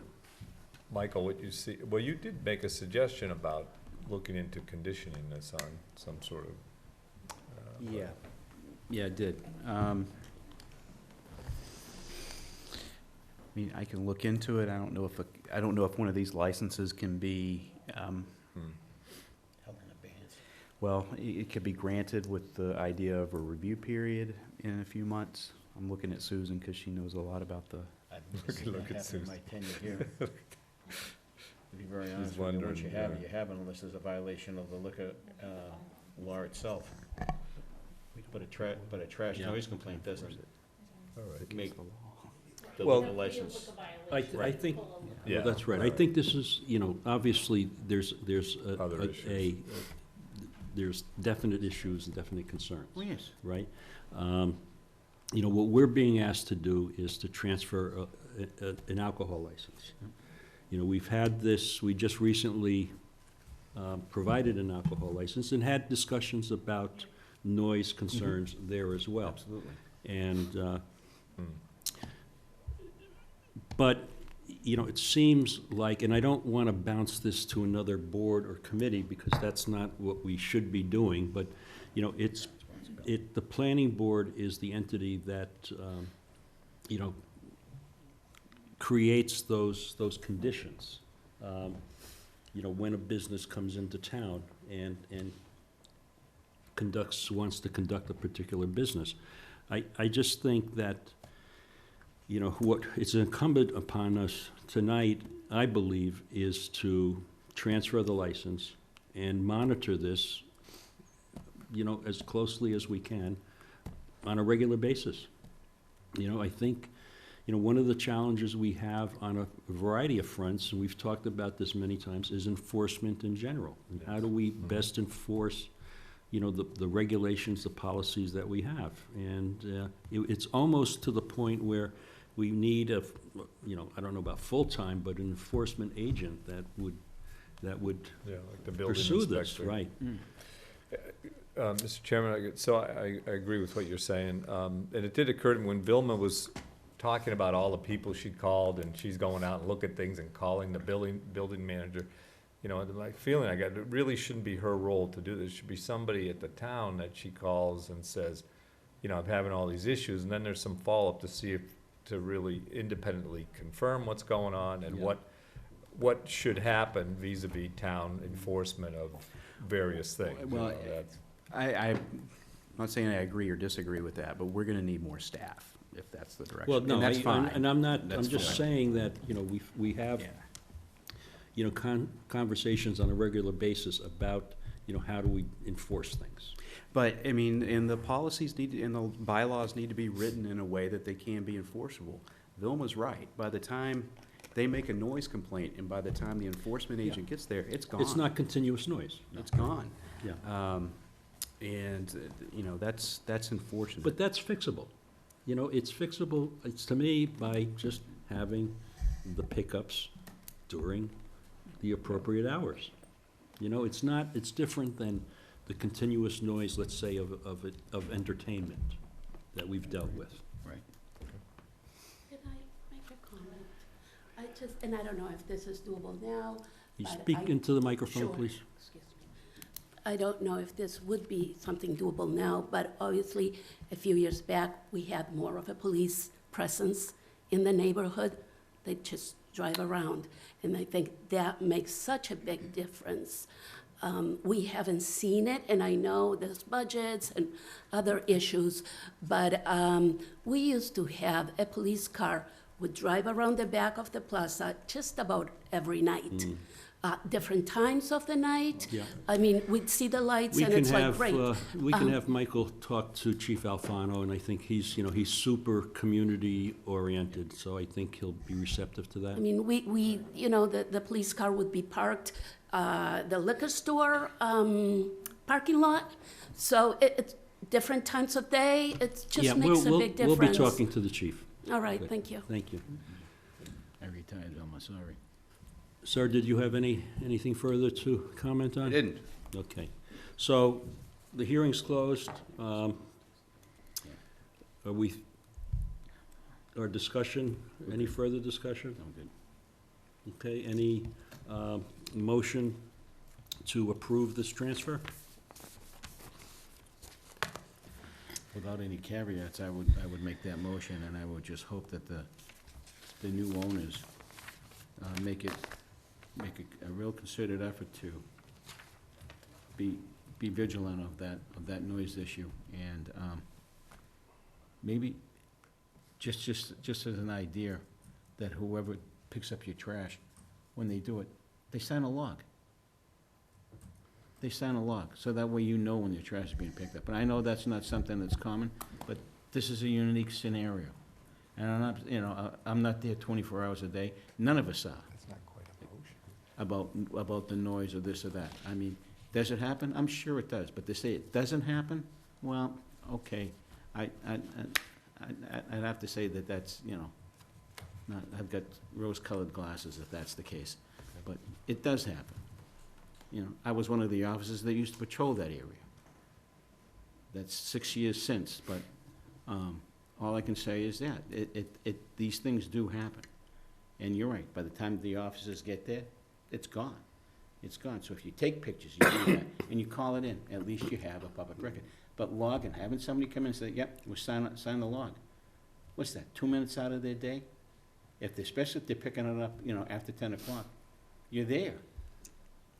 Michael what you see, well, you did make a suggestion about looking into conditioning this on some sort of. Yeah, yeah, it did. I mean, I can look into it. I don't know if, I don't know if one of these licenses can be, well, it could be granted with the idea of a review period in a few months. I'm looking at Susan because she knows a lot about the. Look at Susan. My tenure here. To be very honest with you, wondering, once you have it, yeah. you have it unless there's a violation of the liquor, law itself. But a trash Yeah. noise complaint doesn't All right. make the Well- liquor license. I think, Yeah, well, that's right. I right. think this is, you know, obviously, there's Other issues. there's definite issues and definite concerns. Oh, yes. Right? You know, what we're being asked to do is to transfer an alcohol license. You know, we've had this, we just recently provided an alcohol license and had discussions about noise concerns there as well. Absolutely. And, but, you know, it seems like, and I don't want to bounce this to another board or committee because that's not what we should be doing, but, you know, the planning board is the entity that, you know, creates those conditions. You know, when a business comes into town and wants to conduct a particular business. I just think that, you know, what, it's incumbent upon us tonight, I believe, is to transfer the license and monitor this, you know, as closely as we can on a regular basis. You know, I think, you know, one of the challenges we have on a variety of fronts, and we've talked about this many times, is enforcement in general. And how do we best enforce, you know, the regulations, the policies that we have? And it's almost to the point where we need you know, I don't know about full-time, but an enforcement agent that would Yeah, like the building pursue this, inspector. right? Mr. Chairman, so I agree with what you're saying. And it did occur to me when Vilma was talking about all the people she'd called and she's going out and looking at things and calling the building manager, you know, my feeling I got, it really shouldn't be her role to do this. It should be somebody at the town that she calls and says, you know, I'm having all these issues, and then there's some follow-up to see if, to really independently confirm what's going on and Yeah. what should happen vis-à-vis town enforcement of various things. you Well, know, that's- I'm not saying I agree or disagree with that, but we're gonna need more staff, if that's the direction. Well, no, And that's fine. and I'm not, I'm That's just fine. saying that, you know, we have, Yeah. you know, conversations on a regular basis about, you know, how do we enforce things? But, I mean, and the policies and the bylaws need to be written in a way that they can be enforceable. Vilma's right. By the time they make a noise complaint and by the time the enforcement Yeah. agent gets there, it's gone. It's not continuous noise. It's gone. Yeah. And, you know, that's unfortunate. But that's fixable. You know, it's fixable, it's to me, by just having the pickups during the appropriate hours. You know, it's not, it's different than the continuous noise, let's say, of entertainment that we've dealt with. Right. Can I make a comment? And I don't know if this is doable now. You but speak I- into the microphone, Sure. please. Excuse me. I don't know if this would be something doable now, but obviously, a few years back, we had more of a police presence in the neighborhood. They just drive around, and I think that makes such a big difference. We haven't seen it, and I know there's budgets and other issues, but we used to have a police car would drive around the back of the plaza just about every night. Different times of the night. Yeah. I mean, we'd see the lights, and it's like, great. We can have Michael talk to Chief Alfano, and I think he's, you know, he's super community-oriented, so I think he'll be receptive to that. I mean, we you know, the police car would be parked, the liquor store parking lot, so it's different times of day, it Yeah, just makes a big difference. We'll be talking to the chief. All right, thank you. Thank you. I retired, Vilma, sorry. Sir, did you have anything further to comment on? I didn't. Okay. So, the hearing's closed. Are we, our discussion, any further discussion? I'm good. Okay, any motion to approve this transfer? Without any caveats, I would make that motion, and I would just hope that the new owners make a real concerted effort to be vigilant of that noise issue, and maybe just as an idea, that whoever picks up your trash, when they do it, they sign a log. They sign a log, so that way you know when your trash is being picked up. And I know that's not something that's common, but this is a unique scenario. And I'm not, I'm not there 24 hours a day. None of us are. That's not quite a motion. About the noise or this or that. I mean, does it happen? I'm sure it does, but to say it doesn't happen, well, okay. I'd have to say that that's, not, I've got rose-colored glasses if that's the case. But it does happen. I was one of the officers that used to patrol that area. That's 6 years since, but all I can say is that, these things do happen. And you're right, by the time the officers get there, it's gone. It's gone. So if you take pictures, you do that, and you call it in, at least you have a public record. But logging, having somebody come in and say, yep, we'll sign the log. What's that, 2 minutes out of their day? Especially if they're picking it up, after 10 o'clock, you're there.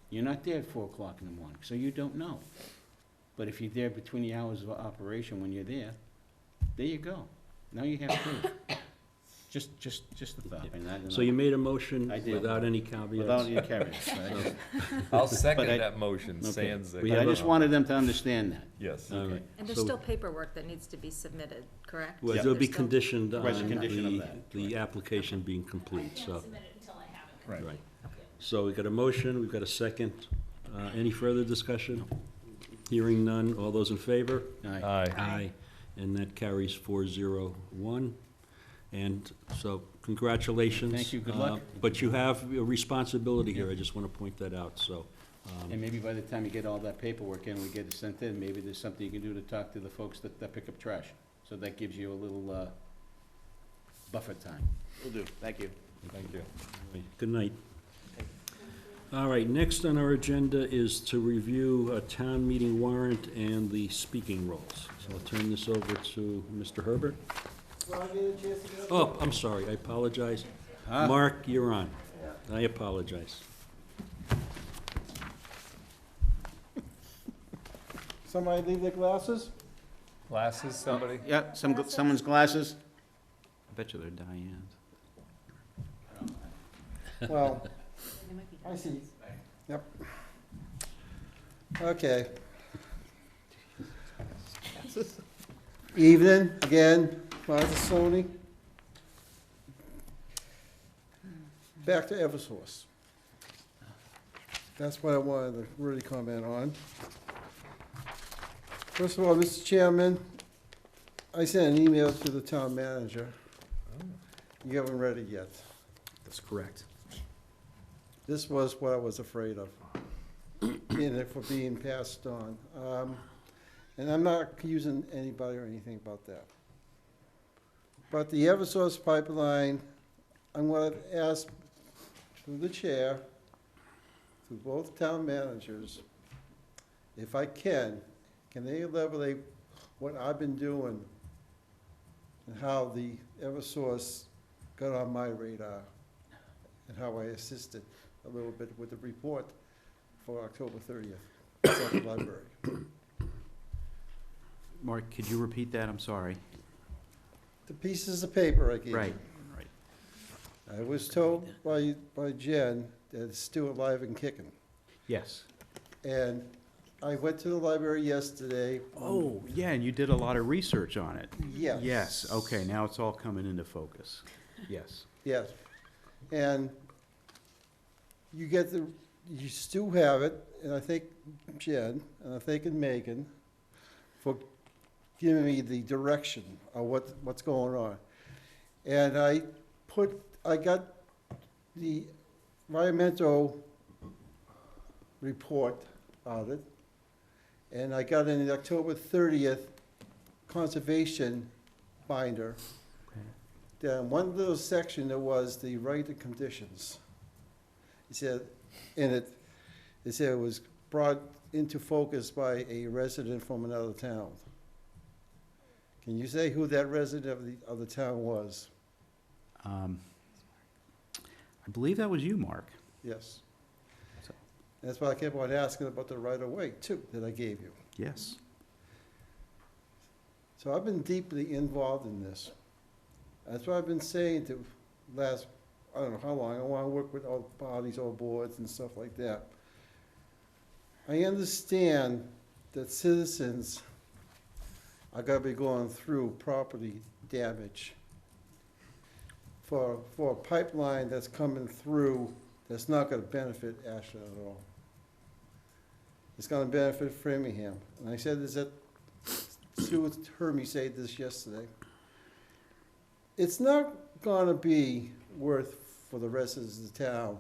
You're not there at 4 o'clock in the morning, so you don't know. But if you're there between the hours of operation when you're there you go. Now you have proof. Just a thought. So you made a motion I did. without any caveats? Without any caveats, right? I'll second But that motion, Okay. sans the. But I just wanted them to understand that. Yes. All right. And there's So- still paperwork that needs to be submitted, correct? Well, Yeah. it'll be There's still- conditioned Right, on the condition of that. the application being complete, so. Right. Right. So we've got a motion, we've got a second. Any further discussion? Hearing none, all those in favor? Aye. Aye. Aye. And that carries 401. And so, congratulations. Thank you. Good luck. But you have a responsibility here, I just want to point that out, so. And maybe by the time you get all that paperwork in, we get it sent in, maybe there's something you can do to talk to the folks that pick up trash. So that gives you a little buffer time. Will do, thank you. Thank you. Good night. All right, next on our agenda is to review a town meeting warrant and the speaking roles. So I'll turn this over to Mr. Herbert. Oh, I'm sorry, I apologize. Mark, you're on. I apologize. Somebody leave their glasses? Glasses, somebody? Yeah, someone's glasses? I bet you they're Diane's. Well, I see. Yep. Okay. Evening, again, Martha Sony. Back to Eversource. That's what I wanted to really comment on. First of all, Mr. Chairman, I sent an email to the town manager. You haven't read it yet. That's correct. This was what I was afraid of, for being passed on. And I'm not accusing anybody or anything about that. But the Eversource pipeline, I'm going to ask through the chair, to both town managers, if I can they elaborate what I've been doing and how the Eversource got on my radar and how I assisted a little bit with the report for October 30th at the library. Mark, could you repeat that? I'm sorry. The pieces of paper I gave you. Right. I was told by Jen that it's still alive and kicking. Yes. And I went to the library yesterday. Oh, yeah, and you did a lot of research on it. Yes. Yes, okay, now it's all coming into focus. Yes. Yes. And you still have it, and I thank Jen, and I thank Megan for giving me the direction of what's going on. And I got the environmental report of it, and I got in the October 30th conservation binder. Then one little section, there was the right of conditions. It said, in it, it said it was brought into focus by a resident from another town. Can you say who that resident of the town was? I believe that was you, Mark. Yes. That's why I kept on asking about the right of way too, that I gave you. Yes. So I've been deeply involved in this. That's what I've been saying to last, I don't know how long, I want to work with all bodies, all boards and stuff like that. I understand that citizens are gonna be going through property damage for a pipeline that's coming through that's not gonna benefit Ashland at all. It's gonna benefit Framingham. And I said this at, Sue heard me say this yesterday. It's not gonna be worth for the residents of the town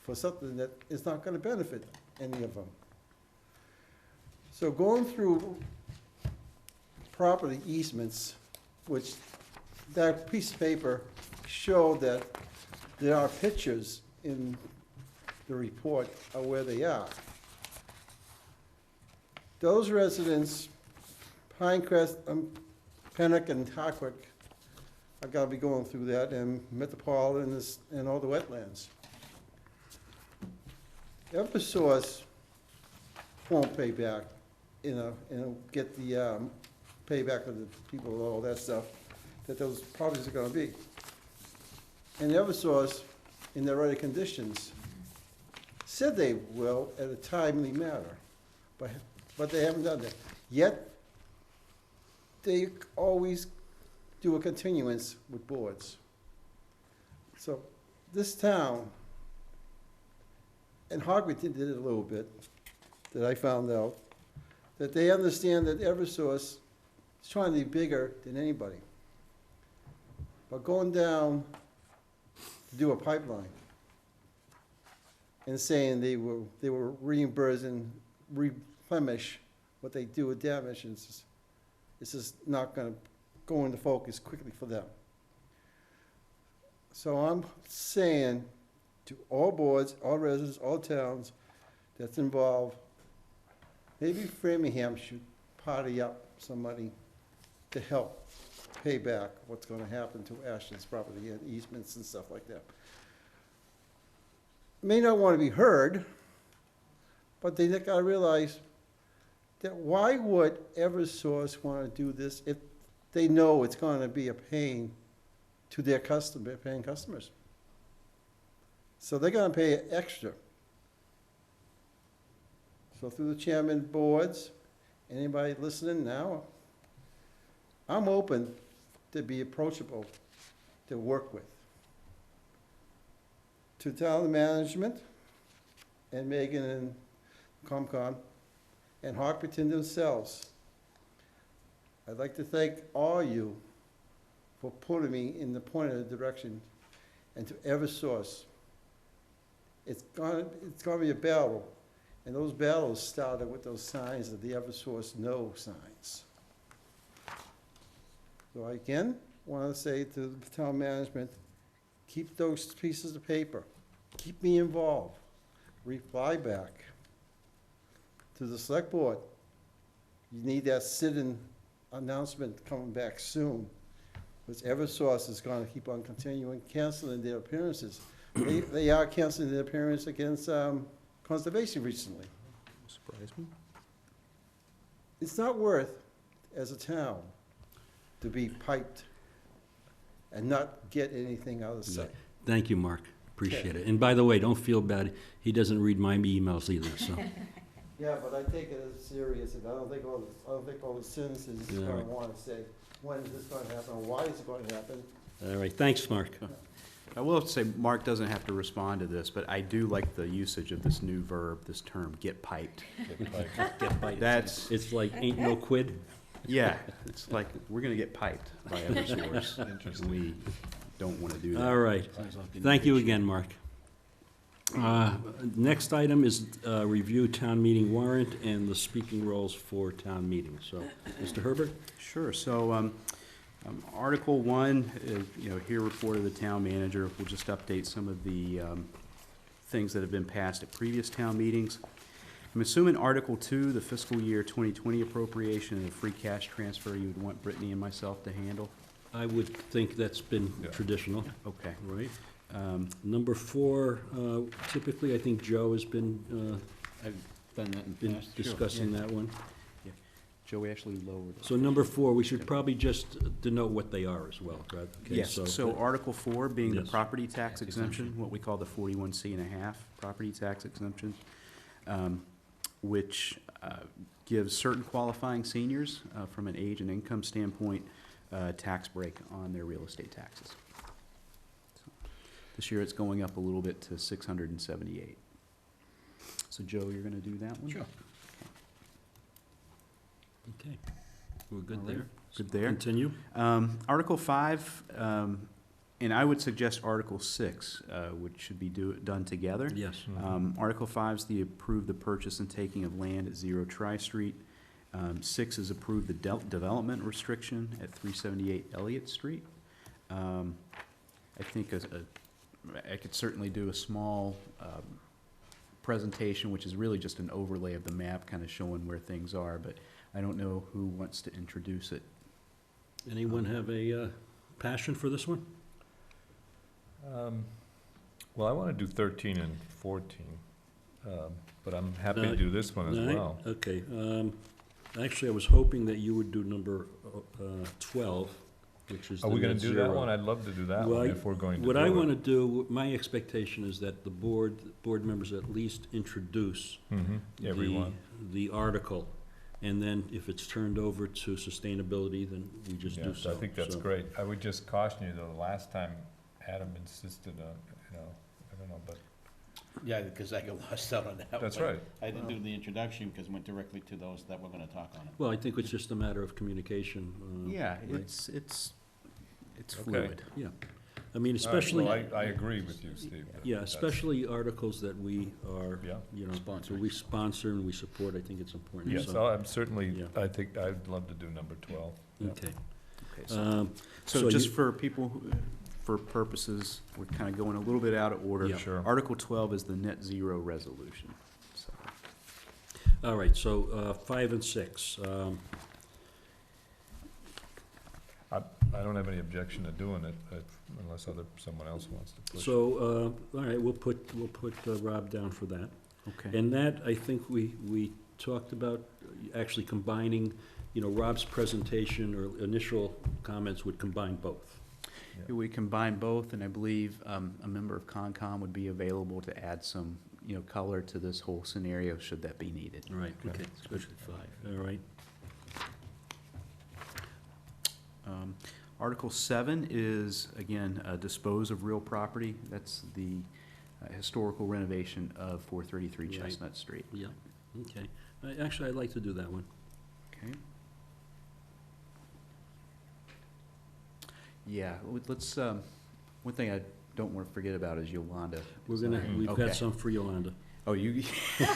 for something that is not gonna benefit any of them. So going through property easements, which that piece of paper showed that there are pictures in the report of where they are. Those residents, Pinecrest, Pennock and Hardwick, are gonna be going through that, and Metropolitan and all the wetlands. Eversource won't pay back, get the payback of the people, all that stuff, that those properties are gonna be. And Eversource, in their right conditions, said they will at a timely manner, but they haven't done that. Yet, they always do a continuance with boards. So, this town, and Hardwick did it a little bit, that I found out, that they understand that Eversource is trying to be bigger than anybody. But going down to do a pipeline and saying they were reimbursing, replenish what they do with damage, it's just not gonna go into focus quickly for them. So I'm saying to all boards, all residents, all towns that's involved, maybe Framingham should party up somebody to help pay back what's gonna happen to Ashland's property and easements and stuff like that. May not wanna be heard, but they gotta realize that why would Eversource wanna do this if they know it's gonna be a pain to their paying customers? So they're gonna pay extra. So through the chairman boards, anybody listening now, I'm open to be approachable, to work with. To town management, and Megan and ComCon, and Hopkinton themselves, I'd like to thank all you for putting me in the point of the direction, and to Eversource. It's gonna be a battle, and those battles started with those signs of the Eversource no signs. So I again want to say to the town management, keep those pieces of paper, keep me involved, reply back to the select board. You need that sit-in announcement coming back soon, because Eversource is going to keep on continuing canceling their appearances. They are canceling their appearance against conservation recently. Surprise me. It's not worth, as a town, to be piped and not get anything out of sight. Thank you, Mark. Appreciate it. And by the way, don't feel bad. He doesn't read my emails either, so. Yeah, but I take it as serious, and I don't think all the citizens are gonna wanna say, when is this gonna happen, or why is it gonna happen? All right, thanks, Mark. I will say, Mark doesn't have to respond to this, but I do like the usage of this new verb, this term, get piped. Get piped. That's, It's like ain't no quid. yeah, it's like, we're gonna get piped by Eversource. And we don't wanna do that. All right. Thank you again, Mark. Next item is review town meeting warrant and the speaking roles for town meeting. So, Mr. Herbert? Sure, so, Article 1, here report of the town manager. We'll just update some of the things that have been passed at previous town meetings. I'm assuming Article 2, the fiscal year 2020 appropriation and the free cash transfer, you would want Brittany and myself to handle? I would think that's been traditional, Okay. right? Number 4, typically, I think Joe has been I've done that in the past. Sure. discussing that one. Joe actually lowered it. So number 4, we should probably just denote what they are as well, right? Okay, Yes, so Article 4 being the Yes. property tax exemption, what we call the 41C.5 property tax exemption, which gives certain qualifying seniors, from an age and income standpoint, tax break on their real estate taxes. So this year it's going up a little bit to $678. So Joe, you're gonna do that one? Sure. Okay, we're good All right. there? Good there. Continue. Article 5, and I would suggest Article 6, which should be done together. Yes. Article 5 is the approve the purchase and taking of land at 0 Tri-Street. 6 is approve the development restriction at 378 Elliott Street. I think I could certainly do a small presentation, which is really just an overlay of the map, kind of showing where things are, but I don't know who wants to introduce it. Anyone have a passion for this one? Well, I want to do 13 and 14, but I'm happy to do this one as No, well. Okay, actually, I was hoping that you would do number 12, which is the Are we going net to do that zero. one? I'd love to do that Well, one if we're going to do What it. I want to do, my expectation is that the board members at least introduce Everyone. the article, and then if it's turned over to sustainability, then we just do Yes, so. I think that's So- great. I would just caution you, though, the last time Adam insisted on, I don't know, but Yeah, because I got lost out on that one. That's right. I didn't do the introduction because it went directly to those that were gonna talk on it. Well, I think it's just a matter of communication. Yeah, right? it's Okay. fluid. Yeah, I mean, All right, especially. well, I agree with you, Steve. Yeah, That's- especially articles that we are, Yeah. so we sponsor and we support, I think it's important. Yes, So- I'm certainly, Yeah. I think I'd love to do number 12. Yeah. Okay. Okay, So So just you- for people, for purposes, we're kind of going a little bit out of order. Yeah. Sure. Article 12 is the net zero resolution. So, All right, so 5 and 6. I don't have any objection to doing it, unless someone else wants to push it. So, all right, we'll put Rob down for that. okay. And that, I think we talked about actually combining, Rob's presentation or initial comments would combine both. We combine both, and I believe a member of Concom would be available to add some, color to this whole scenario, should that be needed. All right, Okay. okay, especially 5, all right. Article 7 is, again, dispose of real property. That's the historical renovation of 433 Right. Chestnut Street. Yeah, okay. Actually, I'd like to do that one. Okay. Yeah, let's, one thing I don't want to forget about is Yolanda. We've Okay. got some for Yolanda. Oh, you, Steve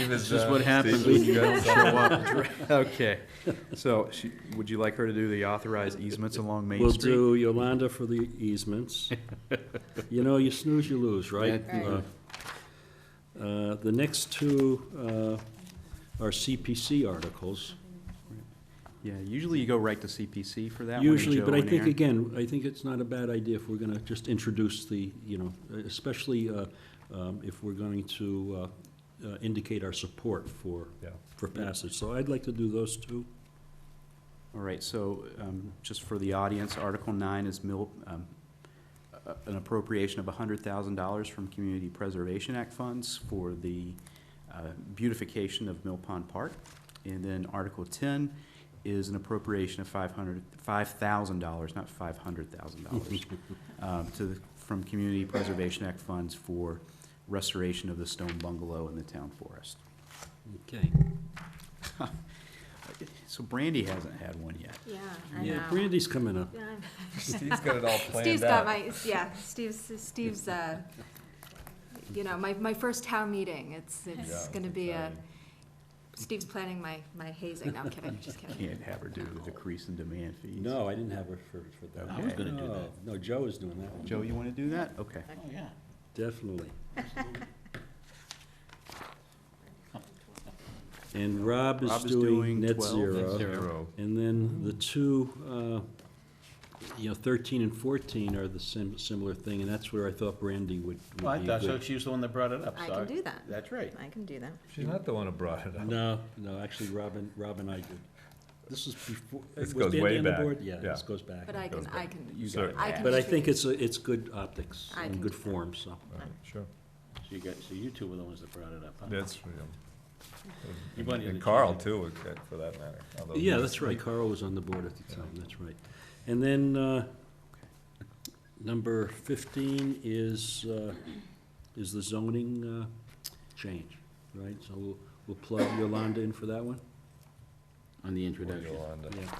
this is, is what happens Steve when is you don't good. show up. Okay, so would you like her to do the authorized easements along Main We'll Street? do Yolanda for the easements. You snooze, you lose, right? Right. The next two are CPC articles. Yeah, usually you go right to CPC for that one. Usually, Joe but I and think, Aaron. again, I think it's not a bad idea if we're gonna just introduce the, especially if we're going to indicate our support for passage. So I'd like to do those two. All right, so just for the audience, Article 9 is an appropriation of $100,000 from Community Preservation Act funds for the beautification of Mill Pond Park. And then Article 10 is an appropriation of $5,000, not $500,000, from Community Preservation Act funds for restoration of the stone bungalow in the town forest. Okay. So Brandy hasn't had one yet. Yeah, I know. Yeah, Brandy's coming up. Yeah, I'm- Steve's got it all planned Steve's out. got Steve's, my first town meeting, it's Yeah, gonna be a exciting. Steve's planning my hazing. No, I'm kidding, just kidding. Can't have her do the decrease in demand fees. No, I didn't have her for that. I was gonna do that. No, Joe is doing that one. Joe, you want to do that? Okay. Oh, yeah. Definitely. And Rob is doing net 12. zero. Net zero. And then the two, 13 and 14 are the similar thing, and that's where I thought Brandy would be Well, I thought so, good. she was the one that brought it up, I so. can do that. That's right. I can do that. She's not the one who brought it up. No, actually, Rob and I did. This is before. This was goes Brandy way on the back. board? Yeah, Yeah. this goes back. But I can, You got Sure. it. I can But I think distribute. it's good optics I and can good do that. form, so. Right, sure. So you two were the ones that brought it up, huh? That's, You wanted and to Carl change too, for that matter. although Yeah, he- that's right, Carl was on the board at the time, that's right. And then, number 15 is the zoning change, right? So we'll plug Yolanda in for that one? On the introduction. Yolanda. Yeah.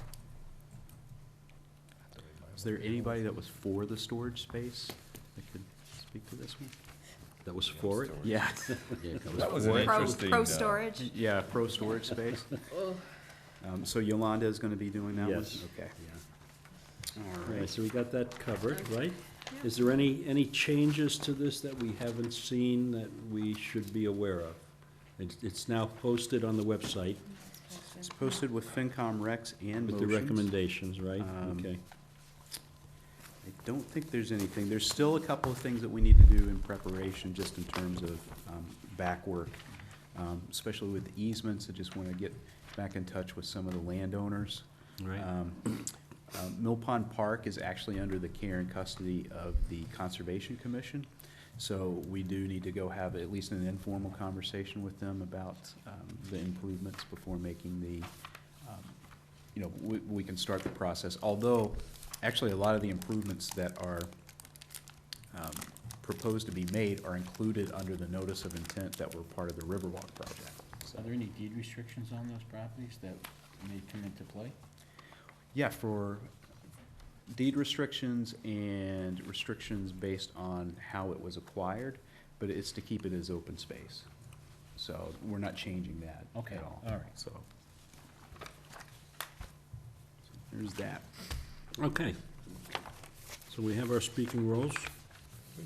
Is there anybody that was for the storage space that could speak to this one? That was for it? Yeah. Yeah, That was an Pro, interesting. pro storage. Yeah, pro storage space. So Yolanda is gonna be doing that one? Yes. Okay. Yeah. All All right, right. so we got that covered, right? Is there any changes to this that we haven't seen that we should be aware of? It's now posted on the website It's posted with FinCom Recs and with the motions. recommendations, right? Okay. I don't think there's anything. There's still a couple of things that we need to do in preparation, just in terms of back work, especially with easements. I just want to get back in touch with some of the landowners. Right. Mill Pond Park is actually under the care and custody of the Conservation Commission, so we do need to go have at least an informal conversation with them about the improvements before making the, we can start the process. Although, actually, a lot of the improvements that are proposed to be made are included under the notice of intent that were part of the Riverwalk project. So, Are there any deed restrictions on those properties that may come into play? yeah, for deed restrictions and restrictions based on how it was acquired, but it's to keep it as open space. So we're not changing that Okay, at all. all right. So there's that. Okay. So we have our speaking roles.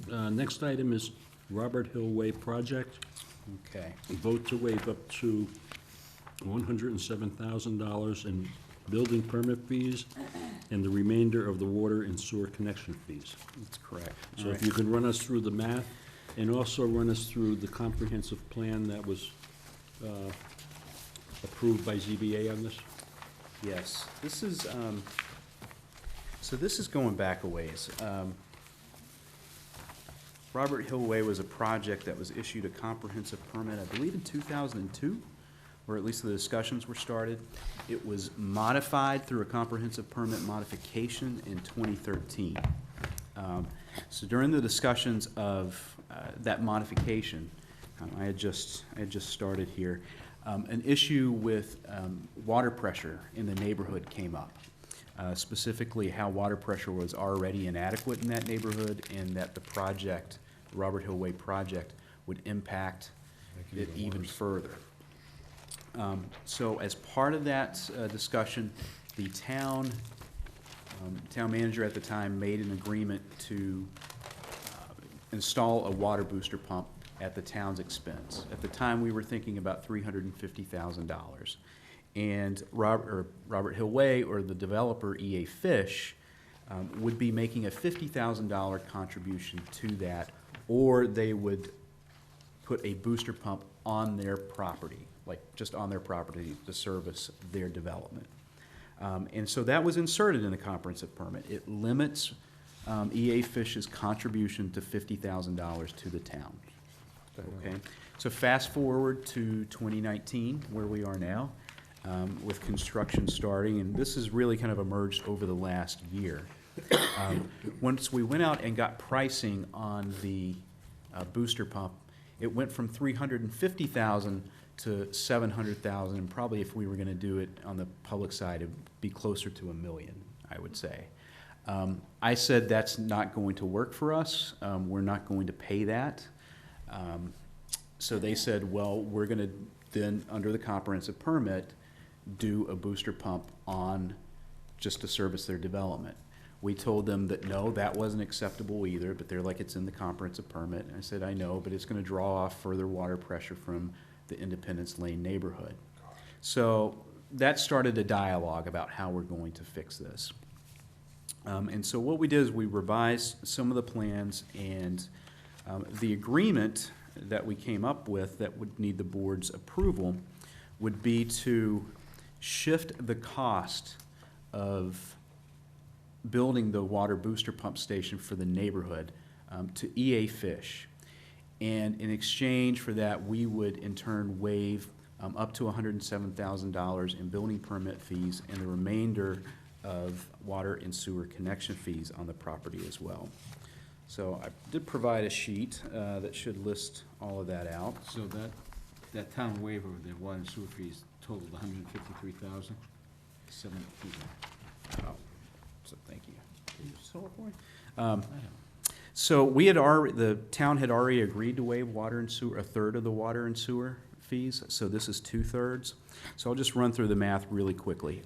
Next item is Robert Hill Way project. Okay. Vote to waive up to $107,000 in building permit fees and the remainder of the water and sewer connection fees. That's correct. So if you could run us through the math and also run us through the comprehensive plan that was approved by ZBA on this? Yes, this is, so this is going back a ways. Robert Hill Way was a project that was issued a comprehensive permit, I believe in 2002, or at least the discussions were started. It was modified through a comprehensive permit modification in 2013. So during the discussions of that modification, I had just started here, an issue with water pressure in the neighborhood came up. Specifically how water pressure was already inadequate in that neighborhood, and that the project, the Robert Hill Way project, would impact it even further. So as part of that discussion, the town manager at the time made an agreement to install a water booster pump at the town's expense. At the time, we were thinking about $350,000. And Robert Hill Way, or the developer EA Fish, would be making a $50,000 contribution to that, or they would put a booster pump on their property, like just on their property to service their development. And so that was inserted in the comprehensive permit. It limits EA Fish's contribution to $50,000 to the town. Okay, so fast forward to 2019, where we are now, with construction starting, and this has really kind of emerged over the last year. Once we went out and got pricing on the booster pump, it went from $350,000 to $700,000, and probably if we were gonna do it on the public side, it'd be closer to $1 million, I would say. I said that's not going to work for us. We're not going to pay that. So they said, well, we're gonna then, under the comprehensive permit, do a booster pump on, just to service their development. We told them that, no, that wasn't acceptable either, but they're like, it's in the comprehensive permit. And I said, I know, but it's gonna draw off further water pressure from the Independence Lane neighborhood. So that started a dialogue about how we're going to fix this. And so what we did is we revised some of the plans, and the agreement that we came up with that would need the board's approval would be to shift the cost of building the water booster pump station for the neighborhood to EA Fish. And in exchange for that, we would in turn waive up to $107,000 in building permit fees and the remainder of water and sewer connection fees on the property as well. So I did provide a sheet that should list all of that out. So that town waiver, the water and sewer fees totaled $153,000. Oh, so thank you. So we had the town had already agreed to waive water and sewer, a third of the water and sewer fees, so this is 2/3. So I'll just run through the math really quickly.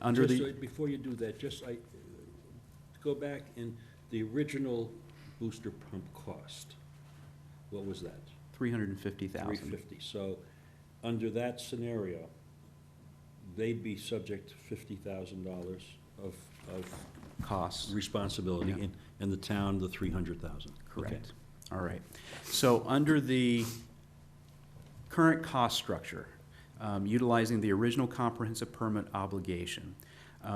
Before you do that, go back in the original booster pump cost. What was that? $350,000. $350,000. So, under that scenario, they'd be subject to $50,000 of costs, responsibility, Yeah. and the town, the $300,000. Correct. All right. So under the current cost structure, utilizing the original comprehensive permit obligation,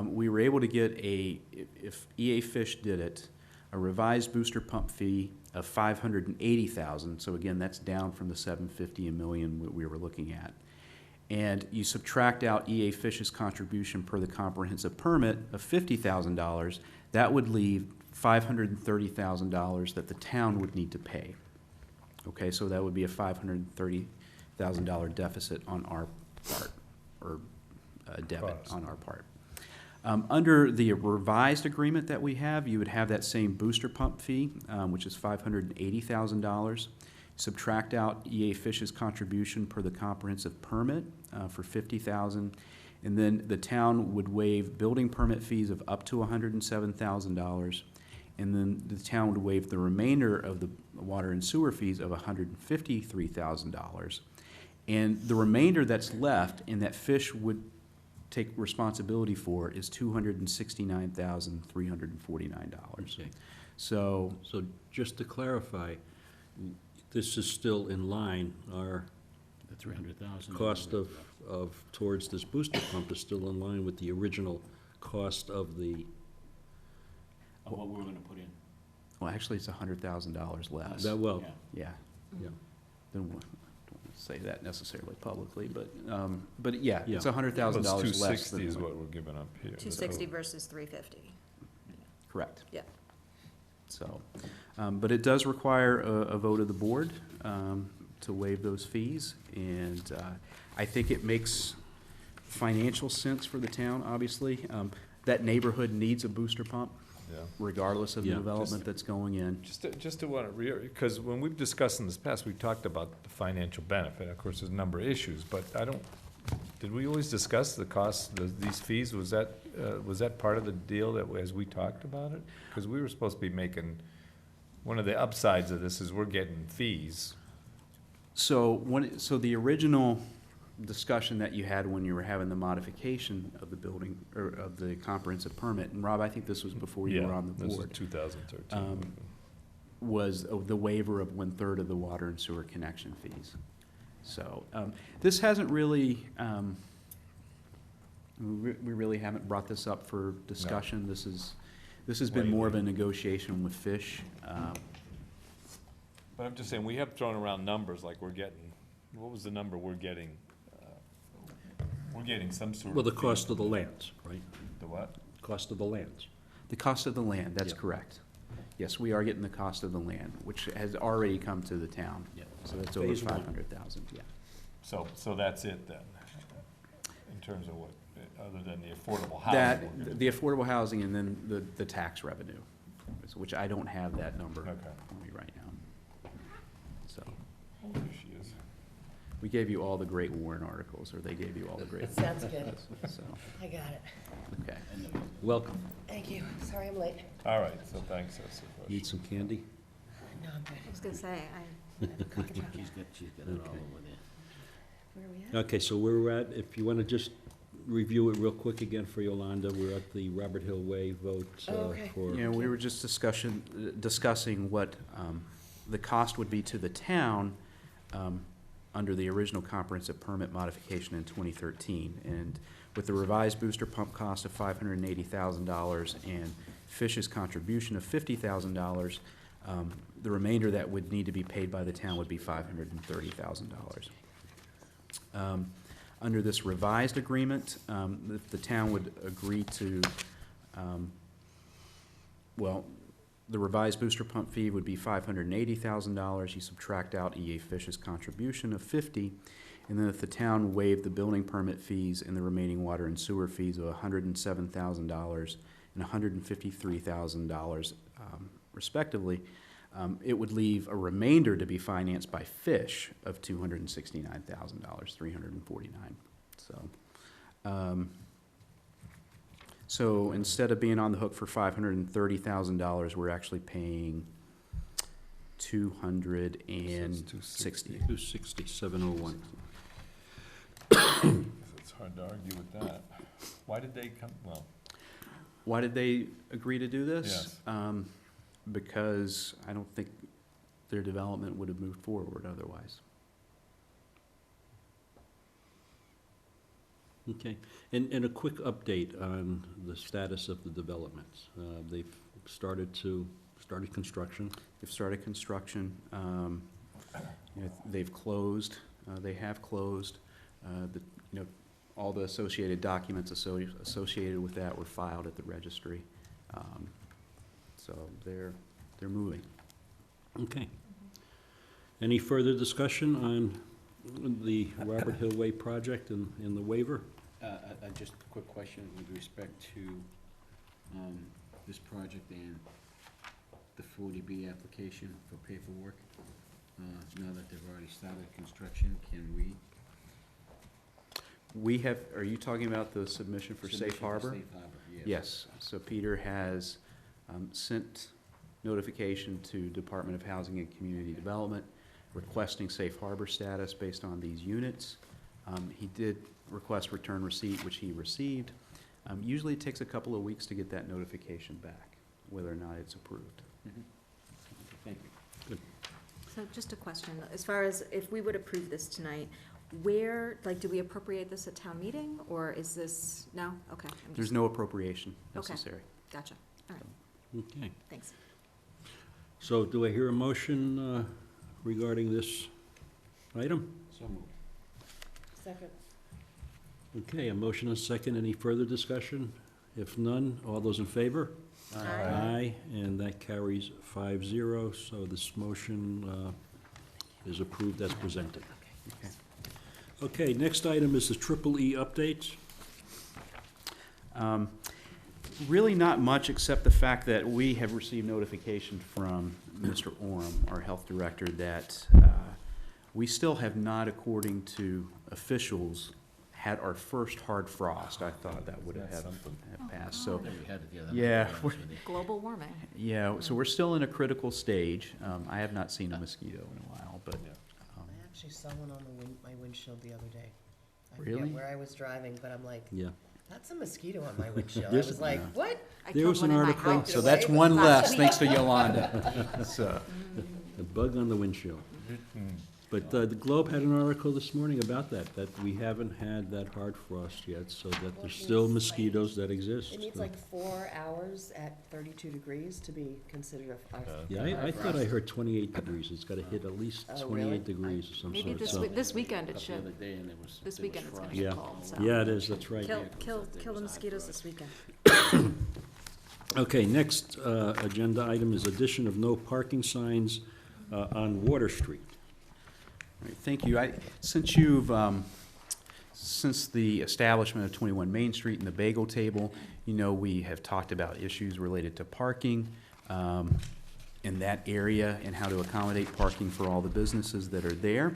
we were able to get if EA Fish did it, a revised booster pump fee of $580,000. So again, that's down from the $750 million we were looking at. And you subtract out EA Fish's contribution per the comprehensive permit of $50,000, that would leave $530,000 that the town would need to pay. Okay, so that would be a $530,000 deficit on our part, or debit on our part. Under the revised agreement that we have, you would have that same booster pump fee, which is $580,000. Subtract out EA Fish's contribution per the comprehensive permit for $50,000, and then the town would waive building permit fees of up to $107,000, and then the town would waive the remainder of the water and sewer fees of $153,000. And the remainder that's left and that Fish would take responsibility for is $269,349. Okay. So just to clarify, this is still in line, our The $300,000. cost of towards this booster pump is still in line with the original cost of the, Of what we're gonna put in. Well, actually, it's $100,000 less. that, well, Yeah. yeah. Don't want to say that necessarily publicly, but yeah, Yeah. it's $100,000 less than. is what we're giving up here. 260 versus 350. Correct. Yeah. So, but it does require a vote of the board to waive those fees, and I think it makes financial sense for the town, obviously. That neighborhood needs a booster pump, Yeah. regardless of the Yeah. development that's going in. Just to want to because when we've discussed in this past, we've talked about the financial benefit. Of course, there's a number of issues, but did we always discuss the cost of these fees? Was that part of the deal that, as we talked about it? Because we were supposed to be making, one of the upsides of this is we're getting fees. So the original discussion that you had when you were having the modification of the building, or of the comprehensive permit, and Rob, I think this was before you were on the This is board, 2013. was the waiver of 1/3 of the water and sewer connection fees. So, this hasn't really, we really haven't brought this up for discussion. This has been more of a negotiation with Fish. But I'm just saying, we have thrown around numbers like we're getting, what was the number we're getting? We're getting some sort of. Well, the cost of the lands, right? The what? Cost of the lands. The cost of the land, that's Yeah. correct. Yes, we are getting the cost of the land, which has already come to the town. Yeah. So that's over Phase one. 500,000, yeah. So that's it then, in terms of what, other than the affordable housing? The affordable housing and then the tax revenue, which I don't have that number Okay. for me right now. So, There she is. We gave you all the great Warren articles, or they gave you all the great. Sounds good. So, I got it. okay. Welcome. Thank you. Sorry I'm late. All right, so thanks, that's the question. Need some candy? No, I'm good. I was gonna say, She's got it all over there. Where are we at? Okay, so where we're at, if you want to just review it real quick again for Yolanda, we're at the Robert Hill Way vote Okay. for. Yeah, we were just discussing what the cost would be to the town under the original comprehensive permit modification in 2013. And with the revised booster pump cost of $580,000 and Fish's contribution of $50,000, the remainder that would need to be paid by the town would be $530,000. Under this revised agreement, the town would agree to, well, the revised booster pump fee would be $580,000. You subtract out EA Fish's contribution of $50,000, and then if the town waived the building permit fees and the remaining water and sewer fees of $107,000 and $153,000, respectively, it would leave a remainder to be financed by Fish of $269,000, $349. So instead of being on the hook for $530,000, we're actually paying $260,000. 26701. It's hard to argue with that. Why did they come, well, Why did they agree to do this? Yes. Because I don't think their development would have moved forward otherwise. Okay, and a quick update on the status of the developments. They've started construction. They've started construction. They've closed. They have closed. All the associated documents associated with that were filed at the registry. So they're moving. Okay. Any further discussion on the Robert Hill Way project and the waiver? Just a quick question with respect to this project and the 40B application for paperwork. Now that they've already started construction, can we? We have, are you talking about the submission for Safe Harbor? Safe Harbor, yes. Yes, so Peter has sent notification to Department of Housing and Community Development requesting Safe Harbor status based on these units. He did request return receipt, which he received. Usually it takes a couple of weeks to get that notification back, whether or not it's approved. Mm-hmm. Thank you. Good. so just a question, as far as if we would approve this tonight, where, like, do we appropriate this at town meeting, or is this, no? Okay. I'm There's just- no appropriation Okay. necessary. Gotcha, all right, Okay. thanks. So do I hear a motion regarding this item? So moved. Second. Okay, a motion and a second. Any further discussion? If none, all those in favor? Aye, and that carries 5-0, so this motion is approved as presented. Okay. Okay, next item is the Triple E update. Really not much, except the fact that we have received notification from Mr. Orem, our health director, that we still have not, according to officials, had our first hard frost. I thought that would have That's something. passed, so, We had it the other yeah, night, to be honest with you. Global warming. yeah, so we're still in a critical stage. I have not seen a mosquito in a while, but, I actually saw one on my windshield the other day. I forget Really? where I was driving, but I'm like, Yeah. that's a mosquito on my windshield. I There's- was like, yeah. what? I There killed was an one in my article- house. so that's one less, thanks to Yolanda. So, The bug on the windshield. But the Globe had an article this morning about that we haven't had that hard frost yet, so that Well, there's it still needs, mosquitoes that exist. It needs like 4 hours at 32 degrees to be considered a Yeah, I thought I heard 28 degrees. It's gotta hit at least Oh, really? 28 degrees of some Maybe sort, this so. this weekend it Up the other should, day and there was- this there was weekend it's gonna frost. get Yeah, cold, so. yeah, it is, that's right. Kill the mosquitoes this weekend. Okay, next agenda item is addition of no parking signs on Water Street. all right, thank you. Since the establishment of 21 Main Street and the Bagel Table, we have talked about issues related to parking in that area and how to accommodate parking for all the businesses that are there.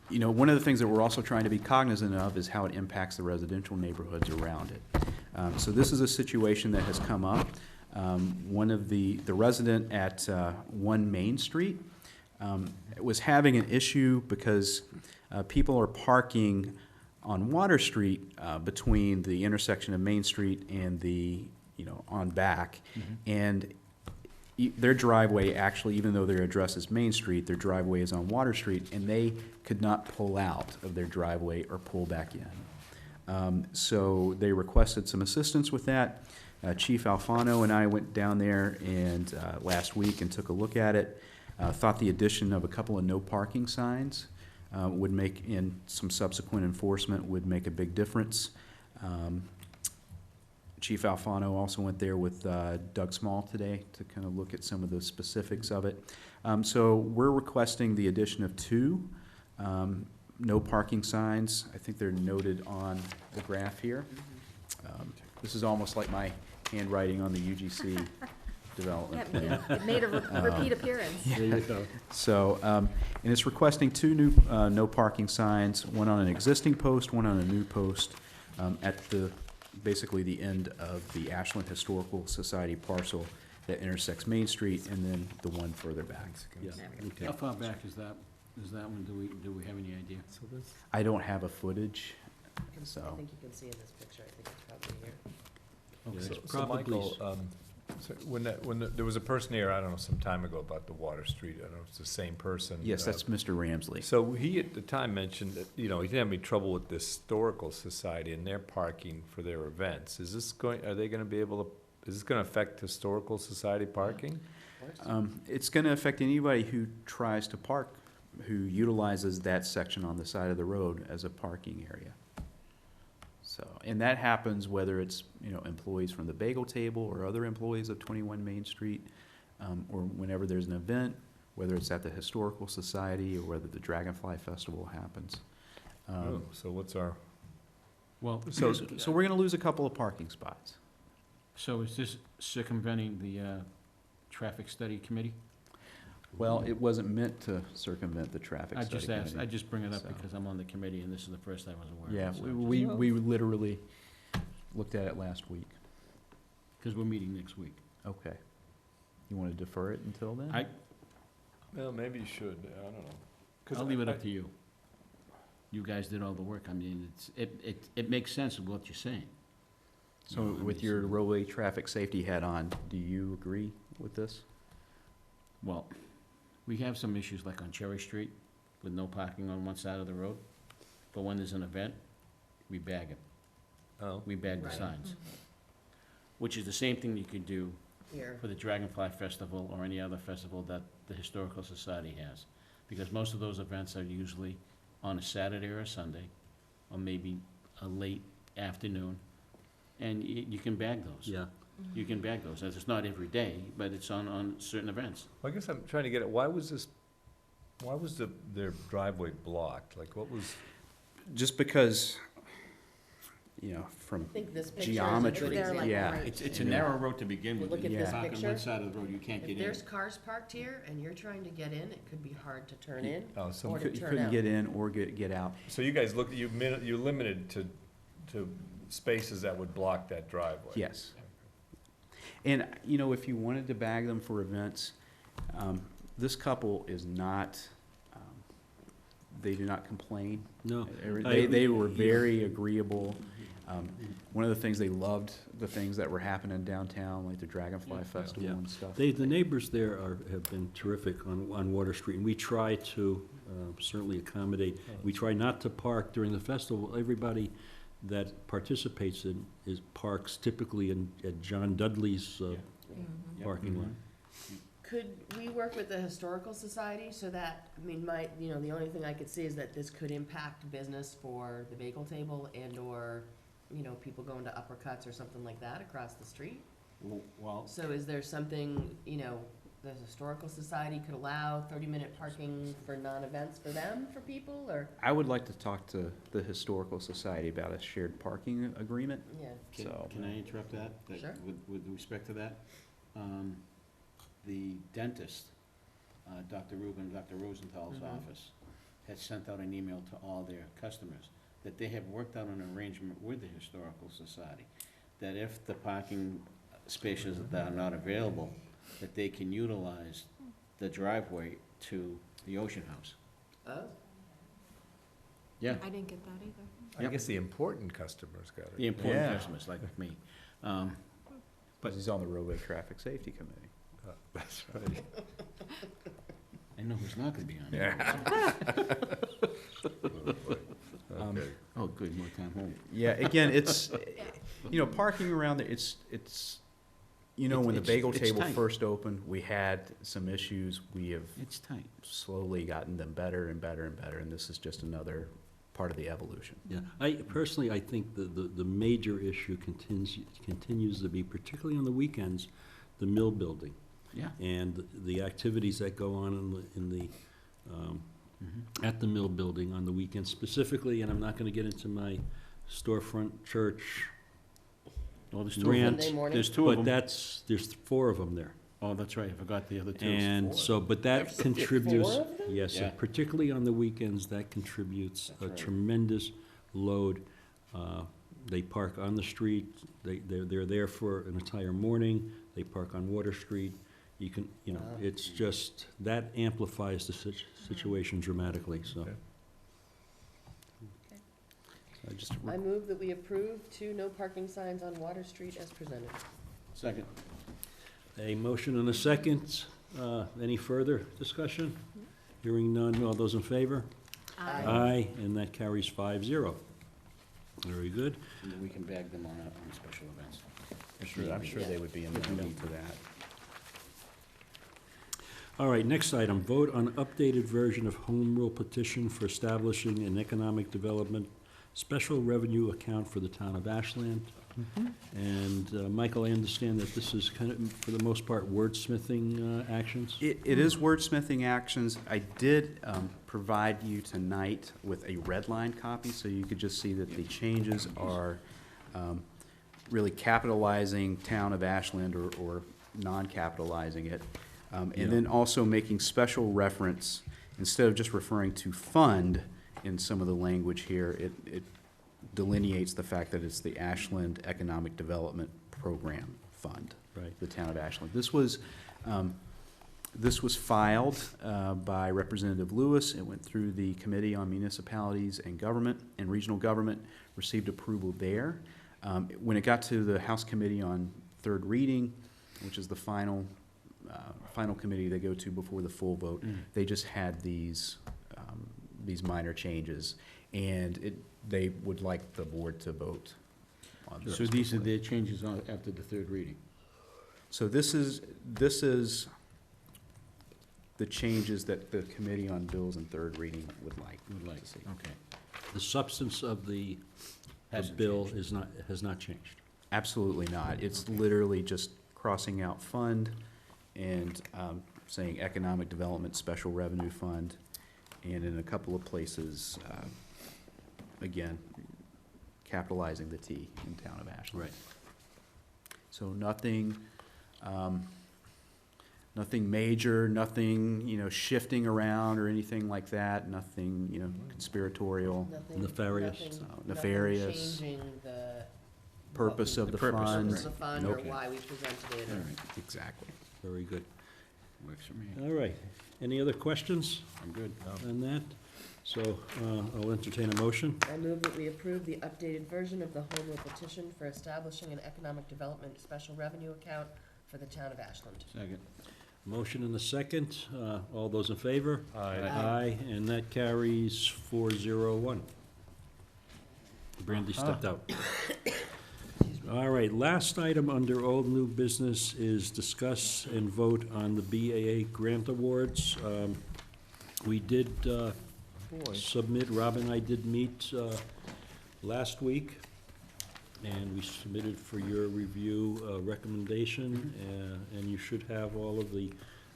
you know, one of the things that we're also trying to be cognizant of is how it impacts the residential neighborhoods around it. So this is a situation that has come up. One of the resident at 1 Main Street was having an issue because people are parking on Water Street between the intersection of Main Street and the, you know, on back. And their driveway, actually, even though their address is Main Street, their driveway is on Water Street, and they could not pull out of their driveway or pull back in. So they requested some assistance with that. Chief Alfano and I went down there and last week and took a look at it. Thought the addition of a couple of no parking signs would make, in some subsequent enforcement, would make a big difference. Chief Alfano also went there with Doug Small today to kind of look at some of the specifics of it. So we're requesting the addition of 2 no parking signs. I think they're noted on the graph here. This is almost like my handwriting on the UGC development plan. It made a repeat appearance. There you go. So, and it's requesting 2 new no parking signs, one on an existing post, one on a new post, at basically the end of the Ashland Historical Society parcel that intersects Main Street, and then the one further back. Yeah, okay. How far back is that one? Do we have any idea? I don't have a footage, so. I think you can see in this picture, I think it's probably here. Yeah, So, it's so probably Michael, so when there was a person here, I don't know, some time ago about the Water Street, I don't know if it's the same person. Yes, that's Mr. Ramsley. So he at the time mentioned that, you know, he didn't have any trouble with the Historical Society and their parking for their events. Is this are they gonna be able to, is this gonna affect Historical Society parking? It's gonna affect anybody who tries to park, who utilizes that section on the side of the road as a parking area. So, and that happens whether it's, you know, employees from the Bagel Table or other employees of 21 Main Street, or whenever there's an event, whether it's at the Historical Society or whether the Dragonfly Festival happens. So what's our? Well, So we're gonna lose a couple of parking spots. So is this circumventing the traffic study committee? Well, it wasn't meant to circumvent the traffic I study just asked, committee. I just bring it up So- because I'm on the committee and this is the first I was aware Yeah, of it. we literally looked at it last week. Because we're meeting next week. Okay. You wanna defer it until then? Well, maybe you should, I don't know. 'Cause I'll leave it up to you. You guys did all the work. I mean, it makes sense of what you're saying. So You know, I with mean, your roadway traffic safety hat on, do you agree with this? Well, we have some issues like on Cherry Street with no parking on one side of the road. But when there's an event, we bag it. Oh. We bag the Right. signs. Which is the same thing you could do Here. for the Dragonfly Festival or any other festival that the Historical Society has. Because most of those events are usually on a Saturday or a Sunday, or maybe a late afternoon. And you can bag those. Yeah. You can bag those. It's not every day, but it's on certain events. Well, I guess I'm trying to get at, why was their driveway blocked? Like, what was? Just because, you know, from think this picture is a good geometry, example. yeah. Right. It's a narrow road to begin You with. look at If this you park on picture, one side of the road, you can't If get in. there's cars parked here and you're trying to get in, it could be hard to turn in Oh, so or You to turn couldn't out. get in or get out. So you guys look, you're limited to spaces that would block that driveway? Yes. And, you know, if you wanted to bag them for events, this couple is not, they do not complain. No. They were very agreeable. One of the things they loved, the things that were happening downtown, like the Dragonfly Festival Yeah. and stuff. The neighbors there have been terrific on Water Street, and we try to certainly accommodate. We try not to park during the festival. Everybody that participates parks typically at John Dudley's parking lot. Could we work with the Historical Society so that, I mean, the only thing I could see is that this could impact business for the Bagel Table and/or, people going to Uppercuts or something like that across the street? Well, So is there something, the Historical Society could allow 30-minute parking for non-events for them, for people, or? I would like to talk to the Historical Society about a shared parking agreement. Yeah. So, can I interrupt that? Sure. With respect to that? The dentist, Dr. Rubin, Dr. Rosenthal's office, had sent out an email to all their customers, that they have worked out an arrangement with the Historical Society, that if the parking spaces that are not available, that they can utilize the driveway to the Ocean House. Oh. Yeah, I didn't get that either. I Yep. guess the important customers got it. the important Yeah. customers like me. But he's on the Roadway Traffic Safety Committee. That's right. I know who's not gonna be on it. Yeah. Okay. Oh, good, more time home. Yeah, again, it's, you know, parking around there, it's, you know, when the bagel It's table tight. first opened, we had some issues. We have It's tight. slowly gotten them better and better and better, and this is just another part of the evolution. Yeah, personally, I think the major issue continues to be, particularly on the weekends, the mill building. Yeah. And the activities that go on at the mill building on the weekends specifically, and I'm not gonna get into my storefront church Well, there's two of them. rant. Sunday morning? There's two of But them. there's 4 of them there. Oh, that's right, I forgot the other two. And so, but that contributes, 4 of them? yes, Yeah. particularly on the weekends, that contributes That's a right. tremendous load. They park on the street, they're there for an entire morning, they park on Water Street. You can, you know, Wow. it's just, that amplifies the situation dramatically, so. Okay. I just, I move that we approve 2 no parking signs on Water Street as presented. Second. a motion and a second. Any further discussion? Hearing none, all those in favor? Aye, and that carries 5-0. Very good. And then we can bag them on special events. I'm sure they would be amenable to that. All right, next item, vote on updated version of home rule petition for establishing an economic development special revenue account for the town of Ashland. And, Michael, I understand that this is kind of, for the most part, wordsmithing actions? It is wordsmithing actions. I did provide you tonight with a red line copy, so you could just see that the changes are really capitalizing town of Ashland or non-capitalizing it. And then also making special reference, instead of just referring to fund in some of the language here, it delineates the fact that it's the Ashland Economic Development Program Fund. Right. The town of Ashland. This was filed by Representative Lewis. It went through the Committee on Municipalities and Government and Regional Government, received approval there. When it got to the House Committee on Third Reading, which is the final committee they go to before the full vote, they just had these minor changes, and they would like the board to vote on those. So these are their changes on, after the third reading? So this is the changes that the Committee on Bills and Third Reading would like to see. Okay. The substance of the Hasn't bill changed. has not changed. Absolutely not. It's literally just crossing out fund and saying Economic Development Special Revenue Fund, and in a couple of places, again, capitalizing the T in town of Ashland. Right. So nothing, nothing major, nothing, shifting around or anything like that, nothing, conspiratorial. Nothing- Nefarious. nothing- No, nothing nefarious. Changing the. Purpose of the purpose of fund. Purpose of the fund or Okay. why we presented it. All or- right, Exactly. Very good. works for me. All right. Any other questions I'm good. on that? So I'll entertain a motion. I move that we approve the updated version of the home rule petition for establishing an economic development special revenue account for the town of Ashland. Second. Motion and a second. All those in favor? Aye. Aye, and that carries 4-0-1. Brandy stepped out. All right, last item under old new business is discuss and vote on the BAA grant awards. We did submit, Rob and I did meet last week, and we submitted for your review a recommendation, and you should have all of the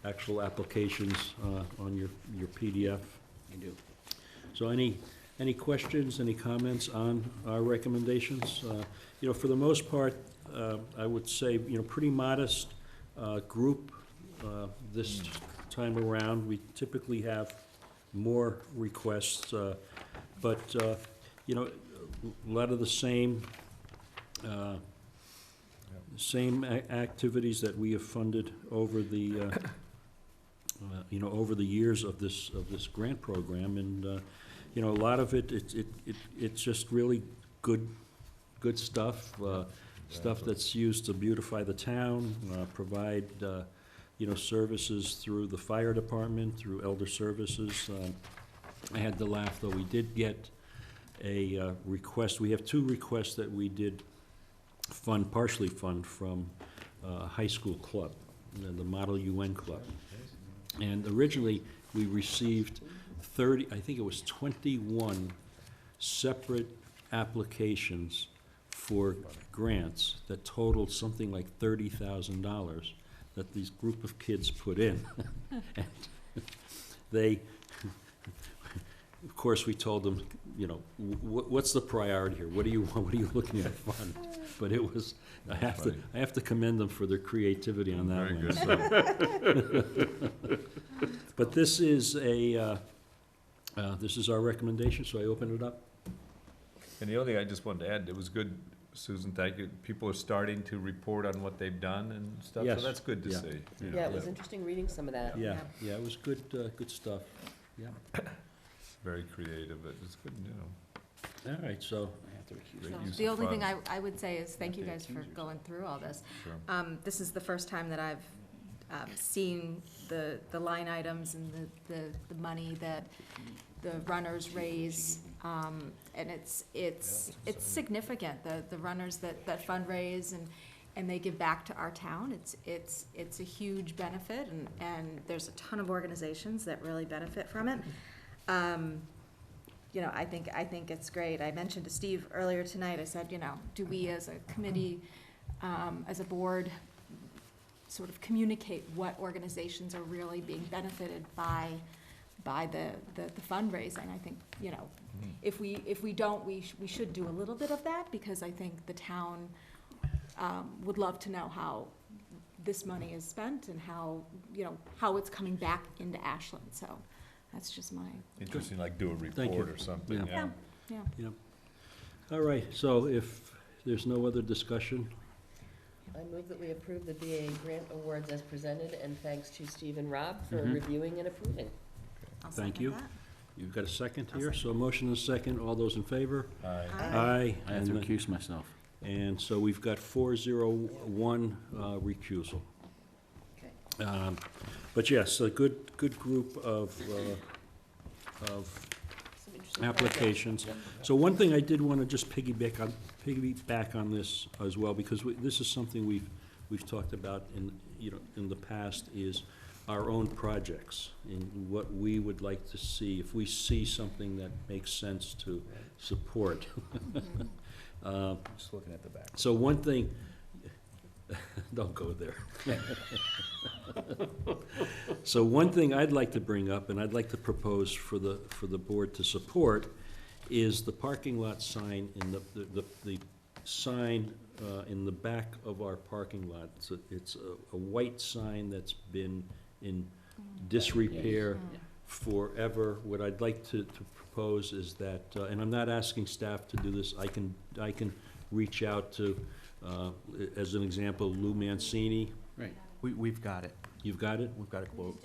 actual applications on your PDF. You do. So any questions, any comments on our recommendations? For the most part, I would say, pretty modest group this time around. We typically have more requests, but, you know, a lot of the same, activities that we have funded over the, you know, over the years of this grant program, and, you know, a lot of it's just really good stuff, stuff that's used to beautify the town, provide, you know, services through the fire department, through elder services. I had to laugh, though, we did get a request, we have 2 requests that we did partially fund from high school club, the Model UN Club. And originally, we received 21 separate applications for grants that totaled something like $30,000 that these group of kids put in. And they, of course, we told them, you know, what's the priority here? What do you want? What are you looking at fund? But it was, I have to commend them for their creativity on that one. But this is this is our recommendation, so I open it up. And the only thing I just wanted to add, it was good, Susan, thank you. People are starting to report on what they've done and stuff, Yes. so that's good to see. you Yeah, know. it was interesting reading some of that. Yeah, it was good stuff, yeah. Very creative, but it's good, you know. All right, so, Great use The of only thing funds. I would say is thank you guys for going through all this. Sure. This is the first time that I've seen the line items and the money that the runners raise. And it's significant, the runners that fundraise and they give back to our town. It's a huge benefit, and there's a ton of organizations that really benefit from it. You know, I think it's great. I mentioned to Steve earlier tonight, I said, you know, do we as a committee, as a board, sort of communicate what organizations are really being benefited by the fundraising? I think, you know, if we don't, we should do a little bit of that, because I think the town would love to know how this money is spent and how, you know, how it's coming back into Ashland, so that's just my. Interesting, like do a Thank you. report or something, Yeah. yeah. Yeah. all right, so if there's no other discussion, I move that we approve the BAA grant awards as presented, and thanks to Steve and Rob for Mhm. reviewing and approving. I'll thank second you. that. You've got a second here, so motion and a second, all those in favor? Aye. Aye. I have to And recuse myself. And so we've got 401 recusal. Okay. But yes, a good group of Some interesting applications. So one thing I did want to just piggyback on this as well, because this is something we've talked about in the past, is our own projects and what we would like to see, if we see something that makes sense to support. Just looking at the back. So one thing, don't go there. So one thing I'd like to bring up, and I'd like to propose for the board to support, is the parking lot sign in the sign in the back of our parking lot. It's a white sign that's been in disrepair forever. What I'd like to propose is that, and I'm not asking staff to do this, I can reach out to, as an example, Lou Mancini. Right. We've got it. You've got it? We've got a quote.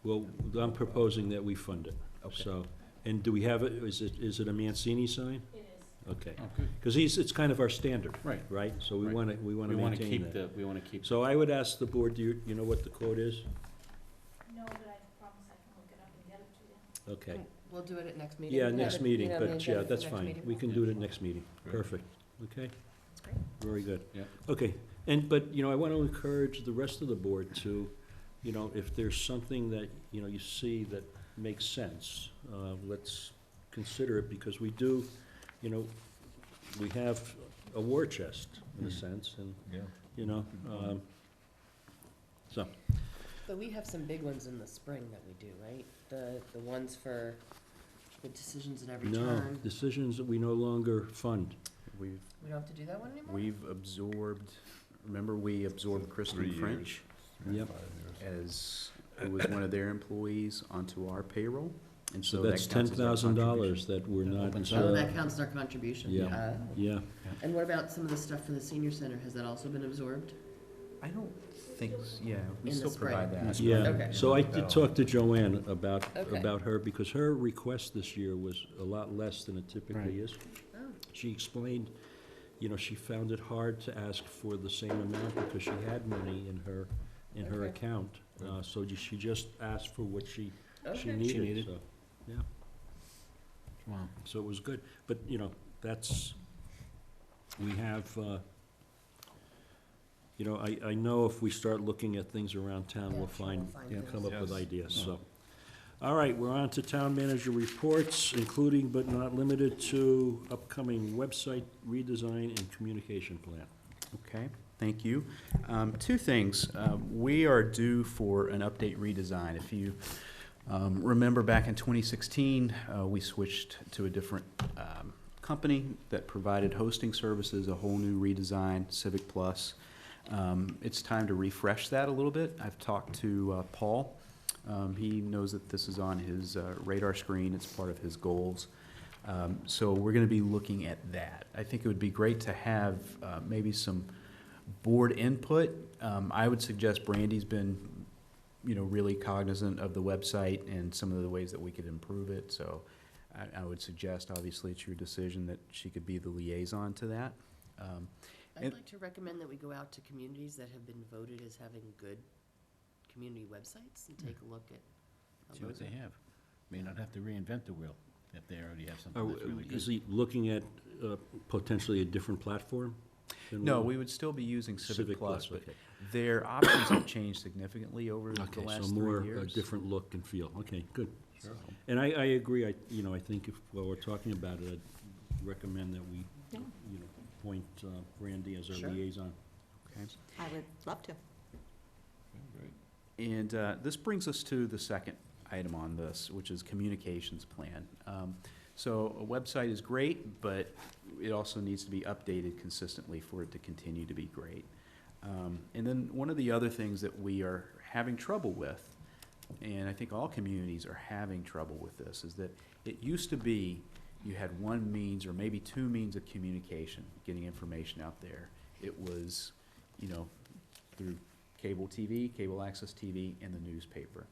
Well, I'm proposing that we fund it. Okay. So, and do we have it, is it a Mancini sign? It is. Okay. Oh, good. Because it's kind of our standard. Right. Right? So we Right. want to We want to maintain keep that. we want to keep. So I would ask the board, do you know what the quote is? No, but I promise I can look it up and get it to you. Okay. We'll do it at next meeting. Yeah, Have next it, meeting, you know, but the yeah, agenda for that's next fine. meeting. We can do it at next meeting. Great. Perfect. Okay? That's great. Very good. Yeah. Okay, but, I want to encourage the rest of the board to, if there's something that, you see that makes sense, let's consider it, because we do, we have a war chest, in a sense, and, Yeah. so, But we have some big ones in the spring that we do, right? The ones for the decisions in every no, turn. decisions that we no longer fund. We don't have to do that one anymore? We've absorbed, remember we absorbed Kristen 3 years. French Yep. 5 years. as who was one of their employees onto our payroll. And So that that's counts as our $10,000 that we're not. Oh, that counts as our contribution? Yeah, yeah. And what about some of the stuff for the senior center? Has that also been absorbed? I don't think, yeah, we In the still provide spring. that. Yeah, Okay. so I did talk to Joanne about Okay. her, because her request this year was a lot less than it typically is. Oh. She explained, she found it hard to ask for the same amount because she had money in her Okay. account. So she just asked for what she Okay. needed, so, yeah. Wow. So it was good, but, that's, we have, I know if we start looking at things around town, we'll come up with ideas, so. All right, we're on to town manager reports, including but not limited to upcoming website redesign and communication plan. Okay, thank you. Two things. We are due for an update redesign. If you remember back in 2016, we switched to a different company that provided hosting services, a whole new redesign, Civic Plus. It's time to refresh that a little bit. I've talked to Paul. He knows that this is on his radar screen. It's part of his goals. So we're going to be looking at that. I think it would be great to have maybe some board input. I would suggest Brandy's been, really cognizant of the website and some of the ways that we could improve it. So I would suggest, obviously, it's your decision, that she could be the liaison to that. I'd like to recommend that we go out to communities that have been voted as having good community websites and take a look at. See what they have. May not have to reinvent the wheel if they already have something Are- that's really good. Is he looking at potentially a different platform? than No, what- we would still be using Civic Plus, but okay. their options have changed significantly over the Okay, last so 3 more, years. a different look and feel, okay, good. And I agree, I think while we're talking about it, I'd recommend that we, appoint Randy as our Sure. liaison. Okay. I would love to. And this brings us to the second item on this, which is communications plan. So a website is great, but it also needs to be updated consistently for it to continue to be great. And then one of the other things that we are having trouble with, and I think all communities are having trouble with this, is that it used to be you had one means or maybe two means of communication, getting information out there. It was, through cable TV, cable access TV, and the newspaper.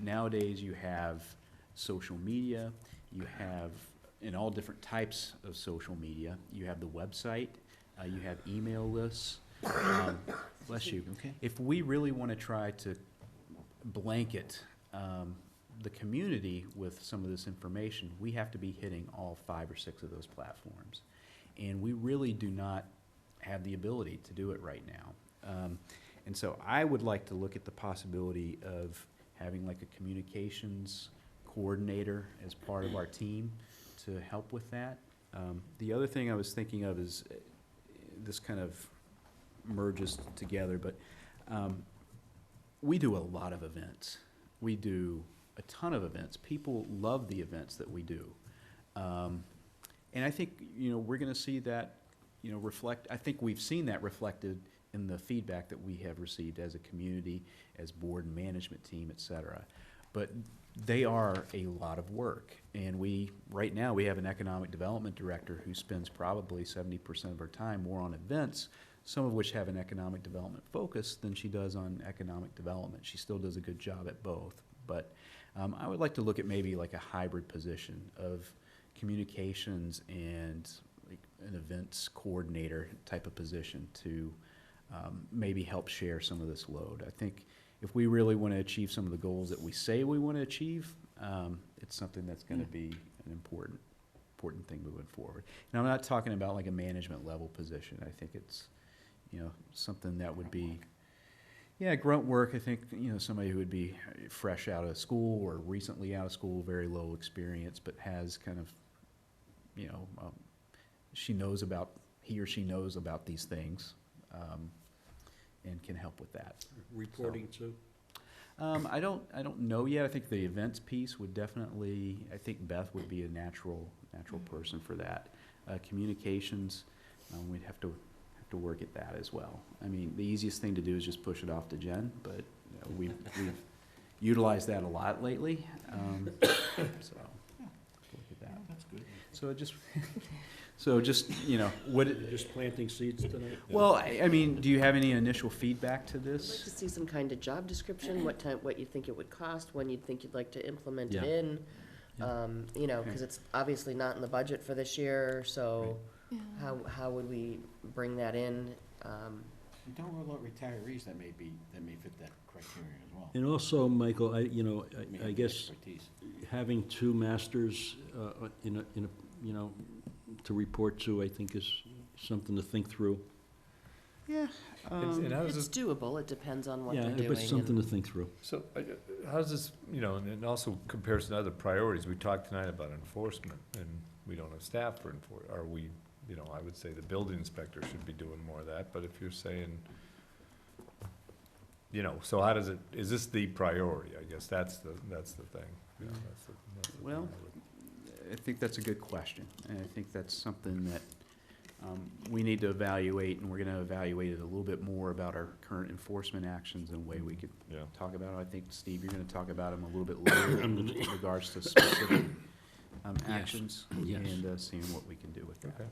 Nowadays, you have social media, you have, in all different types of social media, you have the website, you have email lists. Bless you. Okay. If we really want to try to blanket the community with some of this information, we have to be hitting all 5 or 6 of those platforms. And we really do not have the ability to do it right now. And so I would like to look at the possibility of having like a communications coordinator as part of our team to help with that. The other thing I was thinking of is, this kind of merges together, but we do a lot of events. We do a ton of events. People love the events that we do. And I think, we're gonna see that, I think we've seen that reflected in the feedback that we have received as a community, as board and management team, et cetera. But they are a lot of work. And right now, we have an economic development director who spends probably 70% of her time more on events, some of which have an economic development focus, than she does on economic development. She still does a good job at both. But I would like to look at maybe like a hybrid position of communications and like an events coordinator type of position to maybe help share some of this load. I think if we really want to achieve some of the goals that we say we want to achieve, it's something that's going to be an important thing moving forward. And I'm not talking about like a management level position. I think it's, something that would be, grunt work. I think, somebody who would be fresh out of school or recently out of school, very low experience, but has kind of, he or she knows about these things, and can help with that. Reporting too? I don't know yet. I think the events piece would definitely, I think Beth would be a natural person for that. Communications, we'd have to work at that as well. I mean, the easiest thing to do is just push it off to Jen, but we've utilized that a lot lately. So, look at that. That's good. So just, you know, what, Just planting seeds tonight? well, I mean, do you have any initial feedback to I'd like to this? see some kind of job description, what you think it would cost, when you'd think you'd like to implement it Yeah. in. You know, because it's obviously not in the budget for this year, so how would we bring that in? And don't rule out retirees that may fit that criteria as well. And also, Michael, I May have the guess expertise. having two masters in a, to report to, I think is something to think through. Yeah. And how does It's this, doable, it depends on what they're Yeah, doing. but something and- to think through. so, how does this, and it also compares to other priorities, we talked tonight about enforcement, and we don't have staff for are we, I would say the building inspector should be doing more of that, but if you're saying, so how does it, is this the priority? I guess that's the thing. That's the thing Well, I would- I think that's a good question, and I think that's something that we need to evaluate, and we're gonna evaluate it a little bit more about our current enforcement actions and a way we could Yeah. talk about it. I think, Steve, you're gonna talk about them a little bit later in regards to specific actions Yes. and seeing what we can do with that. Okay.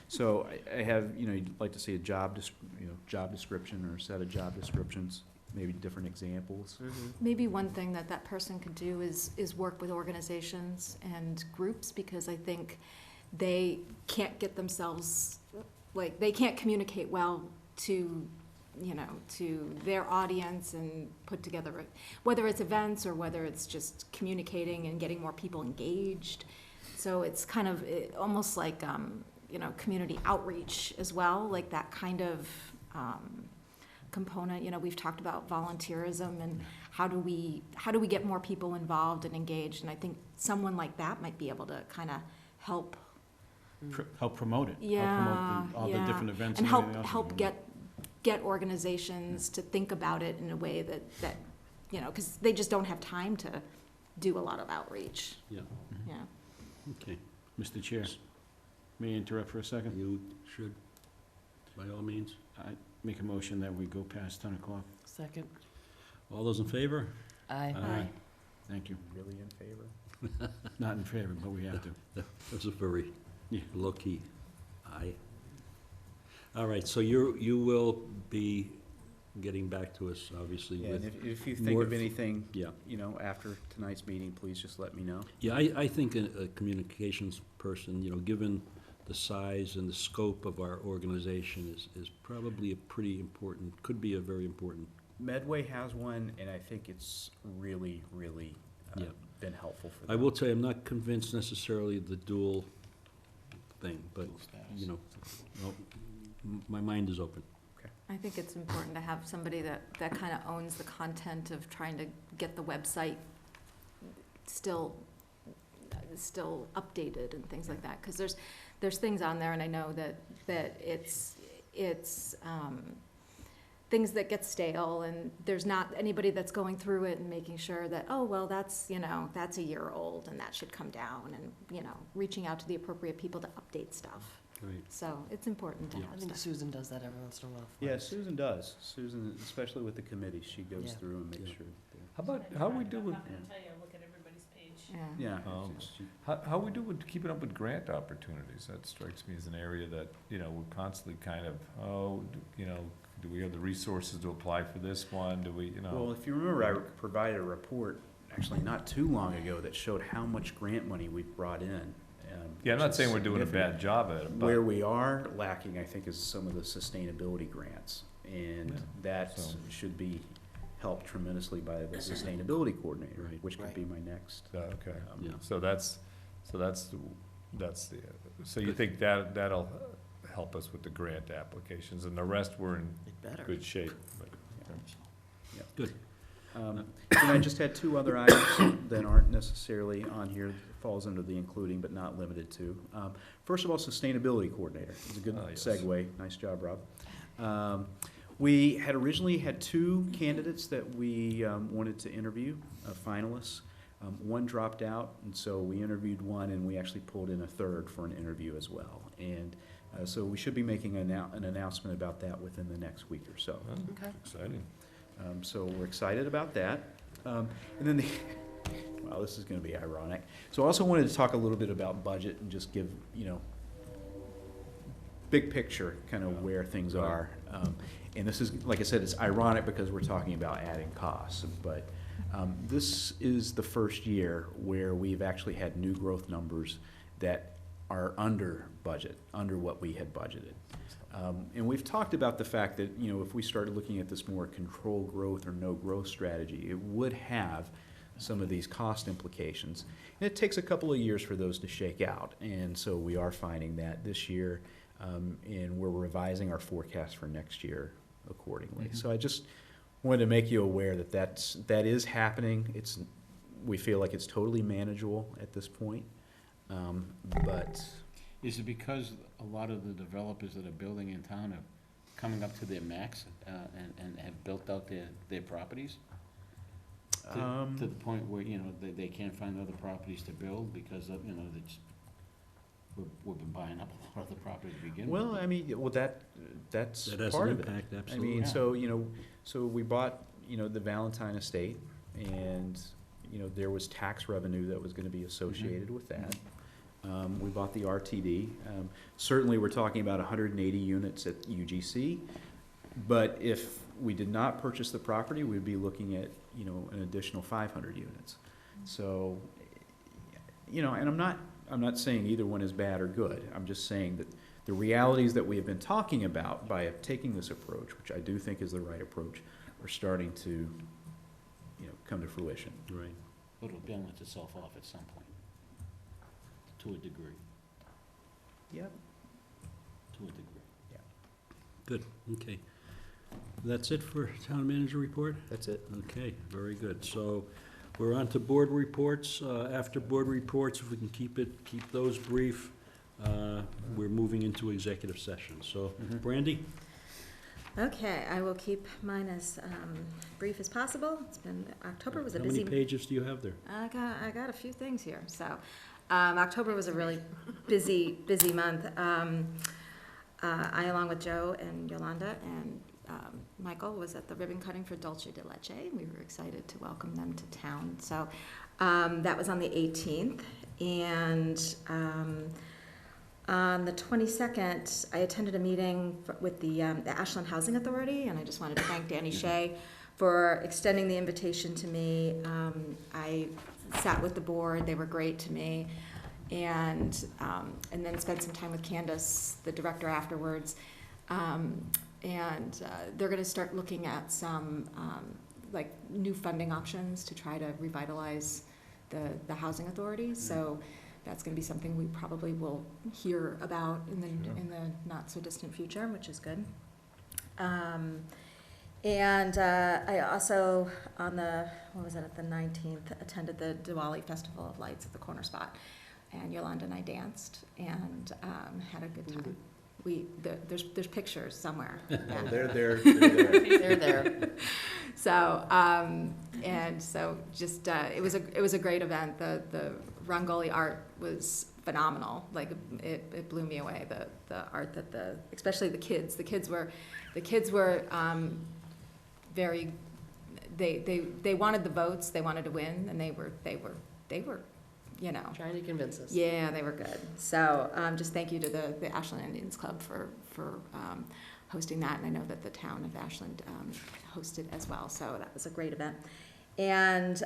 So I have, you'd like to see a job description or a set of job descriptions, maybe different examples. Maybe one thing that person could do is work with organizations and groups, because I think they can't get themselves, like, they can't communicate well to, to their audience and put together, whether it's events or whether it's just communicating and getting more people engaged. So it's kind of almost like, community outreach as well, like that kind of component. We've talked about volunteerism and how do we get more people involved and engaged, and I think someone like that might be able to kind of help. Help promote it. Yeah, Help promote all the different events and and everything else. help get organizations to think about it in a way that because they just don't have time to do a lot of outreach. Yeah. Yeah. Okay. Mr. Chair, may I interrupt for a second? You should, by all means. I make a motion that we go past 10 o'clock. Second. All those in favor? Aye. Thank you. Really in favor? Not in favor, but we have to. That was a very Yeah. low-key aye. All right, so you will be getting back to us, obviously, Yeah, with. and if you think more of anything, Yeah. After tonight's meeting, please just let me know. Yeah, I think a communications person, given the size and the scope of our organization, is probably a pretty important, could be a very important. Medway has one, and I think it's really, really Yeah. been helpful for I them. will tell you, I'm not convinced necessarily the dual thing, but, well, my mind is open. I think it's important to have somebody that kind of owns the content of trying to get the website still updated and things like that, because there's things on there, and I know that it's things that get stale, and there's not anybody that's going through it and making sure that, oh, well, that's a year old and that should come down, and, reaching out to the appropriate people to update stuff. Right. So it's important to Yeah. have I think stuff. Susan does that every once in a while. for Yeah, us. Susan does. Susan, especially with the committee, she goes Yeah. through and makes Yeah. sure that How we do with, Yeah. how we do with keeping up with grant opportunities? That strikes me as an area that, we're constantly kind of, do we have the resources to apply for this one? Do we, Well, if you remember, I provided a report, actually not too long ago, that showed how much grant money we've brought in. Yeah, I'm which not is saying we're doing a significant. bad job at it, but. Where we are lacking, I think, is some of the sustainability grants, and Yeah, that so- should be helped tremendously by the sustainability coordinator, Right. which could be my next. Okay, Yeah. so that's so you think that'll help us with the grant applications, and the rest we're in It better. good shape, but. Good. And I just had two other items that aren't necessarily on here, that falls under the including but not limited to. First of all, sustainability coordinator. It's a good Yes. segue. Nice job, Rob. We had originally had two candidates that we wanted to interview, finalists. One dropped out, and so we interviewed one, and we actually pulled in a third for an interview as well. And so we should be making an announcement about that within the next week or so. Okay. Exciting. So we're excited about that. And then the, well, this is gonna be ironic. So I also wanted to talk a little bit about budget and just give, you know, big picture, kind of where things are. And this is, like I said, it's ironic because we're talking about adding costs, but this is the first year where we've actually had new growth numbers that are under budget, under what we had budgeted. And we've talked about the fact that, you know, if we started looking at this more controlled growth or no growth strategy, it would have some of these cost implications. And it takes a couple of years for those to shake out. And so we are finding that this year, and we're revising our forecast for next year accordingly. Mm-hmm. So I just wanted to make you aware that that is happening. We feel like it's totally manageable at this point. But Is it because a lot of the developers that are building in town are coming up to their max and have built out their properties? To the point where, you know, they can't find other properties to build because of, you know, we've been buying up a lot of the property to begin with. well, I mean, that's That has part an of it. impact, I absolutely. mean, so, you know, so we bought, you know, the Valentine estate, and, you know, there was tax revenue that was gonna be associated with that. We bought the RTD. Certainly, we're talking about 180 units at UGC, but if we did not purchase the property, we'd be looking at, you know, an additional 500 units. So, you know, and I'm not saying either one is bad or good. I'm just saying that the realities that we have been talking about by taking this approach, which I do think is the right approach, are starting to, you know, come to fruition. Right. But it'll balance itself off at some point, to a degree, Yep. to a degree. Good, okay. That's it for town manager report? That's it. Okay, very good. So we're on to board reports. After board reports, if we can keep those brief, we're moving into executive session. So, Brandy? Okay, I will keep mine as brief as possible. It's been, October was a How busy. many pages do you have there? I got a few things here. So, October was a really busy month. I, along with Joe and Yolanda and Michael, was at the ribbon cutting for Dolce de Leche. We were excited to welcome them to town. So that was on the 18th. And on the 22nd, I attended a meeting with the Ashland Housing Authority, and I just wanted to thank Danny Shea for extending the invitation to me. I sat with the board. They were great to me. And then spent some time with Candace, the director, afterwards. They're gonna start looking at some, like, new funding options to try to revitalize the housing authority. So that's gonna be something we probably will hear about in the not-so-distant future, which is good. I also, on the 19th, attended the Diwali Festival of Lights at the Corner Spot. And Yolanda and I danced and had a good time. There's pictures somewhere. Oh, Yeah. they're there. They're there. So just it was a great event. The Rangoli art was phenomenal. Like it blew me away. The art that especially the kids were very. They wanted the votes. They wanted to win, and they were. You know, Trying to convince us. yeah, they were good. So just thank you to the Ashland Indians Club for hosting that, and I know that the town of Ashland hosted as well. So that was a great event. And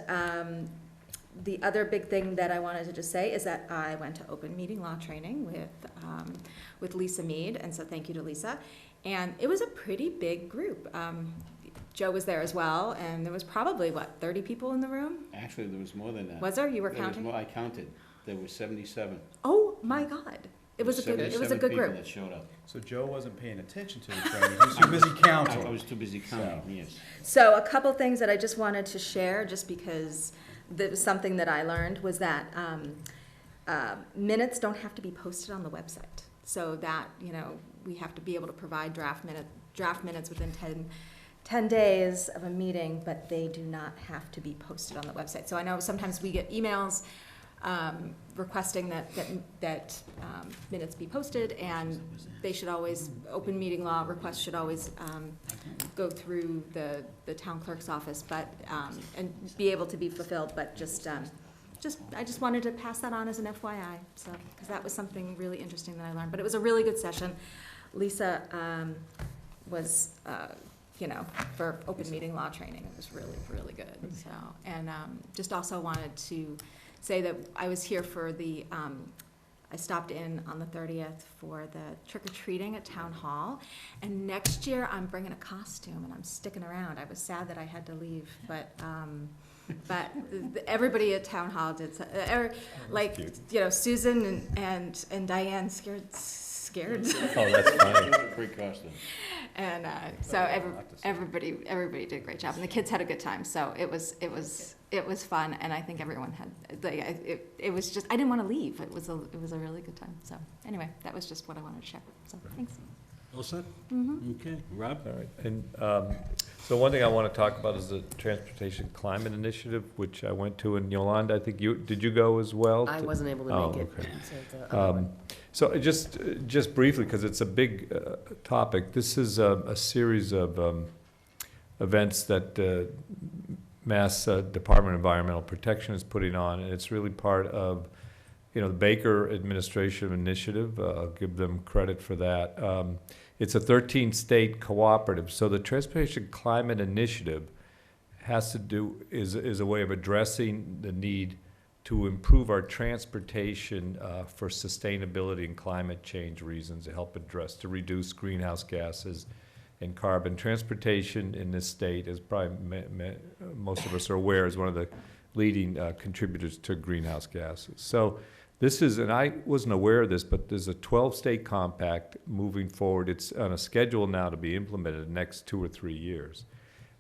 the other big thing that I wanted to just say is that I went to open meeting law training with Lisa Mead, and so thank you to Lisa. And it was a pretty big group. Joe was there as well, and there was probably, 30 people in the room? Actually, there was more than that. Was there? You were There was counting? more. I counted. There were 77. Oh, my God. It was a good 77 group. people that showed up. So Joe wasn't paying attention to the training. He was too busy counting. I was too busy counting, yes. So a couple things that I just wanted to share, just because there was something that I learned, was that minutes don't have to be posted on the website. So that, we have to be able to provide draft minutes within 10 days of a meeting, but they do not have to be posted on the website. So I know sometimes we get emails requesting that minutes be posted, and they should always, open meeting law requests should always go through the town clerk's office, but, and be able to be fulfilled, but I just wanted to pass that on as an FYI, so, because that was something really interesting that I learned. But it was a really good session. Lisa was, for open meeting law training, it was really, really good, so. And just also wanted to say that I was here for I stopped in on the 30th for the trick-or-treating at Town Hall, and next year I'm bringing a costume and I'm sticking around. I was sad that I had to leave, but everybody at Town Hall did, Susan and Diane scared. Oh, that's funny. Great costume. And so everybody did a great job, and the kids had a good time. So it was fun, and I think everyone had. It was just, I didn't want to leave. It was a really good time. So anyway, that was just what I wanted to share. So thanks. All set? Okay, Rob? All right, and so one thing I want to talk about is the Transportation Climate Initiative, which I went to, and Yolanda, I think did you go as well? I wasn't able to make it. Okay. So it's a other one. So just briefly, because it's a big topic, this is a series of events that Mass Department of Environmental Protection is putting on, and it's really part of, the Baker administration initiative. I'll give them credit for that. It's a 13-state cooperative, so the Transportation Climate Initiative is a way of addressing the need to improve our transportation for sustainability and climate change reasons, to reduce greenhouse gases and carbon. Transportation in this state, as probably most of us are aware, is one of the leading contributors to greenhouse gases. So this is, and I wasn't aware of this, but there's a 12-state compact moving forward. It's on a schedule now to be implemented in the next 2 or 3 years.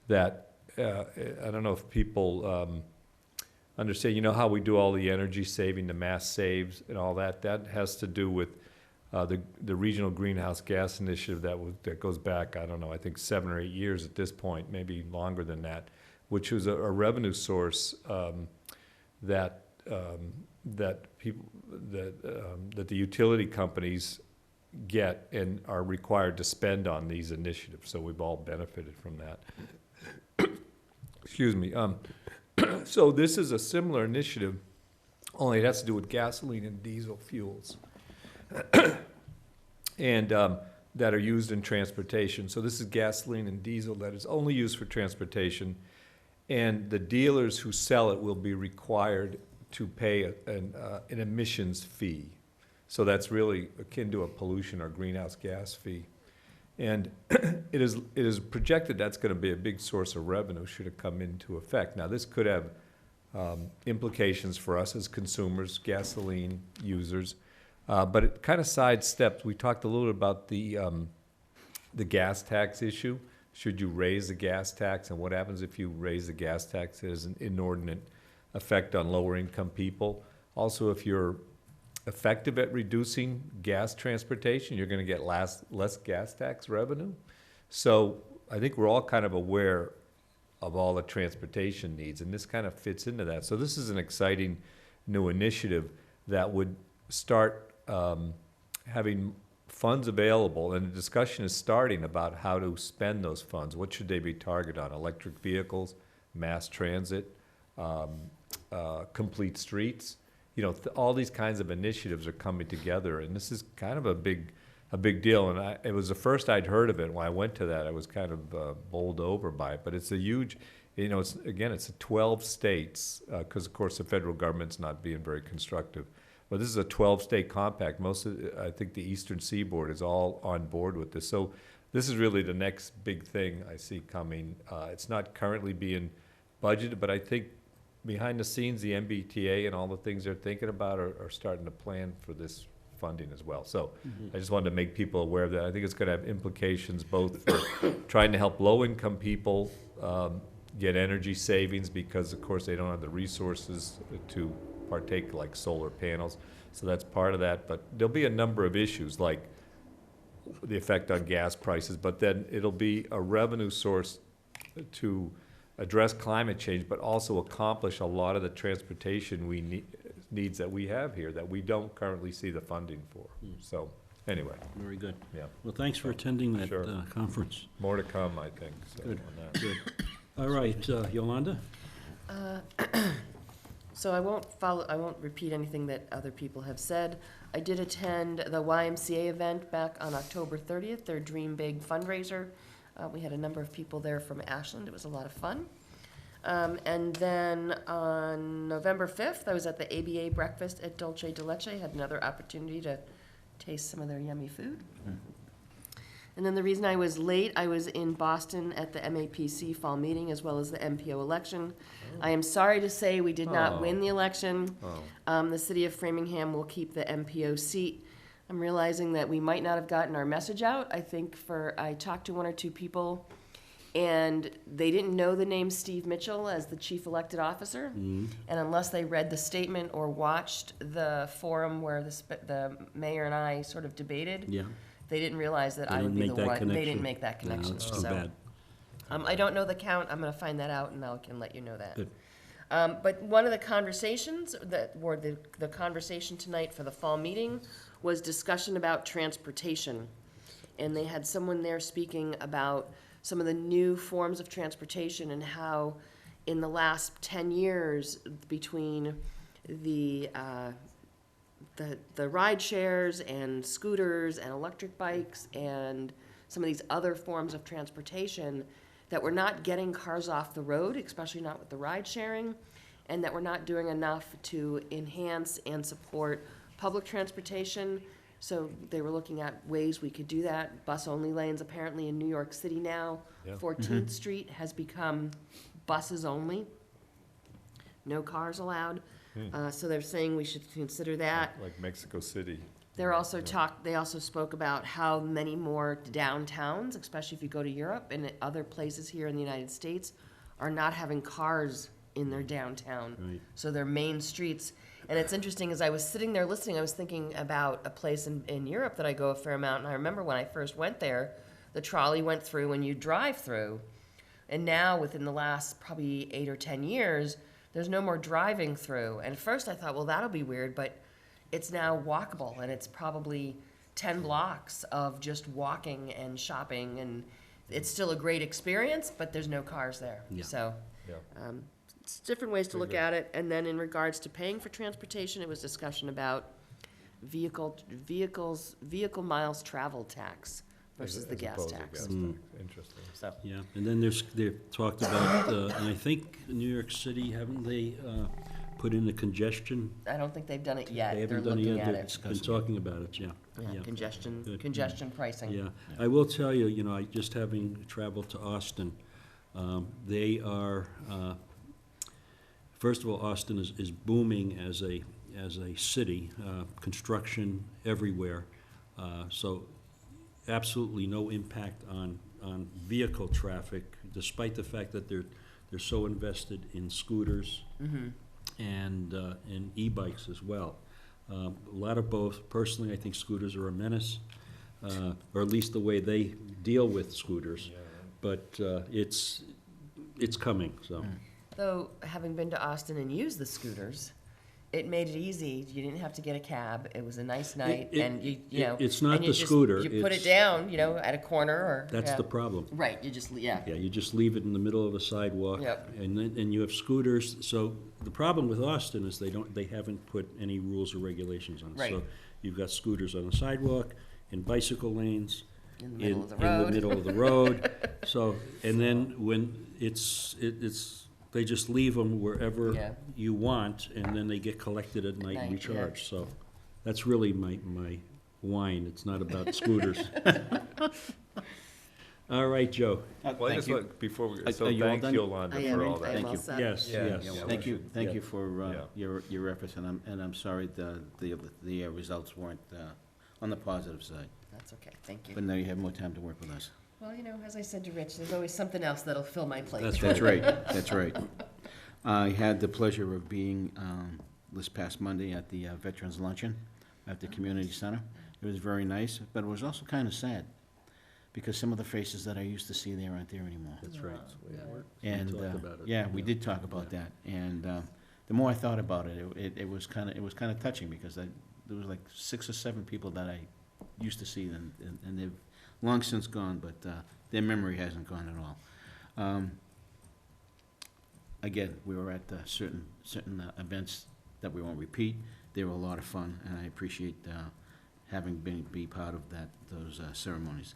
That, I don't know if people understand, how we do all the energy saving, the mass saves and all that. That has to do with the Regional Greenhouse Gas Initiative that goes back, I don't know, I think 7 or 8 years at this point, maybe longer than that, which was a revenue source that the utility companies get and are required to spend on these initiatives. So we've all benefited from that. Excuse me. So this is a similar initiative, only it has to do with gasoline and diesel fuels, and that are used in transportation. So this is gasoline and diesel that is only used for transportation, and the dealers who sell it will be required to pay an emissions fee. So that's really akin to a pollution or greenhouse gas fee. And it is projected that's going to be a big source of revenue should it come into effect. Now, this could have implications for us as consumers, gasoline users, but it kind of sidesteps. We talked a little bit about the gas tax issue. Should you raise the gas tax, and what happens if you raise the gas tax? It has an inordinate effect on lower income people. Also, if you're effective at reducing gas transportation, you're going to get less gas tax revenue. So I think we're all kind of aware of all the transportation needs, and this kind of fits into that. So this is an exciting new initiative that would start having funds available, and the discussion is starting about how to spend those funds. What should they be targeted on? Electric vehicles, mass transit, complete streets. All these kinds of initiatives are coming together, and this is kind of a big deal. And it was the first I'd heard of it. When I went to that, I was kind of bowled over by it. But it's a huge, it's 12 states, because of course the federal government's not being very constructive. But this is a 12-state compact. I think the Eastern Seaboard is all on board with this. So this is really the next big thing I see coming. It's not currently being budgeted, but I think behind the scenes, the MBTA and all the things they're thinking about are starting to plan for this funding as well. So I just wanted to make people aware of that. I think it's going to have implications both for trying to help low-income people get energy savings, because, of course, they don't have the resources to partake, like solar panels. So that's part of that. But there'll be a number of issues, like the effect on gas prices, but then it'll be a revenue source to address climate change, but also accomplish a lot of the transportation we need, needs that we have here that we don't currently see the funding for. So, anyway, Very good. yeah. Well, thanks for attending that Sure. Conference. More to come, I think, so Good, on that. good. All right, Yolanda? So I won't repeat anything that other people have said. I did attend the YMCA event back on October 30th, their Dream Big fundraiser. We had a number of people there from Ashland. It was a lot of fun. And then on November 5th, I was at the ABA breakfast at Dolce de Leche. Had another opportunity to taste some of their yummy food. And then the reason I was late, I was in Boston at the MAPC fall meeting as well as the MPO election. I am sorry to say we did not win the election. The city of Framingham will keep the MPO seat. I'm realizing that we might not have gotten our message out. I talked to one or two people, and they didn't know the name Steve Mitchell as the chief elected officer. And unless they read the statement or watched the forum where the mayor and I sort of debated, Yeah. they didn't realize that They I would didn't be make the that one. They connection. didn't make that No, connection. that's too So, bad. I don't know the count. I'm going to find that out, and I can let you know that. Good. But one of the conversations the conversation tonight for the fall meeting was discussion about transportation, and they had someone there speaking about some of the new forms of transportation and how, in the last 10 years, between the ride shares and scooters and electric bikes and some of these other forms of transportation, that we're not getting cars off the road, especially not with the ride sharing, and that we're not doing enough to enhance and support public transportation. So they were looking at ways we could do that. Bus-only lanes apparently in New York City now. Yeah. 14th Street has become buses only. No cars allowed. So they're saying we should consider that. Like Mexico City. They also spoke about how many more downtowns, especially if you go to Europe and other places here in the United States, are not having cars in their downtown. Right. So their main streets. And it's interesting, as I was sitting there listening, I was thinking about a place in Europe that I go a fair amount, and I remember when I first went there, the trolley went through and you drive through. And now, within the last probably 8 or 10 years, there's no more driving through. And at first I thought, well, that'll be weird, but it's now walkable, and it's probably 10 blocks of just walking and shopping, and it's still a great experience, but there's no cars there. Yeah. So Yeah. it's different ways to look at it. And then in regards to paying for transportation, it was discussion about vehicle miles travel tax versus the As gas opposed to tax. gas tax. Interesting. So Yeah, and then they've talked about, and I think New York City, haven't they put in the congestion? I don't think they've done it yet. They They're haven't done it looking yet, at they've it. been talking about it, yeah. Yeah, Good. congestion pricing. Yeah, I will tell you, I just having traveled to Austin, they are, first of all, Austin is booming as a city, construction everywhere. So absolutely no impact on vehicle traffic, despite the fact that they're so invested in scooters and e-bikes as well. A lot of both. Personally, I think scooters are a menace, or at least the way they deal with scooters. But it's coming, so. Though, having been to Austin and used the scooters, it made it easy. You didn't have to get a cab. It was a nice night, and you know. It's not and you the just- scooter, You put it it's- down, at a corner or. That's yeah. the problem. Right, you just, Yeah, you just leave it in the middle of a sidewalk. Yep. And you have scooters, so the problem with Austin is they haven't put any rules or regulations on it. Right. So you've got scooters on the sidewalk, in bicycle lanes, In the middle of the in road. the middle of the road. So, and then when it's, they just leave them wherever Yeah. you want, and then they get collected at night and night, yeah. recharged. So that's really my whine, it's not about scooters. All right, Joe. Well, I just like, before we, so Are you all thanks done? Yolanda I am, for all I that. am all set. Yes, Yeah, yes. yeah, Thank you Yeah. for Yeah. your efforts, and I'm sorry the results weren't on the positive side. That's okay, thank you. But now you have more time to work with us. Well, as I said to Rich, there's always something else that'll fill my plate. That's right. That's right. I had the pleasure of being this past Monday at the Veterans Luncheon at the Community Center. It was very nice, but it was also kind of sad, because some of the faces that I used to see there aren't there anymore. That's right. And, talked about it. yeah, we did talk about that. And the more I thought about it, it was kind of touching, because there was like 6 or 7 people that I used to see, and they've long since gone, but their memory hasn't gone at all. Again, we were at certain events that we won't repeat. They were a lot of fun, and I appreciate having be part of those ceremonies.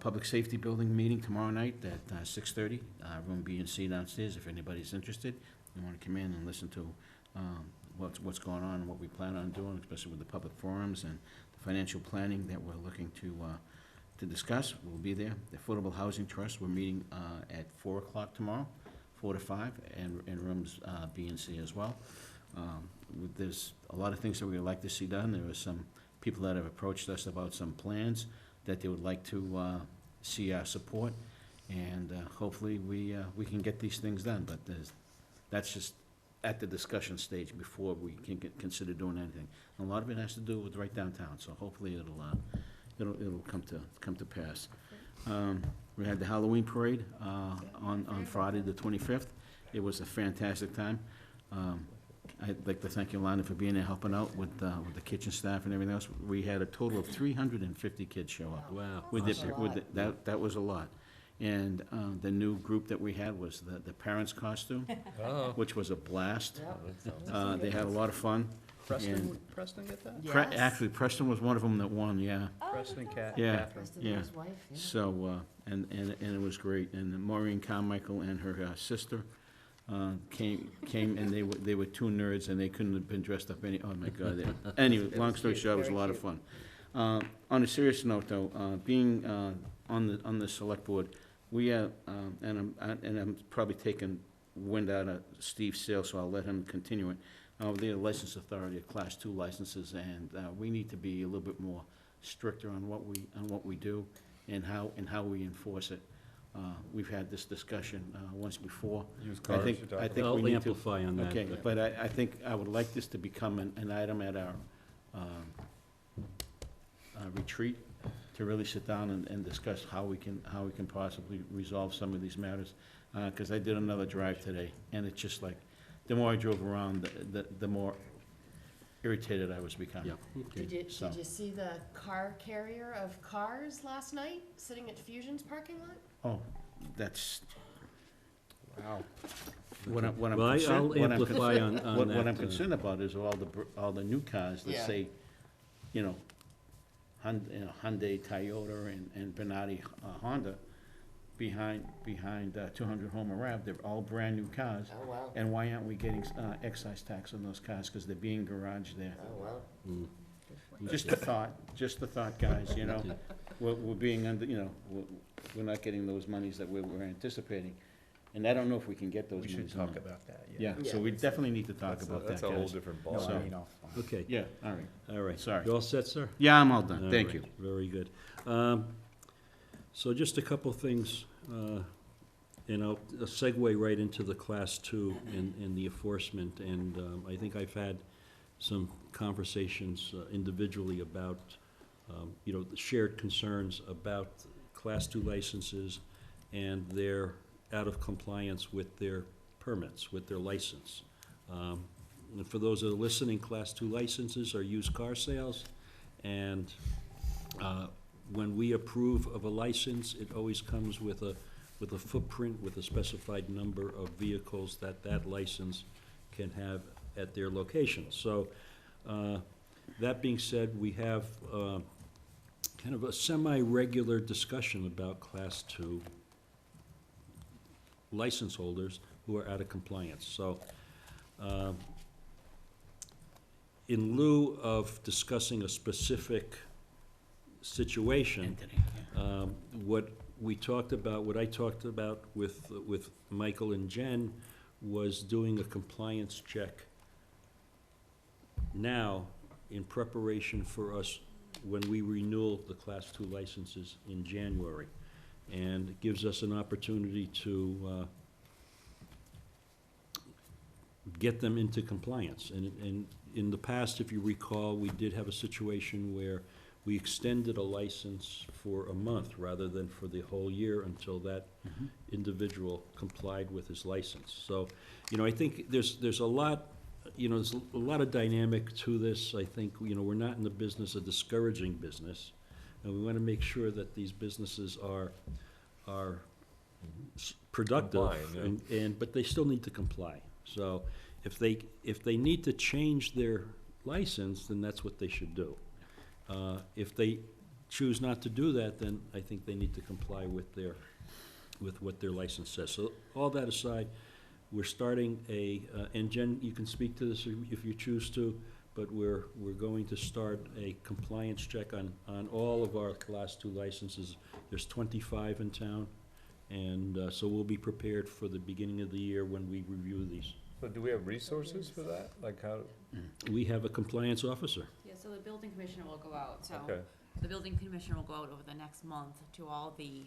Public Safety Building meeting tomorrow night at 6:30, room B and C downstairs, if anybody's interested. You want to come in and listen to what's going on and what we plan on doing, especially with the public forums and the financial planning that we're looking to discuss. We'll be there. The Affordable Housing Trust, we're meeting at 4 o'clock tomorrow, 4 to 5, and in rooms B and C as well. There's a lot of things that we would like to see done. There are some people that have approached us about some plans that they would like to see our support, and hopefully we can get these things done. But that's just at the discussion stage before we can consider doing anything. And a lot of it has to do with right downtown, so hopefully it'll come to pass. We had the Halloween parade on Friday the 25th. It was a fantastic time. I'd like to thank Yolanda for being there, helping out with the kitchen staff and everything else. We had a total of 350 kids show up. Wow. That was a lot. And the new group that we had was the parents' costume, which was a blast. They had a lot of fun. Preston get that? Yes. Actually, Preston was one of them that won, yeah. Preston, Yeah. Catherine. Preston Yeah. and his wife, yeah. So, and it was great. And Maureen Carmichael and her sister came, and they were 2 nerds, and they couldn't have been dressed up any, oh my God. Anyway, long story short, it was a lot of fun. On a serious note, though, being on the select board, we and I'm probably taking wind out of Steve's sail, so I'll let him continue it. They're a license authority of Class 2 licenses, and we need to be a little bit more stricter on what we do and how we enforce it. We've had this discussion once before. Used I cars, think, you're talking I think I'll we need to. amplify on that. Okay, but- but I think I would like this to become an item at our retreat, to really sit down and discuss how we can possibly resolve some of these matters. Because I did another drive today, and it's just like, the more I drove around, the more irritated I was becoming. Yeah, okay. So- Did you see the car carrier of cars last night sitting at Fusion's parking lot? Oh, that's, Wow. what I'm Well, I'll concerned, what I'm amplify on what that. I'm concerned about is all the new cars that Yeah. say, Hyundai, Toyota, and Benatti Honda behind 200 Homer Ave. They're all brand-new cars. Oh, wow. And why aren't we getting excise tax on those cars? Because they're being garaged there. Oh, wow. Mm. Just a thought, guys, We're being we're not getting those monies that we're anticipating. And I don't know if we can get those We monies. should or talk not. about that, Yeah, Yeah. so we definitely need to talk about that, That's a whole guys. different No, ball. So- I mean, offline. Okay, Yeah, all right. all right. Sorry. You all set, sir? Yeah, I'm all done. All Thank right, you. Very good. So just a couple things, and I'll segue right into the Class 2 in the enforcement. And I think I've had some conversations individually about, the shared concerns about Class 2 licenses and their out of compliance with their permits, with their license. And for those that are listening, Class 2 licenses are used car sales, and when we approve of a license, it always comes with a footprint, with a specified number of vehicles that license can have at their location. So, that being said, we have kind of a semi-regular discussion about Class 2 license holders who are out of compliance. So, in lieu of discussing a specific situation, what I talked about with Michael and Jen was doing a compliance check now in preparation for us when we renew the Class 2 licenses in January. And it gives us an opportunity to get them into compliance. And in the past, if you recall, we did have a situation where we extended a license for a month rather than for the whole year until that individual complied with his license. So, you know, I think there's a lot, you know, there's a lot of dynamic to this. I think, you know, we're not in the business of discouraging business, and we want to make sure that these businesses are productive, Complying, but they still need to comply. So if they need to change their license, then that's what they should do. If they choose not to do that, then I think they need to comply with what their license says. So all that aside, we're starting and Jen, you can speak to this if you choose to, but we're going to start a compliance check on all of our Class 2 licenses. There's 25 in town, and so we'll be prepared for the beginning of the year when we review these. So do we have resources for that? Like how? We have a compliance officer. Yeah, so the building commissioner will go out, so. Okay. The building commissioner will go out over the next month to all the,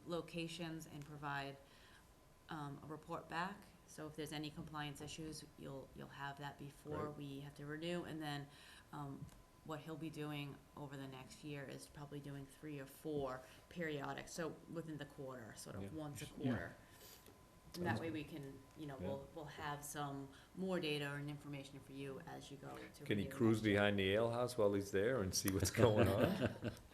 locations and provide, a report back. So if there's any compliance issues, you'll have that before Right. we have to renew, and then, what he'll be doing over the next year is probably doing 3 or 4 periodic, so within the quarter, sort of Yeah. once a Yeah. quarter. And that Sounds way we can, you know, Yeah. we'll have some more data and information for you as you go to. Can he renew cruise next year. behind the ale house while he's there and see what's going on?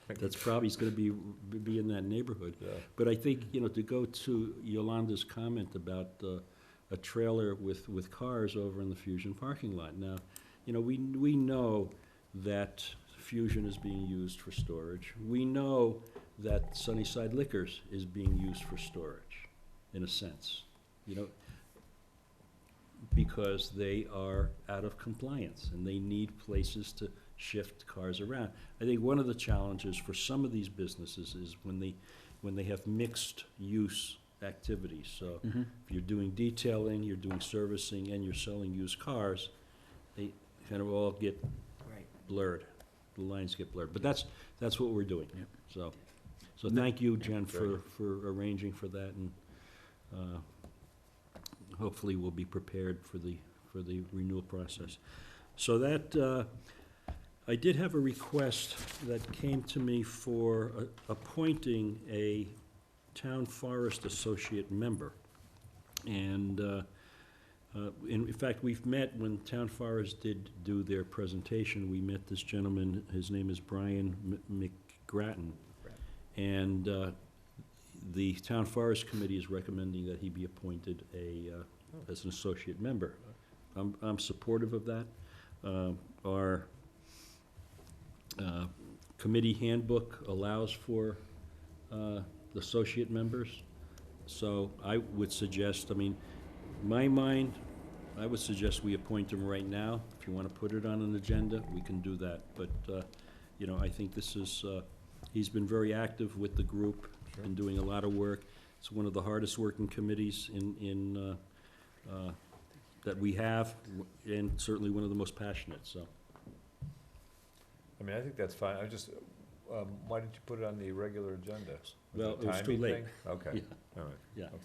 That's probably, he's gonna be in that neighborhood. Yeah. But I think, you know, to go to Yolanda's comment about a trailer with cars over in the Fusion parking lot. Now, you know, we know that Fusion is being used for storage. We know that Sunnyside Liquors is being used for storage, in a sense, you know, because they are out of compliance and they need places to shift cars around. I think one of the challenges for some of these businesses is when they have mixed use activities. So if you're doing detailing, you're doing servicing, and you're selling used cars, they kind of all get blurred. The lines get blurred. But that's what we're doing. So thank you, Jen, for arranging for that, and hopefully we'll be prepared for the renewal process. So that I did have a request that came to me for appointing a Town Forest Associate member. And in fact, we've met when Town Forest did do their presentation. We met this gentleman, his name is Brian McGrattan. And the Town Forest Committee is recommending that he be appointed as an associate member. I'm supportive of that. Our committee handbook allows for associate members. So I would suggest, I mean, my mind, I would suggest we appoint him right now. If you want to put it on an agenda, we can do that. But, you know, I think this is, he's been very active with the group, been doing a lot of work. It's one of the hardest working committees that we have, and certainly one of the most passionate, so. I mean, I think that's fine. I just, why didn't you put it on the regular agenda? Well, a it was too timing late. thing? Okay, Yeah. all right. Yeah. Okay.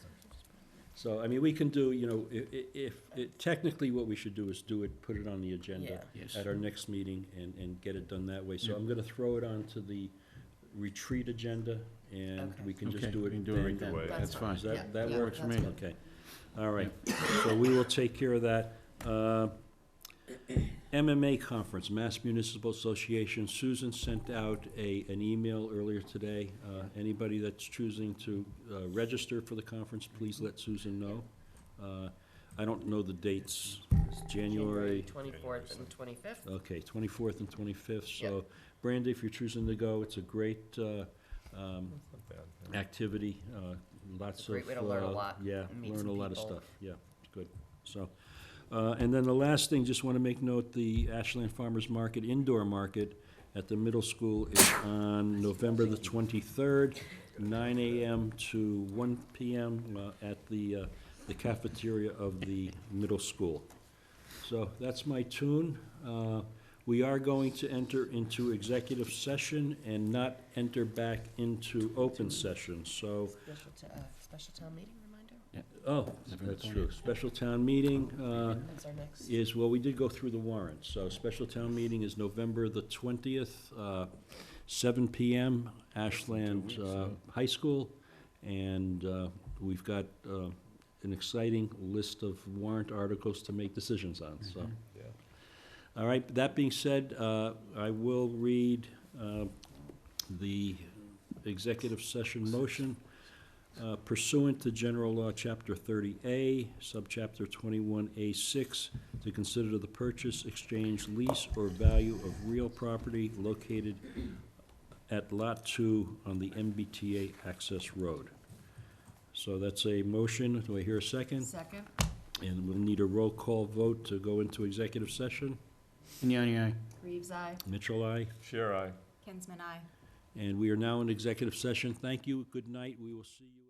So, I mean, we can do, you know, if technically what we should do is put it on the agenda Yes. at our next meeting and get it done that way. So I'm gonna throw it onto the retreat agenda, and we can just Okay, do it. we can do it right then. then. That's fine. Does that Yeah, work? that's good. Okay, all right. So we will take care of that. MMA conference, Mass Municipal Association. Susan sent out an email earlier today. Anybody that's choosing to register for the conference, please let Susan know. I don't know the dates. It's January. 24th and 25th. Okay, 24th and 25th. So, Brandy, if you're choosing to go, it's a great activity. Lots of Great way to learn a lot Yeah, and meet learn a some lot of people. stuff. Yeah, it's good. So, and then the last thing, just want to make note, the Ashland Farmers Market Indoor Market at the middle school is on November the 23rd, 9 a.m. to 1 p.m. At the cafeteria of the middle school. So that's my tune. We are going to enter into executive session and not enter back into open session, so Special town meeting reminder? Oh, that's true. Special town meeting That's our next. is, well, we did go through the warrants. So special town meeting is November the 20th, 7 PM, Ashland High School. And we've got an exciting list of warrant articles to make decisions on, so. Yeah. All right, that being said, I will read the executive session motion. Pursuant to General Law, Chapter 30A, Subchapter 21A6, to consider the purchase, exchange, lease, or value of real property located at Lot 2 on the MBTA access road. So that's a motion. Do I hear a second? Second? And we'll need a roll call vote to go into executive session. Vignani, aye. Reeves, aye. Mitchell, aye. Sure, Kinsman, aye. And we are now in executive session. Thank you. Good night. We will see you.